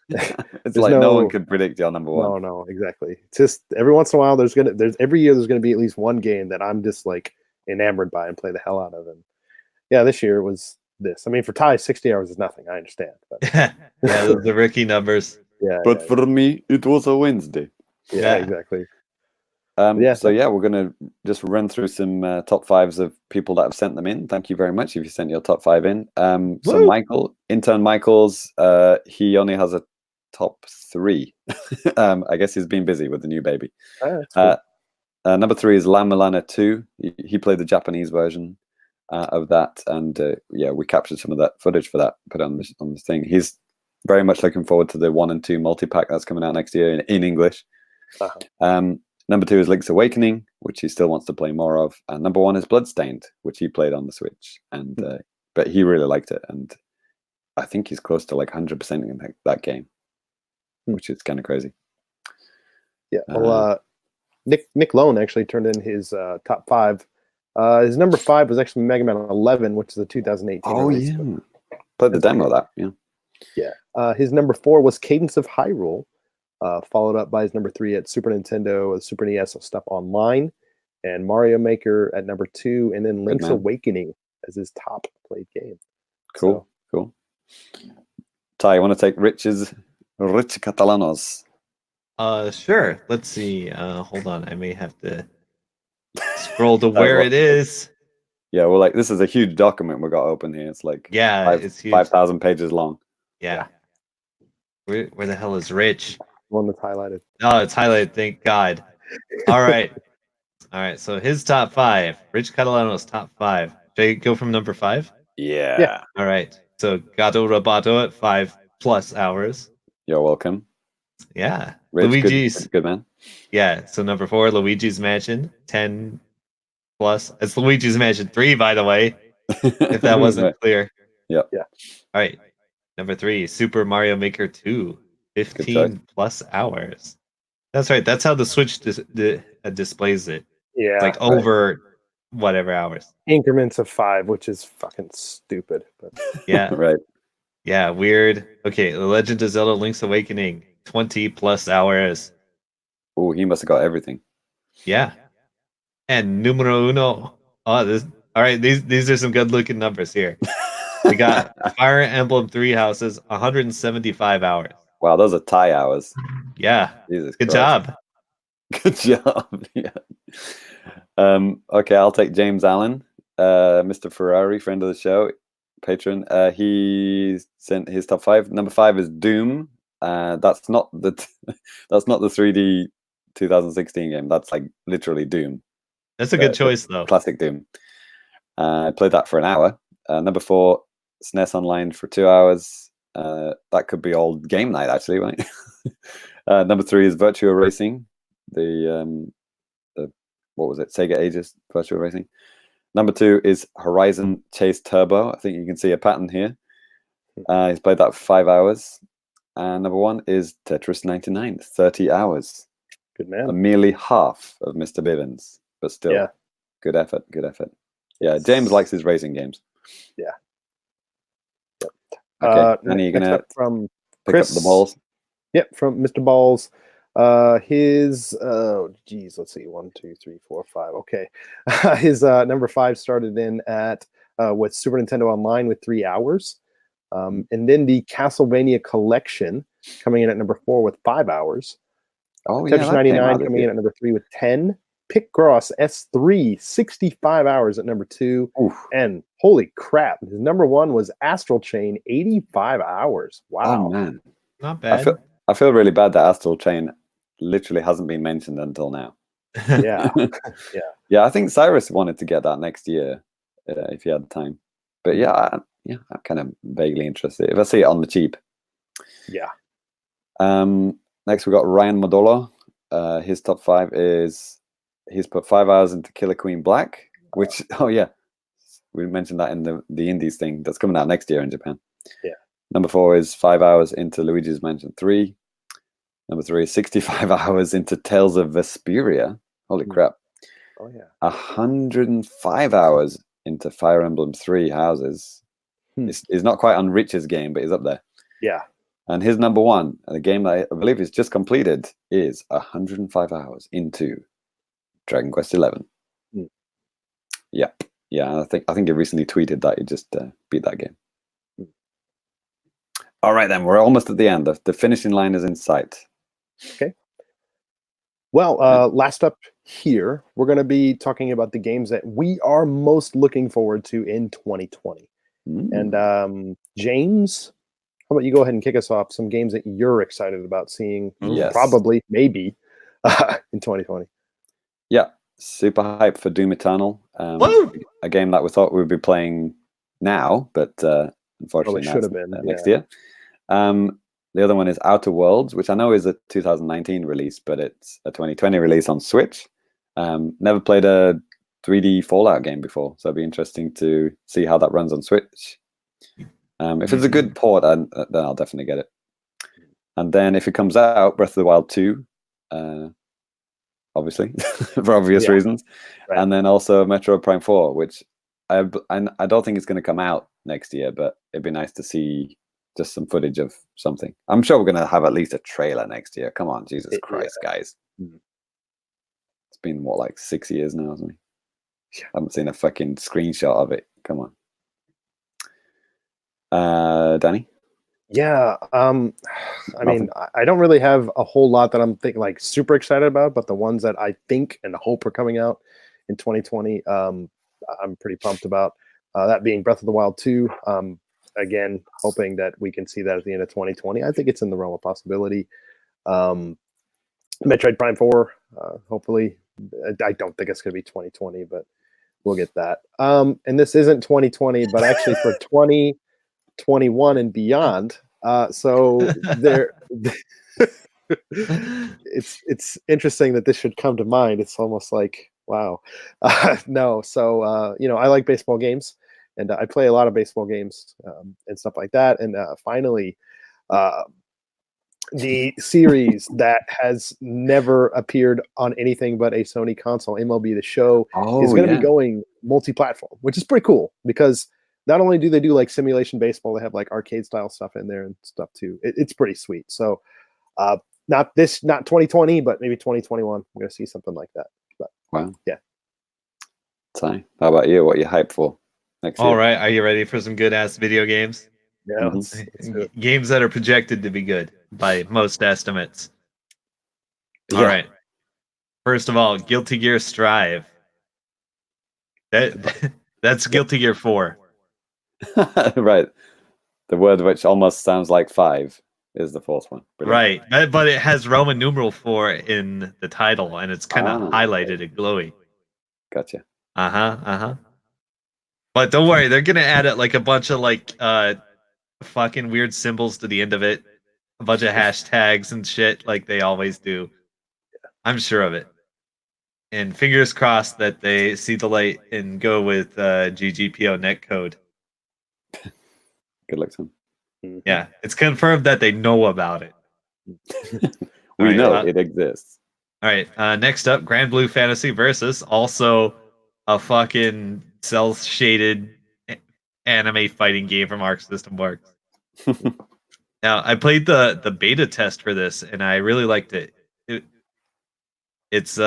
It's like no one could predict your number one. No, exactly. It's just every once in a while every year there's gonna be at least one game that I'm just like enamored by and play the hell out of. And yeah, this year was this. I mean, for Ty, 60 hours is nothing. I understand. But yeah, the rookie numbers. Yeah. But for me, it was a Wednesday. Yeah, exactly. So we're gonna just run through some top fives of people that have sent them in. Thank you very much if you sent your top five in. So Michael's he only has a top three. I guess he's been busy with the new baby. Cool. Number 3 is La Milana 2. He played the Japanese version of that, and yeah, we captured some of that footage for that, put it on this thing. He's very much looking forward to the 1 and 2 multi-pack that's coming out next year in English. Number 2 is Link's Awakening, which he still wants to play more of, and number 1 is Bloodstained, which he played on the Switch, and but he really liked it, and I think he's close to like 100% in that game, which is kind of crazy. Yeah, well, Nick Lone actually turned in his top 5. His number 5 was actually Mega Man 11, which is a 2018 release. Yeah. Played the demo of that, yeah. Yeah. His number 4 was Cadence of Hyrule, followed up by his number 3 at Super Nintendo, Super NES Stuff Online, and Mario Maker at number 2, and then Link's Awakening as his top played game. Cool. Ty, you want to take Rich Catalanos? Sure. Let's see. Hold on. I may have to scroll to where it is. Yeah, well, like this is a huge document we got open here. It's like it's huge. 5,000 pages long. Yeah. Where the hell is Rich? One that's highlighted. Oh, it's highlighted. Thank God. All right. So his top 5. Rich Catalano's top 5. Should I go from number 5? Yeah. All right. So Gato Roboto at 5+ hours. You're welcome. Yeah. Rich, Luigi's good man. Yeah. So number 4, Luigi's Mansion, 10+. It's Luigi's Mansion 3, by the way, if that wasn't clear. Yeah. Yeah. All right. Number 3, Super Mario Maker 2, 15+ hours. That's right. That's how the Switch displays it. Yeah. It's like over whatever hours. Increments of 5, which is fucking stupid. But Yeah. Right. Yeah. Weird. Okay. The Legend of Zelda: Link's Awakening, 20+ hours. Oh, he must have got everything. Yeah. And numero uno. Oh, this. All right. These are some good looking numbers here. We got Fire Emblem 3 Houses, 175 hours. Wow, those are Thai hours. Yeah. Jesus Good Christ. job. Good job. Yeah. Okay, I'll take James Allen, Mr. Ferrari, friend of the show, patron. He sent his top 5. Number 5 is Doom. That's not the 3D 2016 game. That's like literally Doom. That's a good choice, though. Classic Doom. I played that for an hour. Number 4, SNES Online for 2 hours. That could be all game night, actually, right? Number 3 is Virtua Racing. The what was it? Sega Ages Virtua Racing. Number 2 is Horizon Chase Turbo. I think you can see a pattern here. He's played that for 5 hours. And number 1 is Tetris 99, 30 hours. Good man. Merely half of Mr. Bivens, but still, good effort. Yeah, James likes his racing games. Yeah. Okay, and you're gonna pick up the balls. Yep, from Mr. Balls. His let's see, 1, 2, 3, 4, 5. Okay. His number 5 started in at with Super Nintendo Online with 3 hours. And then the Castlevania Collection coming in at number 4 with 5 hours. Tetris 99 coming in at number 3 with 10. Picross S3, 65 hours at number 2. Oof. And holy crap, his number 1 was Astral Chain, 85 hours. Wow. Oh man, not bad. I feel really bad that Astral Chain literally hasn't been mentioned until now. Yeah. Yeah. I think Cyrus wanted to get that next year if he had time. But I'm kind of vaguely interested if I see it on the cheap. Yeah. Next we got Ryan Modolo. His top 5 is he's put 5 hours into Killer Queen Black, which we mentioned that in the Indies thing that's coming out next year in Japan. Yeah. Number 4 is 5 hours into Luigi's Mansion 3. Number 3 is 65 hours into Tales of Vesperia. Holy crap. Oh yeah. 105 hours into Fire Emblem 3 Houses. It's not quite on Rich's game, but he's up there. Yeah. And his number 1, the game that I believe is just completed, is 105 hours into Dragon Quest 11. Yep. Yeah, I think he recently tweeted that he just beat that game. All right, then we're almost at the end. The finishing line is in sight. Okay. Well, last up here, we're going to be talking about the games that we are most looking forward to in 2020. And James, how about you go ahead and kick us off? Some games that you're excited about seeing, Yes. probably, maybe, in 2020. Yeah, super hyped for Doom Eternal. Woo! A game that we thought we'd be playing now, but unfortunately should that's have been next year. The other one is Outer Worlds, which I know is a 2019 release, but it's a 2020 release on Switch. Never played a 3D Fallout game before, so it'd be interesting to see how that runs on Switch. If it's a good port, then I'll definitely get it. And then if it comes out, Breath of the Wild 2, obviously, for obvious reasons. Right. And then also Metroid Prime 4, which I don't think it's going to come out next year, but it'd be nice to see just some footage of something. I'm sure we're going to have at least a trailer next year. Come on, Jesus Christ, guys. It's been, what, like 6 years now, hasn't it? I haven't seen a fucking screenshot of it. Come on. Danny? Yeah, I mean, I don't really have a whole lot that I'm thinking like super excited about, but the ones that I think and hope are coming out in 2020, I'm pretty pumped about. That being Breath of the Wild 2. Again, hoping that we can see that at the end of 2020. I think it's in the realm of possibility. Metroid Prime 4, hopefully. I don't think it's going to be 2020, but we'll get that. And this isn't 2020, but actually for 2021 and beyond. So there, it's interesting that this should come to mind. It's almost like, wow. No, so I like baseball games, and I play a lot of baseball games and stuff like that. And finally, the series that has never appeared on anything but a Sony console, MLB The Show, is going to be going multi-platform, which is pretty cool because not only do they do like simulation baseball, they have like arcade style stuff in there and stuff too. It's pretty sweet. So not 2020, but maybe 2021. We're going to see something like that. But wow. Yeah. Ty, how about you? What are you hyped for next year? All right. Are you ready for some good ass video games? Yeah. Games that are projected to be good by most estimates. All right. First of all, Guilty Gear Strive. That's Guilty Gear 4. Right. The word which almost sounds like 5 is the fourth one. Brilliant. Right. But it has Roman numeral 4 in the title, and it's kind of highlighted and glowy. Gotcha. But don't worry, they're gonna add it like a bunch of like fucking weird symbols to the end of it, a bunch of hashtags and shit like they always do. I'm sure of it. And fingers crossed that they see the light and go with GGPO netcode. Good luck to them. Yeah, it's confirmed that they know about it. We know it exists. All right, next up, Grand Blue Fantasy Versus, also a fucking cel-shaded anime fighting game from Arc System Works. Now, I played the beta test for this, and I really liked it. It's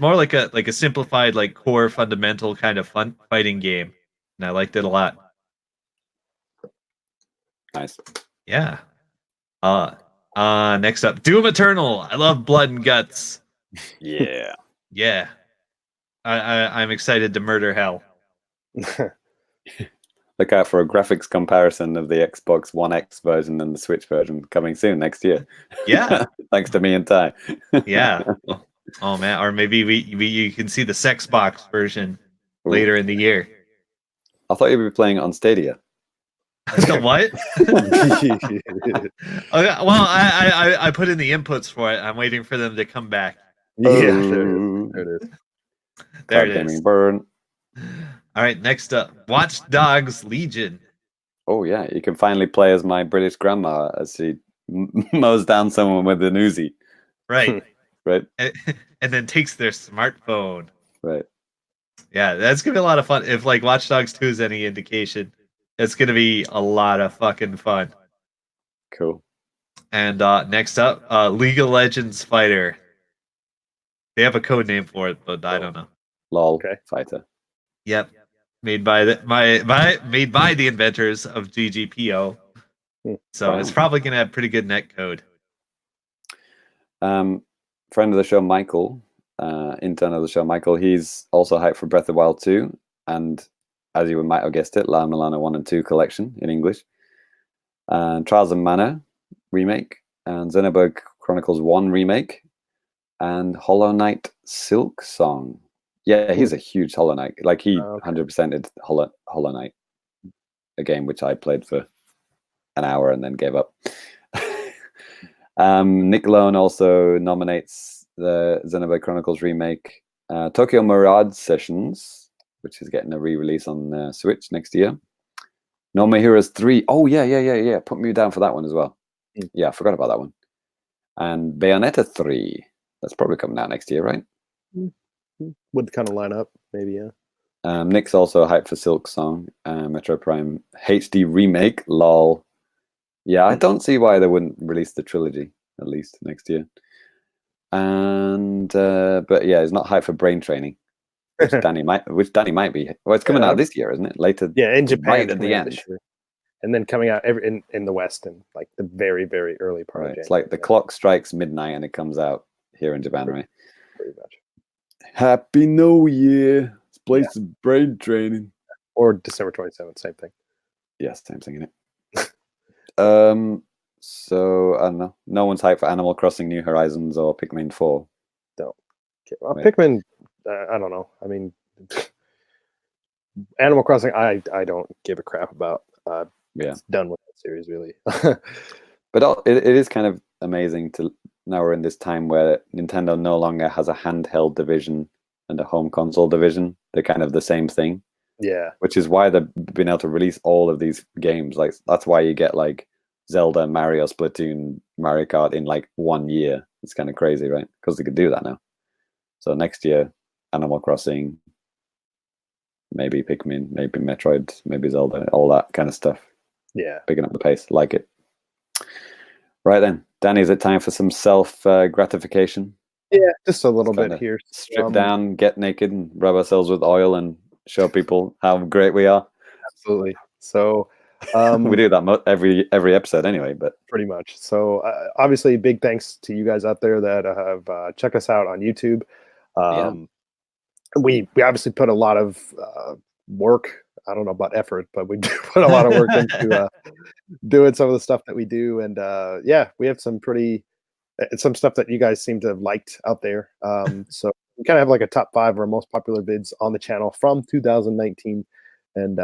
more like a simplified, like core fundamental kind of fun fighting game, and I liked it a lot. Nice. Yeah. Next up, Doom Eternal. I love blood and guts. Yeah. Yeah. I'm excited to murder hell. Look out for a graphics comparison of the Xbox One X version and the Switch version coming soon next year. Yeah. Thanks to me and Ty. Yeah. Oh man, or maybe you can see the sex box version later in the year. I thought you'd be playing it on Stadia. The what? Okay, well, I put in the inputs for it. I'm waiting for them to come back. Yeah, there it is. There it is. Burn. All right, next up, Watch Dogs Legion. Oh yeah, you can finally play as my British grandma as she mows down someone with an Uzi. Right. Right. And then takes their smartphone. Right. Yeah, that's gonna be a lot of fun. If like Watch Dogs 2 is any indication, it's gonna be a lot of fucking fun. Cool. And next up, League of Legends Fighter. They have a code name for it, but I don't know. LOL Fighter. Yep. Made by the inventors of GGPO. So it's probably gonna have pretty good net code. Friend of the show, Michael, intern of the show, Michael, he's also hyped for Breath of the Wild 2, and as you might have guessed it, La Milano 1 and 2 collection in English, and Trials of Mana remake, and Xenoblade Chronicles 1 remake, and Hollow Knight Silk Song. Yeah, he's a huge Hollow Knight. Like he Okay. 100%ed Hollow Knight, a game which I played for an hour and then gave up. Nick Lone also nominates the Xenoblade Chronicles remake, Tokyo Mirage Sessions, which is getting a re-release on Switch next year. No More Heroes 3. Oh, yeah. Put me down for that one as well. Yeah, I forgot about that one. And Bayonetta 3. That's probably coming out next year, right? Would kind of line up, maybe, yeah. Nick's also hyped for Silk Song, Metro Prime HD remake, lol. Yeah, I don't see why they wouldn't release the trilogy, at least, next year. And, but yeah, it's not hyped for Brain Training, which Danny might be. Well, it's coming out this year, isn't it? Later. Yeah, in Japan, right at the end. this year. And then coming out in the West in like the very, very early part of January. It's like the clock strikes midnight and it comes out here in Japan, right? Pretty much. Happy New Year. This place is Brain Training. Or December 27th, same thing. Yes, same thing, innit? So I don't know. No one's hyped for Animal Crossing New Horizons or Pikmin 4. No. Okay. Well, Pikmin, I don't know. I mean, Animal Crossing, I don't give a crap about. It's done with that series, really. But it is kind of amazing to now we're in this time where Nintendo no longer has a handheld division and a home console division. They're kind of the same thing. Yeah. Which is why they've been able to release all of these games. Like that's why you get like Zelda, Mario, Splatoon, Mario Kart in like 1 year. It's kind of crazy, right? Because they could do that now. So next year, Animal Crossing, maybe Pikmin, maybe Metroid, maybe Zelda, all that kind of stuff. Yeah. Picking up the pace. Like it. Right then. Danny, is it time for some self-gratification? Yeah, just a little bit here. Strip down, get naked, and rub ourselves with oil and show people how great we are. Absolutely. So we do that every episode anyway, but pretty much. So obviously, big thanks to you guys out there that have checked us out on YouTube. We obviously put a lot of work. I don't know about effort, but we do put a lot of work into doing some of the stuff that we do. And we have some stuff that you guys seem to have liked out there. So we kind of have like a top 5 of our most popular vids on the channel from 2019. And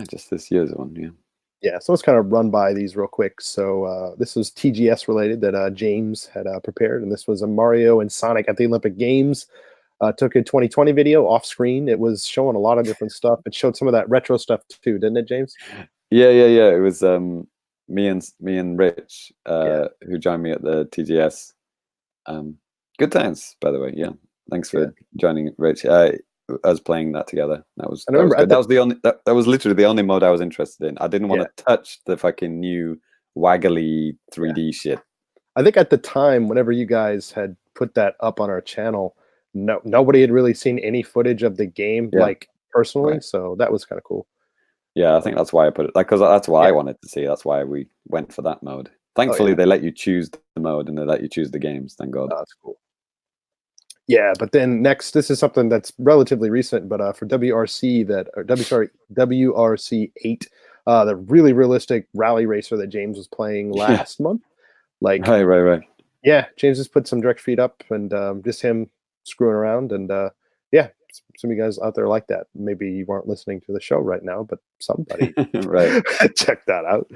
just this year's one. Yeah, so let's kind of run by these real quick. So this was TGS related that James had prepared, and this was a Mario and Sonic at the Olympic Games. Took a 2020 video off screen. It was showing a lot of different stuff. It showed some of that retro stuff too, didn't it, James? Yeah. It was me and Rich who joined me at the TGS. Good times, by the way. Yeah, thanks for joining, Rich. Us playing that together. That was good. That was literally the only mode I was interested in. I didn't want to touch the fucking new waggly 3D shit. I think at the time, whenever you guys had put that up on our channel, nobody had really seen any footage of the game, like personally. Right. So that was kind of cool. Yeah, I think that's why I put it, like, because that's what I wanted to see. That's why we went for that mode. Thankfully, they let you choose the mode and they let you choose the games. Thank God. That's cool. Yeah, but then next, this is something that's relatively recent, but for WRC 8, the really realistic rally racer that James was playing last month. Like, right. Yeah, James just put some direct feed up and just him screwing around, and some of you guys out there like that. Maybe you weren't listening to the show right now, but somebody right check that out.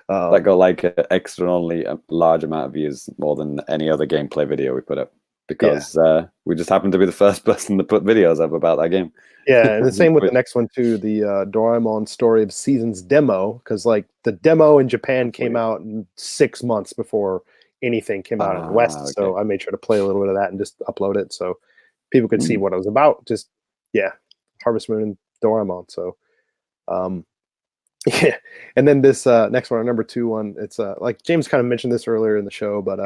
That got like an extraordinarily large amount of views, more than any other gameplay video we put up, because we just happened to be the first person to put videos up about that game. Yeah, and the same with the next one too, the Doraemon Story of Seasons demo, because like the demo in Japan came out 6 months before anything came out in the West. Okay. So I made sure to play a little bit of that and just upload it so people could see what it was about. Just Harvest Moon and Doraemon. So and then this next one, our number 2 one, it's like James kind of mentioned this earlier in the show, but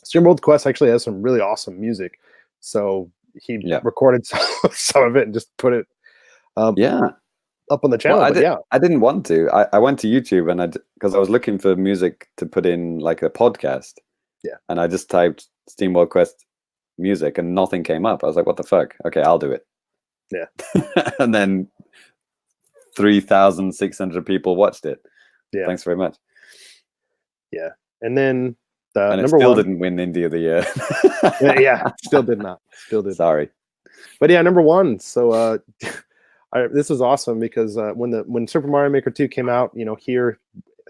SteamWorld Quest actually has some really awesome music. So he recorded some of it and just put it up on the channel. Well, I didn't want to. I went to YouTube and because I was looking for music to put in like a podcast. Yeah. And I just typed SteamWorld Quest music and nothing came up. I was like, what the fuck? Okay, I'll do it. Yeah. And then 3,600 people watched it. Yeah. Thanks very much. Yeah. And then And it number still one. didn't win Indie of the Year. Yeah, still did not. Still did. Sorry. But yeah, number one. So this is awesome because when Super Mario Maker 2 came out, here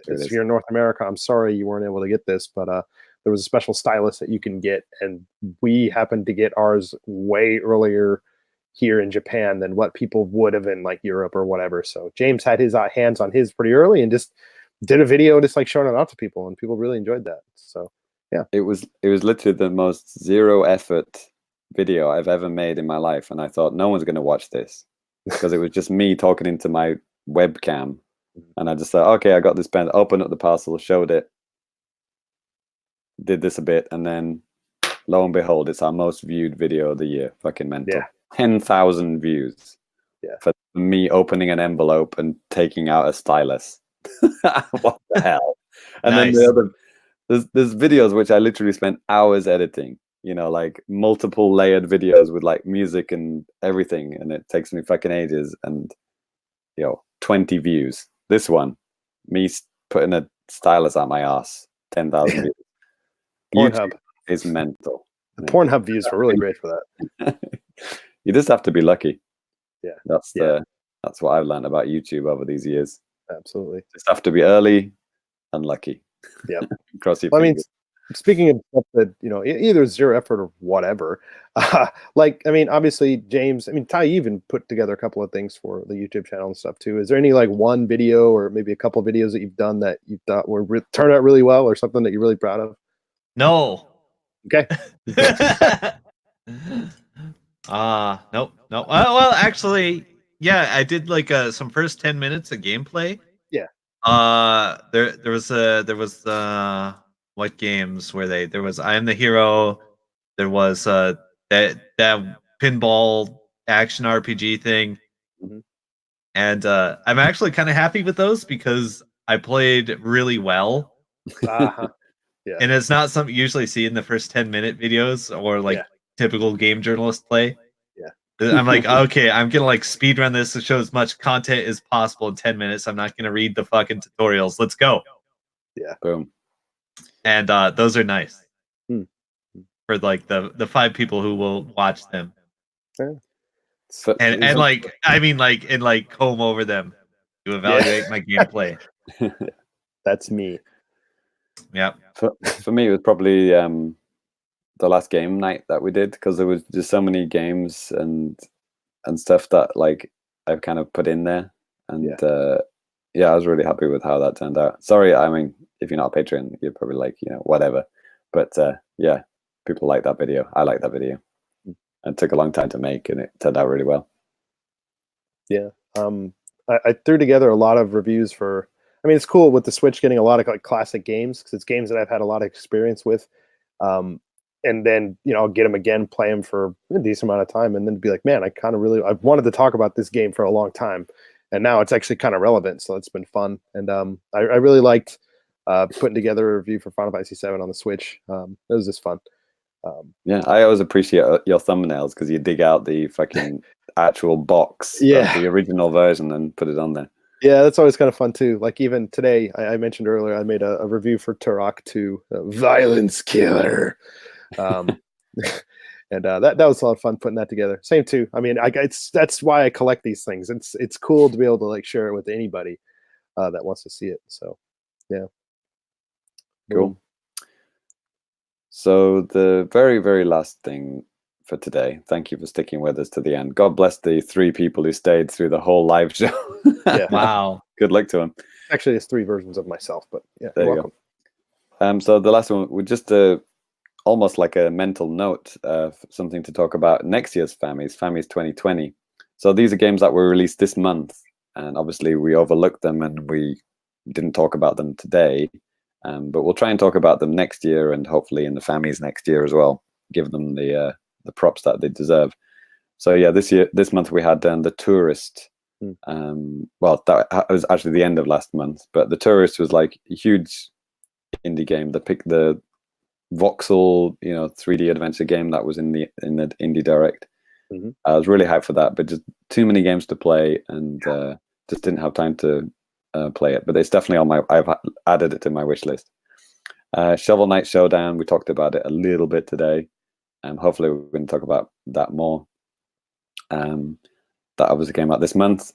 in North America, I'm sorry you weren't able to get this, but there was a special stylus that you can get, and we happened to get ours way earlier here in Japan than what people would have in like Europe or whatever. So James had his hands on his pretty early and just did a video just like showing it out to people, and people really enjoyed that. So yeah, it was literally the most zero effort video I've ever made in my life, and I thought no one's going to watch this because it was just me talking into my webcam, and I just thought, okay, I got this pen, opened up the parcel, showed it, did this a bit, and then lo and behold, it's our most viewed video of the year. Fucking mental. Yeah. 10,000 views. Yeah. For me opening an envelope and taking out a stylus. What the hell? And Nice. then the other, there's videos which I literally spent hours editing, like multiple layered videos with like music and everything, and it takes me fucking ages, and 20 views. This one, me putting a stylus out my ass, 10,000 views. Pornhub is mental. The Pornhub views were really great for that. You just have to be lucky. Yeah, that's what I've learned about YouTube over these years. Absolutely, just have to be early and lucky. Yeah, cross your fingers. I mean, speaking of stuff that either zero effort or whatever, obviously James, Ty even put together a couple of things for the YouTube channel and stuff too. Is there any like one video or maybe a couple of videos that you've done that you thought turned out really well, or something that you're really proud of? No. Okay. Nope. Well, actually, yeah, I did like some first 10 minutes of gameplay. Yeah. There was what games were they? There was I Am the Hero. There was that pinball action RPG thing. Mm-hmm. And I'm actually kind of happy with those because I played really well. Uh-huh. Yeah. And it's not something you usually see in the first 10-minute videos or like typical game journalist play. Yeah. I'm like, okay, I'm gonna like speed run this to show as much content as possible in 10 minutes. I'm not gonna read the fucking tutorials. Let's go. Yeah. Boom. And those are nice. For like the 5 people who will watch them. Yeah. And like comb over them to evaluate my gameplay. That's me. Yeah. For me, it was probably the last game night that we did, because there was just so many games and stuff that like I've kind of put in there, and I was really happy with how that turned out. Sorry, if you're not a Patreon, you're probably like, whatever, but people like that video. I like that video. It took a long time to make, and it turned out really well. Yeah. I threw together a lot of reviews for. It's cool with the Switch getting a lot of like classic games, because it's games that I've had a lot of experience with. And then, I'll get them again, play them for a decent amount of time, and then be like, man, I've wanted to talk about this game for a long time, and now it's actually kind of relevant. So it's been fun. And I really liked putting together a review for Final Fantasy VII on the Switch. It was just fun. I always appreciate your thumbnails, because you dig out the fucking actual box of the original version and put it on there. Yeah, that's always kind of fun too. Like even today, I mentioned earlier, I made a review for Turok 2, Violence Killer. And that was a lot of fun putting that together. Same too. That's why I collect these things. It's cool to be able to like share it with anybody that wants to see it. So yeah. Cool. So the very, very last thing for today, thank you for sticking with us to the end. God bless the 3 people who stayed through the whole live show. Wow. Good luck to them. Actually, it's 3 versions of myself, but yeah. There you go. So the last one, we just almost like a mental note, something to talk about next year's Fammies 2020. So these are games that were released this month, and obviously we overlooked them and we didn't talk about them today. But we'll try and talk about them next year, and hopefully in the Fammies next year as well. Give them the props that they deserve. So yeah, this month we had The Tourist. Well, that was actually the end of last month, but The Tourist was like a huge indie game. The voxel, 3D adventure game that was in the Indie Direct. I was really hyped for that, but just too many games to play, and just didn't have time to play it. But it's definitely I've added it to my wish list. Shovel Knight Showdown, we talked about it a little bit today. Hopefully we're going to talk about that more. That obviously came out this month.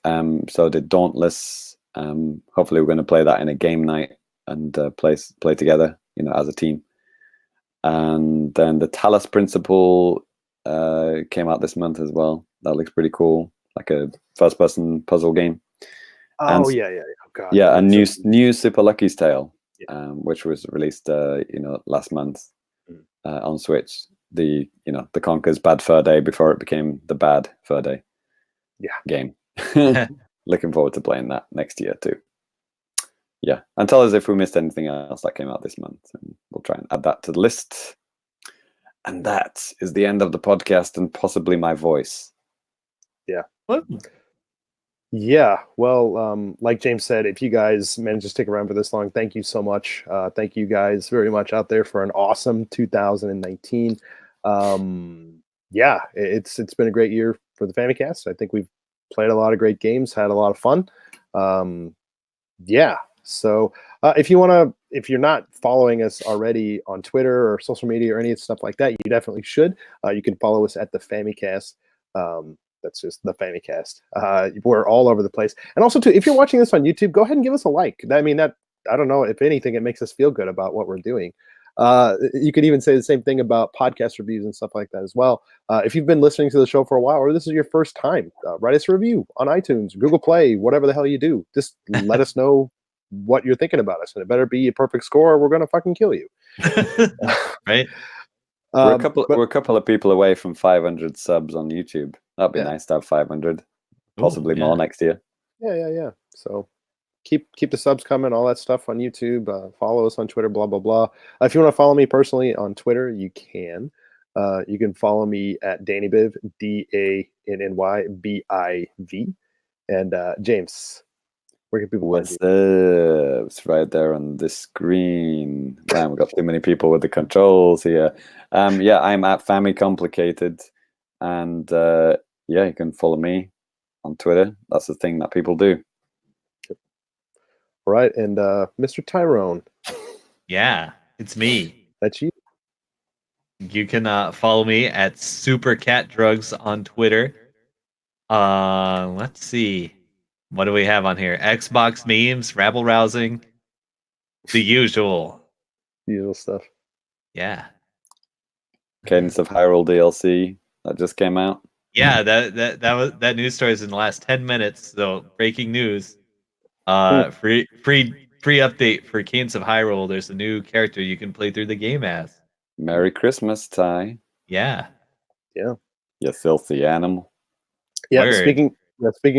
So did Dauntless. Hopefully we're going to play that in a game night and play together, as a team. And then the Talos Principle came out this month as well. That looks pretty cool, like a first-person puzzle game. Oh, yeah. Oh, God. Yeah, a new Super Lucky's Tale, which was released, last month on Switch. The Conker's Bad Fur Day before it became the Bad Fur Day. Game. Looking forward to playing that next year too. Yeah, and tell us if we missed anything else that came out this month, and we'll try and add that to the list. And that is the end of the podcast and possibly my voice. Yeah. Yeah. Well, like James said, if you guys managed to stick around for this long, thank you so much. Thank you guys very much out there for an awesome 2019. Yeah, it's been a great year for the Famicast. I think we've played a lot of great games, had a lot of fun. Yeah. So if you're not following us already on Twitter or social media or any stuff like that, you definitely should. You can follow us at the Famicast. That's just the Famicast. We're all over the place. And also, too, if you're watching this on YouTube, go ahead and give us a like. I mean, I don't know, if anything, it makes us feel good about what we're doing. You could even say the same thing about podcast reviews and stuff like that as well. If you've been listening to the show for a while, or this is your first time, write us a review on iTunes, Google Play, whatever the hell you do. Just let us know what you're thinking about us, and it better be a perfect score, or we're gonna fucking kill you. Right? We're a couple of people away from 500 subs on YouTube. That'd be nice to have 500, possibly more next year. Yeah. So keep the subs coming, all that stuff on YouTube. Follow us on Twitter, blah blah blah. If you want to follow me personally on Twitter, you can. You can follow me at DannyBiv, DANNYBIV. And James, where can people find you? It's right there on the screen. Man, we've got too many people with the controls here. Yeah, I'm at Fammy Complicated, and you can follow me on Twitter. That's the thing that people do. All right, and Mr. Tyrone. Yeah, it's me. That's you. You can follow me at SuperCatDrugs on Twitter. Let's see. What do we have on here? Xbox memes, rabble rousing, the usual. Usual stuff. Yeah. Cadence of Hyrule DLC that just came out. Yeah, that news story is in the last 10 minutes. So breaking news. Free update for Cadence of Hyrule. There's a new character you can play through the game as. Merry Christmas, Ty. Yeah. Yeah. You filthy animal. Yeah. Speaking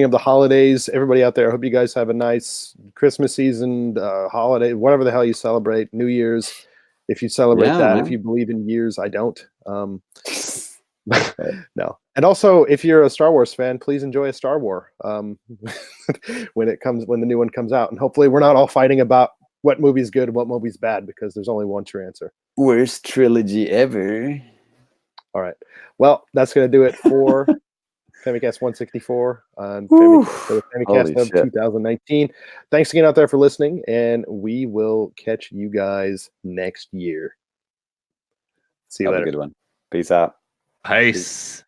of the holidays, everybody out there, I hope you guys have a nice Christmas season, holiday, whatever the hell you celebrate, New Year's. If you celebrate that, man. If you believe in years, I don't. No. And also, if you're a Star Wars fan, please enjoy a Star War when the new one comes out. And hopefully we're not all fighting about what movie's good and what movie's bad, because there's only one true answer. Worst trilogy ever. All right. Well, that's going to do it for Famicast 164 on Famicast of 2019. Thanks again out there for listening, and we will catch you guys next year. See you later. Have a good one. Peace out. Peace.